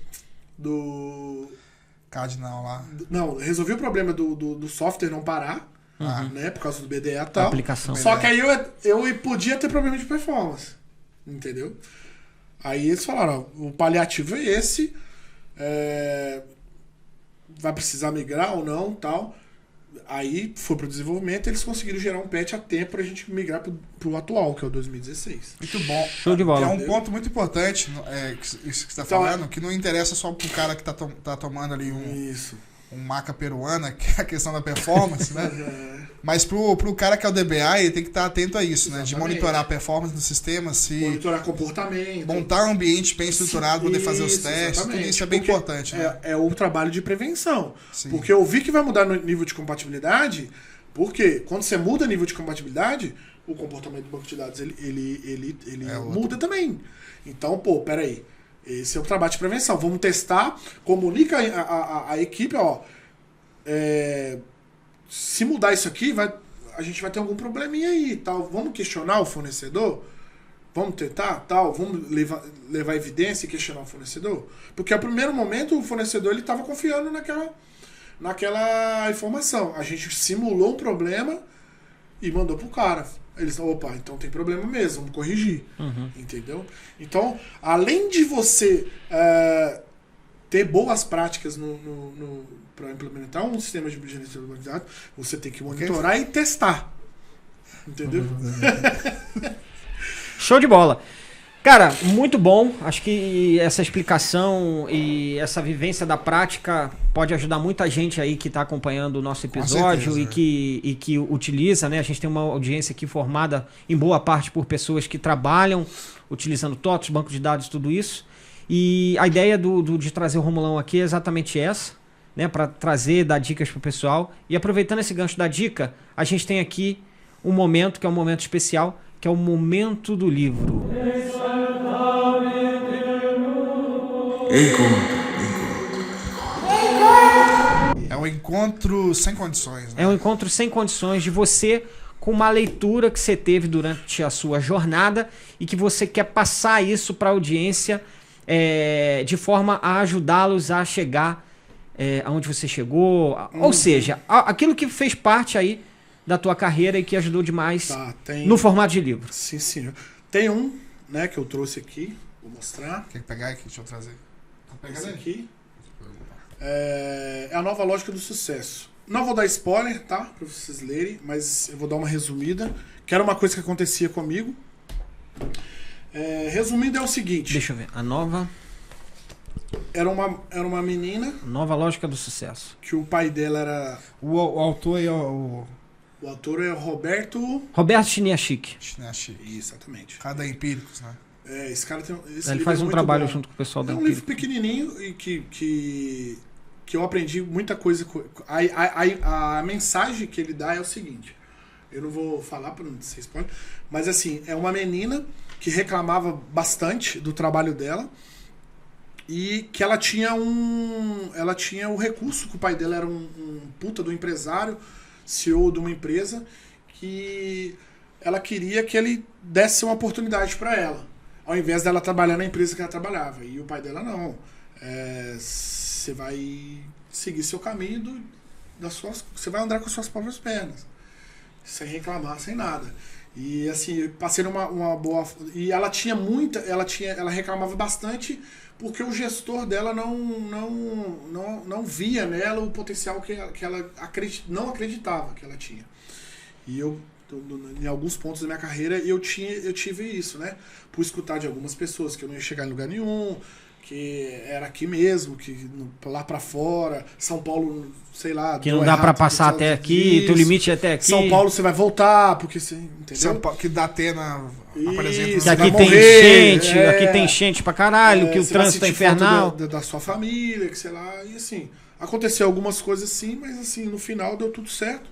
Cardinal lá. Não, resolvi o problema do software não parar, né? Por causa do BDE e tal. Aplicação. Só que aí eu podia ter problema de performance. Entendeu? Aí eles falaram, ó, o paliativo é esse. Vai precisar migrar ou não, tal. Aí foi pro desenvolvimento, eles conseguiram gerar um patch a tempo pra gente migrar pro atual, que é o 2016. Muito bom. Show de bola. É um ponto muito importante, isso que você tá falando, que não interessa só pro cara que tá tomando ali um maca peruana, que é a questão da performance, né? Mas pro cara que é o DBA, ele tem que estar atento a isso, né? De monitorar a performance do sistema, monitorar comportamento. Montar um ambiente bem estruturado, poder fazer os testes, tudo isso é bem importante. Né? É o trabalho de prevenção. Sim. Porque eu vi que vai mudar no nível de compatibilidade, porque quando você muda o nível de compatibilidade, o comportamento do banco de dados ele muda também. Então, peraí. Esse é o trabalho de prevenção. Vamos testar, comunica a equipe, ó. Se mudar isso aqui, a gente vai ter algum probleminha aí, tal. Vamos questionar o fornecedor? Vamos tentar, tal. Vamos levar evidência e questionar o fornecedor? Porque, ao primeiro momento, o fornecedor estava confiando naquela informação. A gente simulou um problema e mandou pro cara. Eles, opa, então tem problema mesmo, vamos corrigir. Entendeu? Então, além de você ter boas práticas para implementar um sistema de gerenciamento de dados, você tem que monitorar e testar. Entendeu? Show de bola. Cara, muito bom. Acho que essa explicação e essa vivência da prática pode ajudar muita gente aí que está acompanhando o nosso episódio e que utiliza, né? A gente tem uma audiência aqui formada em boa parte por pessoas que trabalham utilizando TOTOS, banco de dados, tudo isso. E a ideia de trazer o Romulão aqui é exatamente essa, né? Para trazer, dar dicas para o pessoal. E aproveitando esse gancho da dica, a gente tem aqui um momento que é um momento especial, que é o momento do livro. É um encontro sem condições, né? É um encontro sem condições de você com uma leitura que você teve durante a sua jornada e que você quer passar isso para a audiência de forma a ajudá-los a chegar aonde você chegou. Ou seja, aquilo que fez parte aí da tua carreira e que ajudou demais no formato de livro. Sim, senhor. Tem um, né, que eu trouxe aqui, vou mostrar. Quer pegar aqui? Deixa eu trazer. Esse aqui é a nova lógica do sucesso. Não vou dar spoiler, tá? Pra vocês lerem, mas eu vou dar uma resumida, que era uma coisa que acontecia comigo. Resumindo, é o seguinte. Deixa eu ver. A nova... Era uma menina... Nova lógica do sucesso. Que o pai dela era... O autor é o... O autor é o Roberto Chiniachik. Exatamente. Cada Empíricos, né? Esse cara tem... Ele faz um trabalho junto com o pessoal da Empíricos. É um livro pequenininho e que eu aprendi muita coisa. A mensagem que ele dá é o seguinte. Eu não vou falar para não ser spoiler, mas assim, é uma menina que reclamava bastante do trabalho dela e que ela tinha o recurso, que o pai dela era um puta do empresário, CEO de uma empresa, que ela queria que ele desse uma oportunidade para ela, ao invés dela trabalhar na empresa que ela trabalhava. E o pai dela, não. Você vai seguir seu caminho você vai andar com suas próprias pernas, sem reclamar, sem nada. E assim, eu passei uma boa... E ela tinha ela reclamava bastante porque o gestor dela não via nela o potencial que ela não acreditava que ela tinha. E eu, em alguns pontos da minha carreira, eu tive isso, né? Por escutar de algumas pessoas que eu não ia chegar em lugar nenhum, que era aqui mesmo, que lá pra fora, São Paulo, sei lá... Que não dá pra passar até aqui, teu limite é até aqui. São Paulo você vai voltar, porque você... Entendeu? São Paulo, que da Atena apresenta... Que aqui tem enchente, aqui tem enchente pra caralho, que o trânsito é infernal. Da sua família, que sei lá, e assim... Aconteceu algumas coisas assim, mas assim, no final deu tudo certo.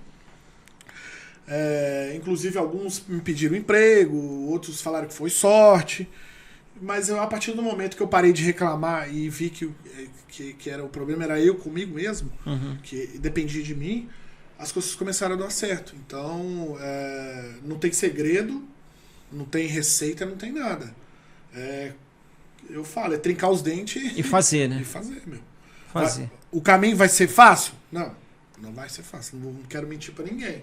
Inclusive alguns me pediram emprego, outros falaram que foi sorte... Mas a partir do momento que eu parei de reclamar e vi que o problema era eu comigo mesmo, que dependia de mim, as coisas começaram a dar certo. Então, não tem segredo, não tem receita, não tem nada. eu falo, é trincar os dentes E fazer, né? e fazer, meu. Fazer. O caminho vai ser fácil? Não vai ser fácil. Não quero mentir pra ninguém.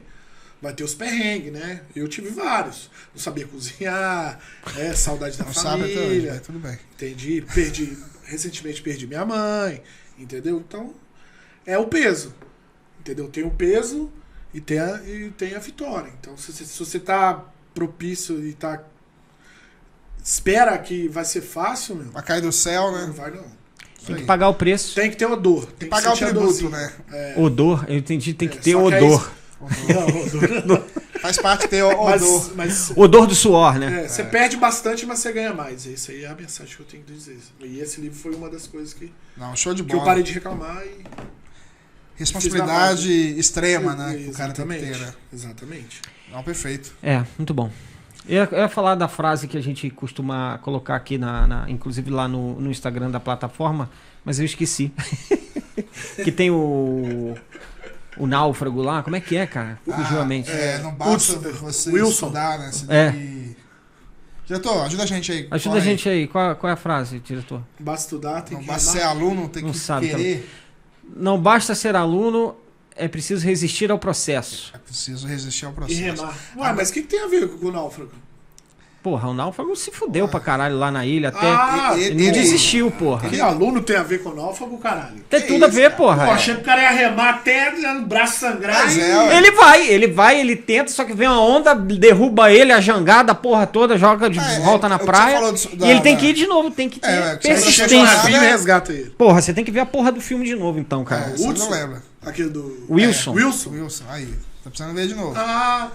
Vai ter os perrengues, né? Eu tive vários. Não sabia cozinhar, saudade da Não sabe até hoje, família. mas tudo bem. Entendi. Recentemente perdi minha mãe. Entendeu? Então, é o peso. Entendeu? Tem o peso e tem a vitória. Então, se você tá propício e tá... Espera que vai ser fácil, meu. Vai cair do céu, Não né? vai, não. Tem que pagar o preço. Tem que ter odor. Tem que Pagar o sentir a tributo, dorzinha. né? Odor, eu entendi, tem que ter só que é odor. isso. Não, odor. Faz parte ter odor. Mas Odor do suor, né? você perde bastante, mas você ganha mais. Isso aí é a mensagem que eu tenho que dizer. E esse livro foi uma das coisas que Não, show de eu bola. parei de reclamar e... Responsabilidade extrema, né? Que o cara tem que ter, né? Exatamente. Não, perfeito. Muito bom. Eu ia falar da frase que a gente costuma colocar aqui, inclusive lá no Instagram da plataforma, mas eu esqueci. Que tem o náufrago lá. Como é que é, cara? Fugiu a mente. Não basta você Wilson. estudar, né? Você É. tem que... Diretor, ajuda a gente aí. Ajuda Fala a gente aí. Qual é a frase, diretor? Basta estudar, tem Não que basta ser remar. aluno, tem Não que sabe querer. Não basta ser aluno, é preciso resistir ao processo. É preciso resistir ao E processo. remar. Ué, mas o que tem a ver com o náufrago? Porra, o náufrago se fudeu pra caralho lá na ilha até. ele- Não desistiu, porra. Que aluno tem a ver com o náufrago, caralho? Tem que tudo a isso, ver, cara? porra. Pô, achei que o cara ia remar até o braço sangrar. Mas e- ué. Ele vai, ele tenta, só que vem uma onda, derruba ele, a jangada, a porra toda, joga de volta na o que praia. você falou do- E ele tem da- que ir de novo, tem que ter o que você Chega um Persistência. navio e resgata ele. Porra, você tem que ver a porra do filme de novo, então, cara. Você Hudson? não lembra. Aquele do... Wilson. Wilson? Wilson, aí. Tá precisando ver de novo.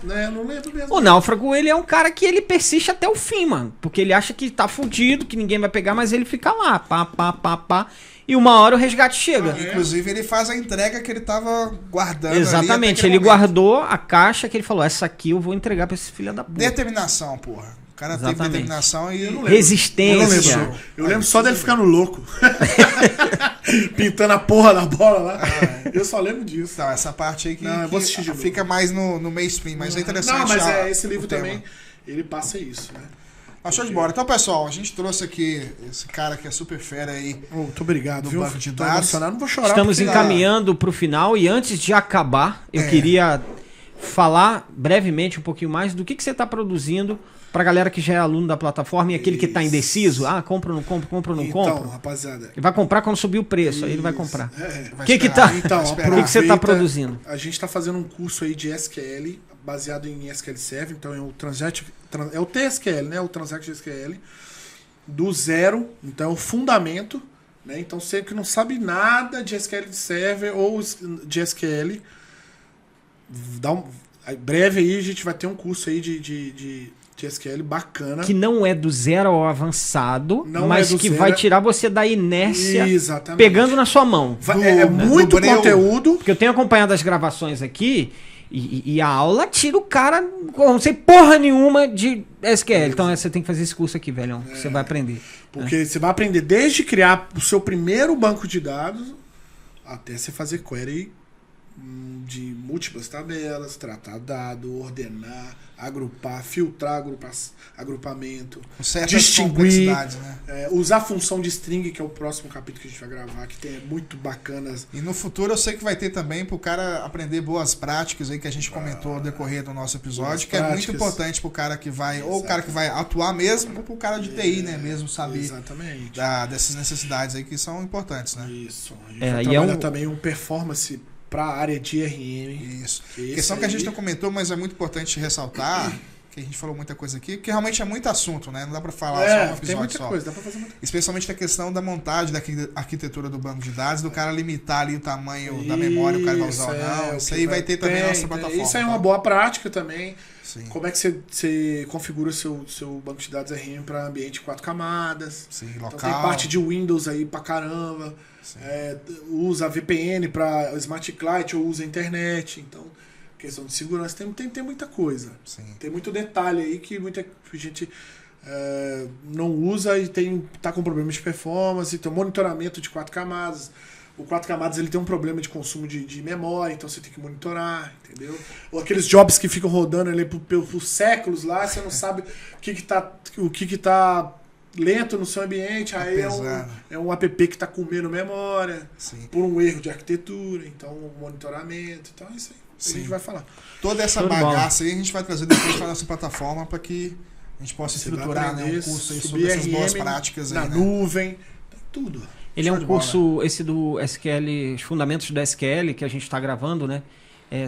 Né, não lembro mesmo. O náufrago, ele é um cara que ele persiste até o fim, mano. Porque ele acha que tá fudido, que ninguém vai pegar, mas ele fica lá, pá. E uma hora o resgate chega. Inclusive, ele faz a entrega que ele tava guardando. Exatamente, ali ele até aquele momento. guardou a caixa que ele falou, essa aqui eu vou entregar pra esse filho da puta. Determinação, porra. O cara teve Exatamente. determinação e. Eu não lembro. Resistência. Eu não lembro. Eu lembro só dele ficando louco. Pintando a porra da bola lá. Eu só lembro disso. Então, essa parte aí que, Não, eu vou assistir de novo. fica mais no mainstream, mas é interessante. Não, mas a- esse livro o tema. também, ele passa isso, né? Show de bola. Então, pessoal, a gente trouxe aqui esse cara que é super fera aí. Muito obrigado, Do viu? banco de Tô dados. emocionado, não vou chorar. Estamos porque- encaminhando pro final e antes de acabar, eu queria falar brevemente um pouquinho mais do que você está produzindo pra galera que já é aluno da plataforma e aquele que tá indeciso. Ah, compra ou não compra, compra ou não Então, compra. rapaziada. Ele vai comprar quando subir o preço, aí ele vai comprar. Vai O que esperar. tá? Então, Vai esperar. O que você tá aproveita- produzindo? A gente tá fazendo um curso aí de SQL, baseado em SQL Server, então é o TSQL, né? O Transact SQL, do zero, então é o fundamento, né? Então você que não sabe nada de SQL de Server ou de SQL, breve aí a gente vai ter um curso aí de SQL bacana. Que não é do zero ao avançado, Não mas é do que zero. vai tirar você da inércia Exatamente. pegando na sua mão. É muito do Breu. conteúdo. Porque eu tenho acompanhado as gravações aqui e a aula tira o cara, não sei porra nenhuma de SQL. Então você tem que fazer esse curso aqui, velhão. Você vai aprender. Porque você vai aprender desde criar o seu primeiro banco de dados até você fazer query de múltiplas tabelas, tratar dado, ordenar, agrupar, filtrar agrupamento, Com certas distinguir, complexidades, né? usar a função de string, que é o próximo capítulo que a gente vai gravar, que tem muito bacanas. E no futuro eu sei que vai ter também pro cara aprender boas práticas aí que a gente comentou ao decorrer do nosso episódio, boas que é muito práticas. importante pro cara que vai, ou o cara que vai atuar mesmo, ou pro cara de TI, né? Mesmo saber Exatamente. dessas necessidades aí que são importantes, né? Isso. A gente É, vai e é trabalhar um- também um performance para a área de RM. Isso. Esse Questão que a gente aí- não comentou, mas é muito importante ressaltar, que a gente falou muita coisa aqui, porque realmente é muito assunto, né? Não dá pra falar só um tem episódio muita só. coisa, dá pra fazer muita Especialmente a questão da montagem da arquitetura do banco de dados, do cara limitar ali o tamanho da memória, o cara vai usar ou não. o Isso que aí vai ter também na nossa tem. plataforma. Isso aí é uma tá? boa prática também. Sim, Como é que você configura seu banco de dados RM para ambiente 4 camadas. sim, Então local. tem parte de Windows aí pra caramba. Sim. Usa VPN para Smart Client ou usa internet. Então, questão de segurança, tem muita coisa. Sim. Tem muito detalhe aí que muita gente não usa e tá com problema de performance. Tem monitoramento de 4 camadas. O 4 camadas ele tem um problema de consumo de memória, então você tem que monitorar, entendeu? Ou aqueles jobs que ficam rodando ali por séculos lá, você não sabe o que tá lento no seu ambiente, aí é um app que está comendo memória, por um erro de arquitetura, então um monitoramento, então é isso aí. A gente vai falar. Toda essa bagaça aí a gente vai trazer depois para a nossa plataforma para que a gente possa estruturar, né, um curso aí sobre essas boas práticas aí, na nuvem, tudo. Ele é um curso, esse do SQL, os fundamentos do SQL que a gente está gravando, né?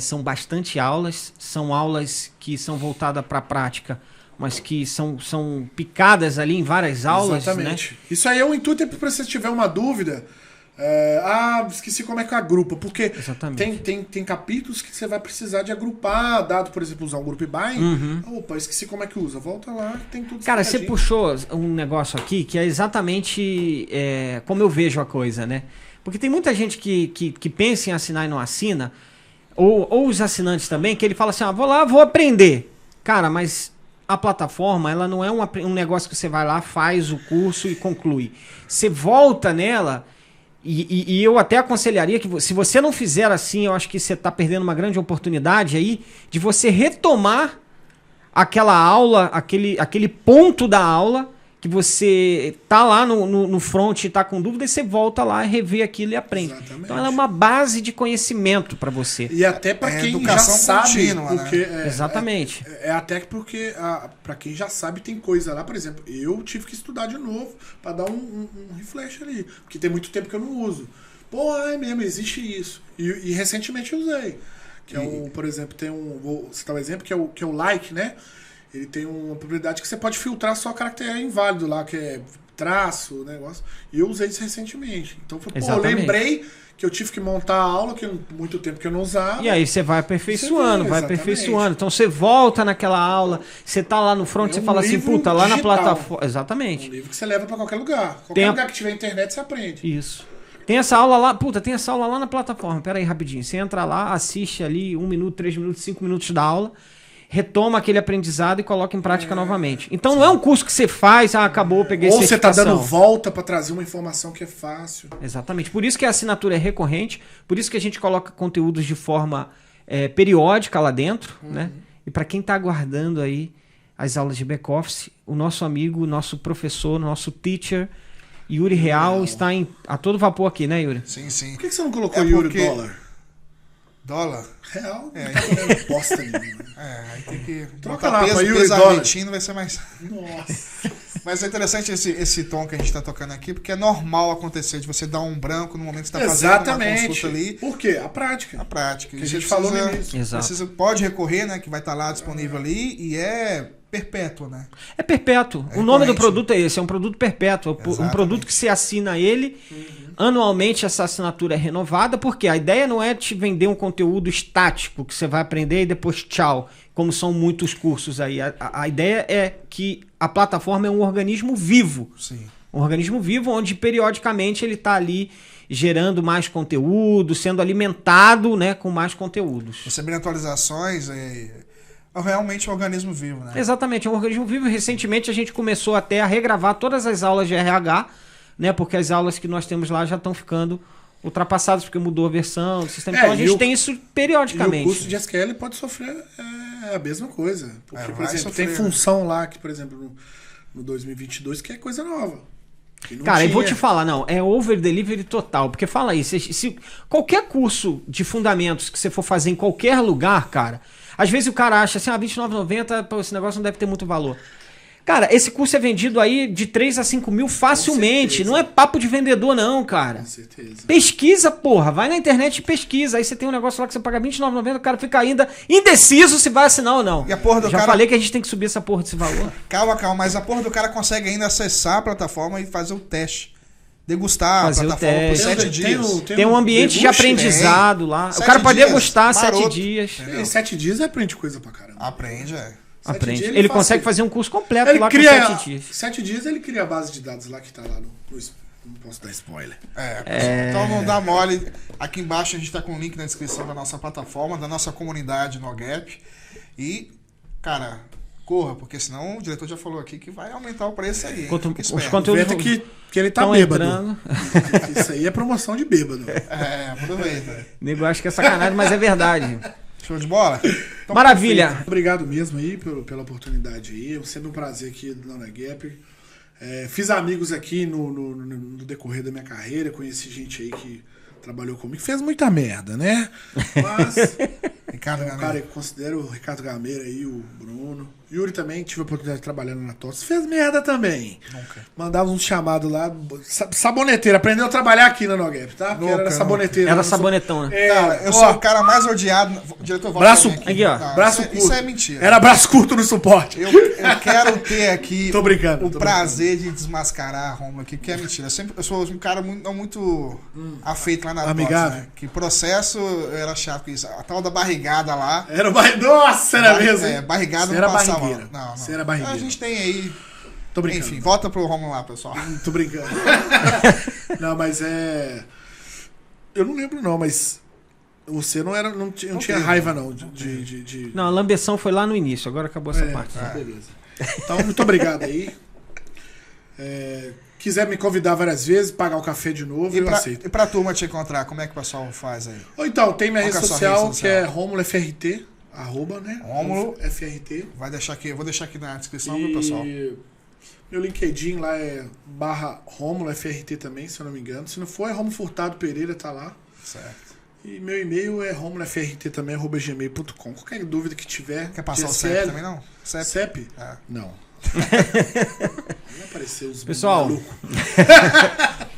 São bastante aulas, são aulas que são voltadas para a prática, mas que são picadas ali em várias aulas. Exatamente. Né? Isso aí é um intuito para se tiver uma dúvida. Esqueci como é que agrupa, porque tem capítulos que você vai precisar de agrupar, dado, por exemplo, usar um group by. Opa, esqueci como é que usa. Volta lá, tem tudo. Cara, você puxou um negócio aqui que é exatamente como eu vejo a coisa, né? Porque tem muita gente que pensa em assinar e não assina, ou os assinantes também, que ele fala assim, vou lá, vou aprender. Cara, mas a plataforma, ela não é um negócio que você vai lá, faz o curso e conclui. Você volta nela... E eu até aconselharia que, se você não fizer assim, eu acho que você está perdendo uma grande oportunidade aí de você retomar aquela aula, aquele ponto da aula que você tá lá no front e tá com dúvida, e você volta lá, revê aquilo e aprende. Exatamente. Então ela é uma base de conhecimento para você. E até para quem já sabe, contínua, porque exatamente. Até porque para quem já sabe tem coisa lá, por exemplo, eu tive que estudar de novo para dar um refresh ali, porque tem muito tempo que eu não uso. Pô, é mesmo, existe isso. E recentemente eu usei. Que por exemplo, vou citar um exemplo, que é o like, né? Ele tem uma propriedade que você pode filtrar só caractere inválido lá, que é traço, negócio. E eu usei isso recentemente. Então, eu lembrei que eu tive que montar a aula, que muito tempo que eu não usava. E aí você vai aperfeiçoando, Então você volta naquela aula, você tá lá no front, você fala assim, puta, lá na plataforma. Exatamente. Um livro que você leva para qualquer lugar. Qualquer lugar que tiver internet, você aprende. Isso. Tem essa aula lá, tem essa aula lá na plataforma. Pera aí, rapidinho. Você entra lá, assiste ali 1 minuto, 3 minutos, 5 minutos da aula, retoma aquele aprendizado e coloca em prática novamente. Então não é um curso que você faz, acabou, peguei certificação. Ou você está dando volta para trazer uma informação que é fácil. Exatamente. Por isso que a assinatura é recorrente, por isso que a gente coloca conteúdos de forma periódica lá dentro, né? E para quem está aguardando aí as aulas de back-office, o nosso amigo, o nosso professor, nosso teacher, Yuri Real, está a todo vapor aqui, né, Yuri? Sim, sim. Por que você não colocou Yuri dólar? Dólar? Real? Não tá comendo bosta nenhuma. Aí tem que troca lá pra Yuri peso dólar. argentino, vai ser mais... Nossa. Mas é interessante esse tom que a gente tá tocando aqui, porque é normal acontecer de você dar um branco no momento que você tá fazendo uma consulta ali. Por quê? A prática. A prática. Que a gente falou no início. Exato. Pode recorrer, né, que vai estar lá disponível ali, e é perpétuo, né? É perpétuo. O nome do produto é esse, é um produto perpétuo. Exatamente. Um produto que você assina ele, anualmente essa assinatura é renovada, porque a ideia não é te vender um conteúdo estático, que você vai aprender e depois tchau, como são muitos cursos aí. A ideia é que a plataforma é um organismo vivo. Sim. Um organismo vivo onde periodicamente ele está ali gerando mais conteúdo, sendo alimentado, né, com mais conteúdos. Recebendo atualizações é realmente um organismo vivo, né? Exatamente, é um organismo vivo. Recentemente a gente começou até a regravar todas as aulas de RH, né, porque as aulas que nós temos lá já estão ficando ultrapassadas, porque mudou a versão do sistema. Então a gente tem isso periodicamente. E o curso de SQL pode sofrer a mesma coisa. Porque, por exemplo, tem função lá que, por exemplo, no 2022, que é coisa nova. Cara, eu vou te falar, não, é over delivery total, porque fala aí, se qualquer curso de fundamentos que você for fazer em qualquer lugar, cara, às vezes o cara acha assim, R$29,90, esse negócio não deve ter muito valor. Cara, esse curso é vendido aí de 3 a 5 mil facilmente. Não é papo de vendedor, não, cara. Com certeza. Pesquisa, porra. Vai na internet e pesquisa. Aí você tem um negócio lá que você paga R$29,90, o cara fica ainda indeciso se vai assinar ou não. E a porra do Já falei que a gente tem que subir essa porra desse valor. Calma, mas a porra do cara consegue ainda acessar a plataforma e fazer o teste. Degustar fazer a plataforma por 7 dias. Tem um ambiente de aprendizado lá. O cara pode degustar 7 dias. Em 7 dias aprende coisa pra caramba. Aprende, Aprende. Ele consegue fazer um curso completo ele lá cria, com 7 dias. 7 dias ele cria a base de dados lá que tá lá no... Não posso dar spoiler. Então não dá mole. Aqui embaixo a gente tá com o link na descrição da nossa plataforma, da nossa comunidade no Gap. E, cara, corra, porque senão o diretor já falou aqui que vai aumentar o preço aí. Os conteúdos que ele tá bêbado. Isso aí é promoção de bêbado. Aproveita. Nego acha que é sacanagem, mas é verdade. Show de bola? Então, maravilha. Obrigado mesmo aí pela oportunidade aí. É sempre um prazer aqui no Gap. Fiz amigos aqui no decorrer da minha carreira, conheci gente aí que trabalhou comigo, fez muita merda, né? Mas Ricardo o Gameira. cara que eu considero o Ricardo Gameira aí, o Bruno. Yuri também, tive a oportunidade de trabalhar na TOTS. Fez merda também. Nunca. Mandava uns chamados lá. Saboneteiro. Aprendeu a trabalhar aqui na Nogap, tá? Porque era saboneteiro. Era sabonetão, né? Cara, eu sou o cara mais odiado. Diretor, volta Braço- pra mim aqui, ó. Não, Braço isso, curto. isso é mentira. Era braço curto no suporte. Eu quero ter aqui Tô brincando, o tô prazer de desmascarar a Roma aqui, que é mentira. Eu sou um cara muito afeito lá na Amigável. TOTS, né? Que processo eu era chato com isso. A tal da barrigada lá. Era Nossa, era mesmo, hein? Barrigada Você não era passava. barrigueira. Não. Você era barrigueira. A gente tem aí. Tô brincando. Enfim, volta pro Romulo lá, pessoal. Tô brincando. Não, mas eu não lembro não, mas você não tinha teve. raiva não de... Não, a lambeção foi lá no início, agora acabou essa parte. Beleza. Então, muito obrigado aí. Quiser me convidar várias vezes, pagar o café de novo, eu aceito. E pra turma te encontrar, como é que o pessoal faz aí? Ou então, tem minha Qual rede que é a sua social, rede que é RômuloFRT, @ né? Rômulo. FRT. Vai deixar aqui, eu vou deixar aqui na descrição, viu, pessoal? Meu LinkedIn lá é /RômuloFRT também, se eu não me engano. Se não for, é Romulo Furtado Pereira, tá lá. Certo. E meu e-mail é romulofrt também, @gmail.com. Qualquer dúvida que tiver. Quer passar o GSL, CEP também, não? CEP? É. Não. Não apareceu os Pessoal, malucos.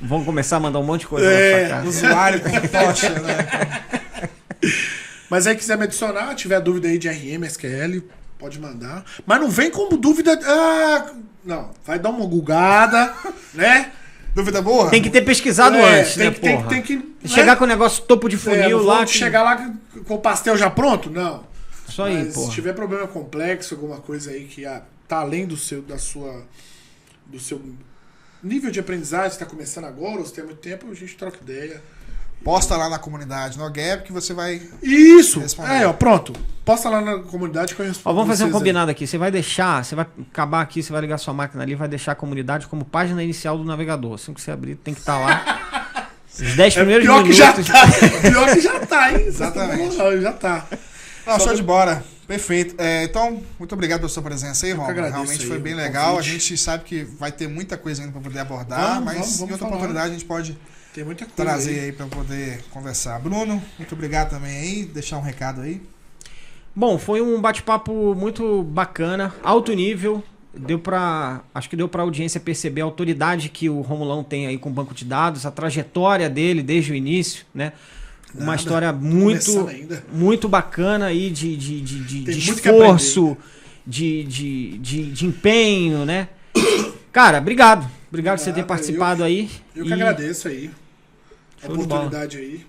vamos começar a mandar um monte de coisa na sua casa. Usuário com tocha, né? Mas aí quiser me adicionar, tiver dúvida aí de RM, SQL, pode mandar. Mas não vem como dúvida. Não, vai dar uma gulgada, né? Dúvida boa? Tem que ter pesquisado antes, né, porra? Tem que Chegar com o negócio topo de funil não lá. vou chegar lá com o pastel já pronto? Não. Isso aí, Mas porra. se tiver problema complexo, alguma coisa aí que tá além do seu nível de aprendizagem, você tá começando agora, ou você tem muito tempo, a gente troca ideia. Posta lá na comunidade no Gap que você vai. Isso! Responder. pronto. Posta lá na comunidade que eu respondo. Ó, vamos fazer um vocês aí. combinado aqui. Você vai acabar aqui, você vai ligar sua máquina ali, vai deixar a comunidade como página inicial do navegador. Assim que você abrir, tem que estar lá. Os 10 primeiros pior minutos. que já tá. Pior que já tá, hein? Exatamente. Já tá. Não, show de bola. Perfeito. Então, muito obrigado pela sua presença aí, Romulo. agradeço Realmente aí foi bem o legal. convite. A gente sabe que vai ter muita coisa ainda para poder abordar, mas vamos em outra falar. oportunidade a gente pode Tem muita coisa trazer aí para poder conversar. Bruno, muito obrigado também aí. Deixar um recado aí. Bom, foi um bate-papo muito bacana, alto nível. Acho que deu pra audiência perceber a autoridade que o Romulão tem aí com o banco de dados, a trajetória dele desde o início, né? Uma Nada, história tô muito, começando ainda. muito bacana aí de muito que esforço, de empenho, né? Cara, obrigado. Obrigado por você ter Nada, participado aí. Eu que E agradeço aí. A Show de oportunidade aí.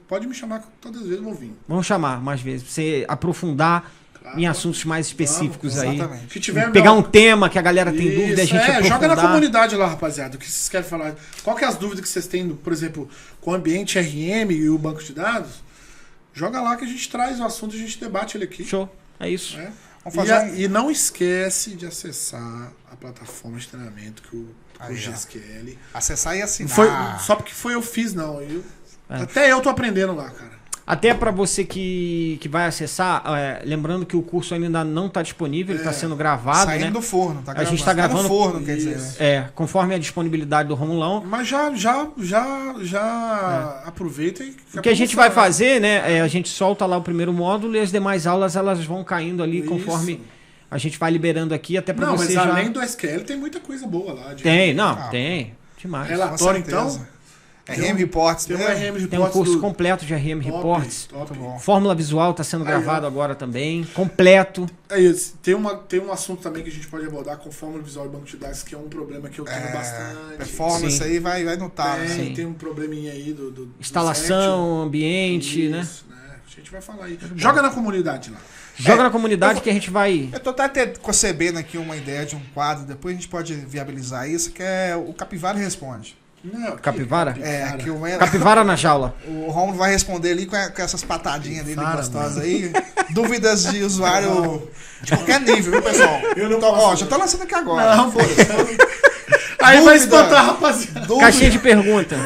Pode me chamar todas as vezes, eu vou vir. Vamos chamar mais vezes, pra você aprofundar Claro. em assuntos mais específicos aí. Exatamente. Se tiver Pegar um tema que a galera tem Isso, dúvida, a gente aprofundar. joga na comunidade lá, rapaziada. O que vocês querem falar? Qual que é as dúvidas que vocês têm, por exemplo, com o ambiente RM e o banco de dados? Joga lá que a gente traz o assunto e a gente debate ele aqui. Show, é isso. Né? Vamos fazer E não esquece de acessar a plataforma de treinamento que o Aí, ó. GSQL. acessar e assinar. Foi, só porque foi eu fiz, não. Até eu tô aprendendo lá, cara. Até para você que vai acessar, lembrando que o curso ainda não está disponível, ele está sendo gravado, Saindo né? do forno. Tá A gente tá gravando- no forno, quer dizer. Isso. Né? Conforme a disponibilidade do Romulão. Mas já aproveita e... O que a gente vai fazer, né? A gente solta lá o primeiro módulo e as demais aulas elas vão caindo ali Isso. conforme a gente vai liberando aqui, até para Não, você mas já... além do SQL tem muita coisa boa lá. Tem, não, Ah, tem. Demais. Relatório, Com certeza. então. RM Reports, Tem um né? RM Reports Tem um curso do- completo de RM Top, Reports. top. Muito bom. Fórmula Visual está sendo Aí, gravado ó. agora também. Completo. Aí, tem um assunto também que a gente pode abordar com fórmula visual e banco de dados, que é um problema que eu tenho bastante. Performance Sim. aí vai notar. Tem, Né? Sim. tem um probleminha aí do Instalação, ambiente, né? Isso, né? A gente vai falar aí. Joga na comunidade lá. Joga na comunidade que a gente vai... Eu tô até concebendo aqui uma ideia de um quadro, depois a gente pode viabilizar isso, que é o Capivara Responde. Não, Capivara? É, que Capivara na jaula. o Romulo vai responder ali com essas patadinhas dele Para, gostosas aí. Dúvidas de usuário de qualquer nível, viu, pessoal? Eu não Então, posso. ó, já tô lançando aqui agora. Não, Aí vai Dúvida. espantar, rapaziada. Caixinha de pergunta.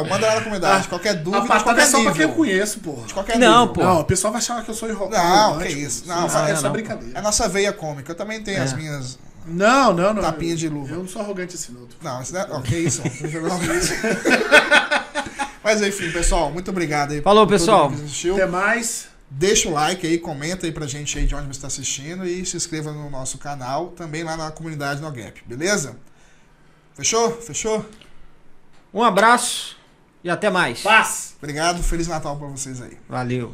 Manda lá na comunidade. Qualquer A dúvida, de patada qualquer é só pra quem eu nível. conheço, porra. De qualquer Não, nível. pô. Não, o pessoal vai achar que eu sou enrolado. Não, que isso. Não, é só não. brincadeira. É a nossa veia cômica. Eu também tenho as minhas Não. Tapinha de luva. Eu não sou arrogante assim, não. Não, isso não é... Ok, isso. Mas enfim, pessoal, muito obrigado aí. Falou, por todo pessoal. mundo que assistiu. Até mais. Deixa o like aí, comenta aí pra gente aí de onde você está assistindo e se inscreva no nosso canal, também lá na comunidade NoGap, beleza? Fechou? Um abraço e até mais. Paz. Obrigado, Feliz Natal pra vocês aí. Valeu.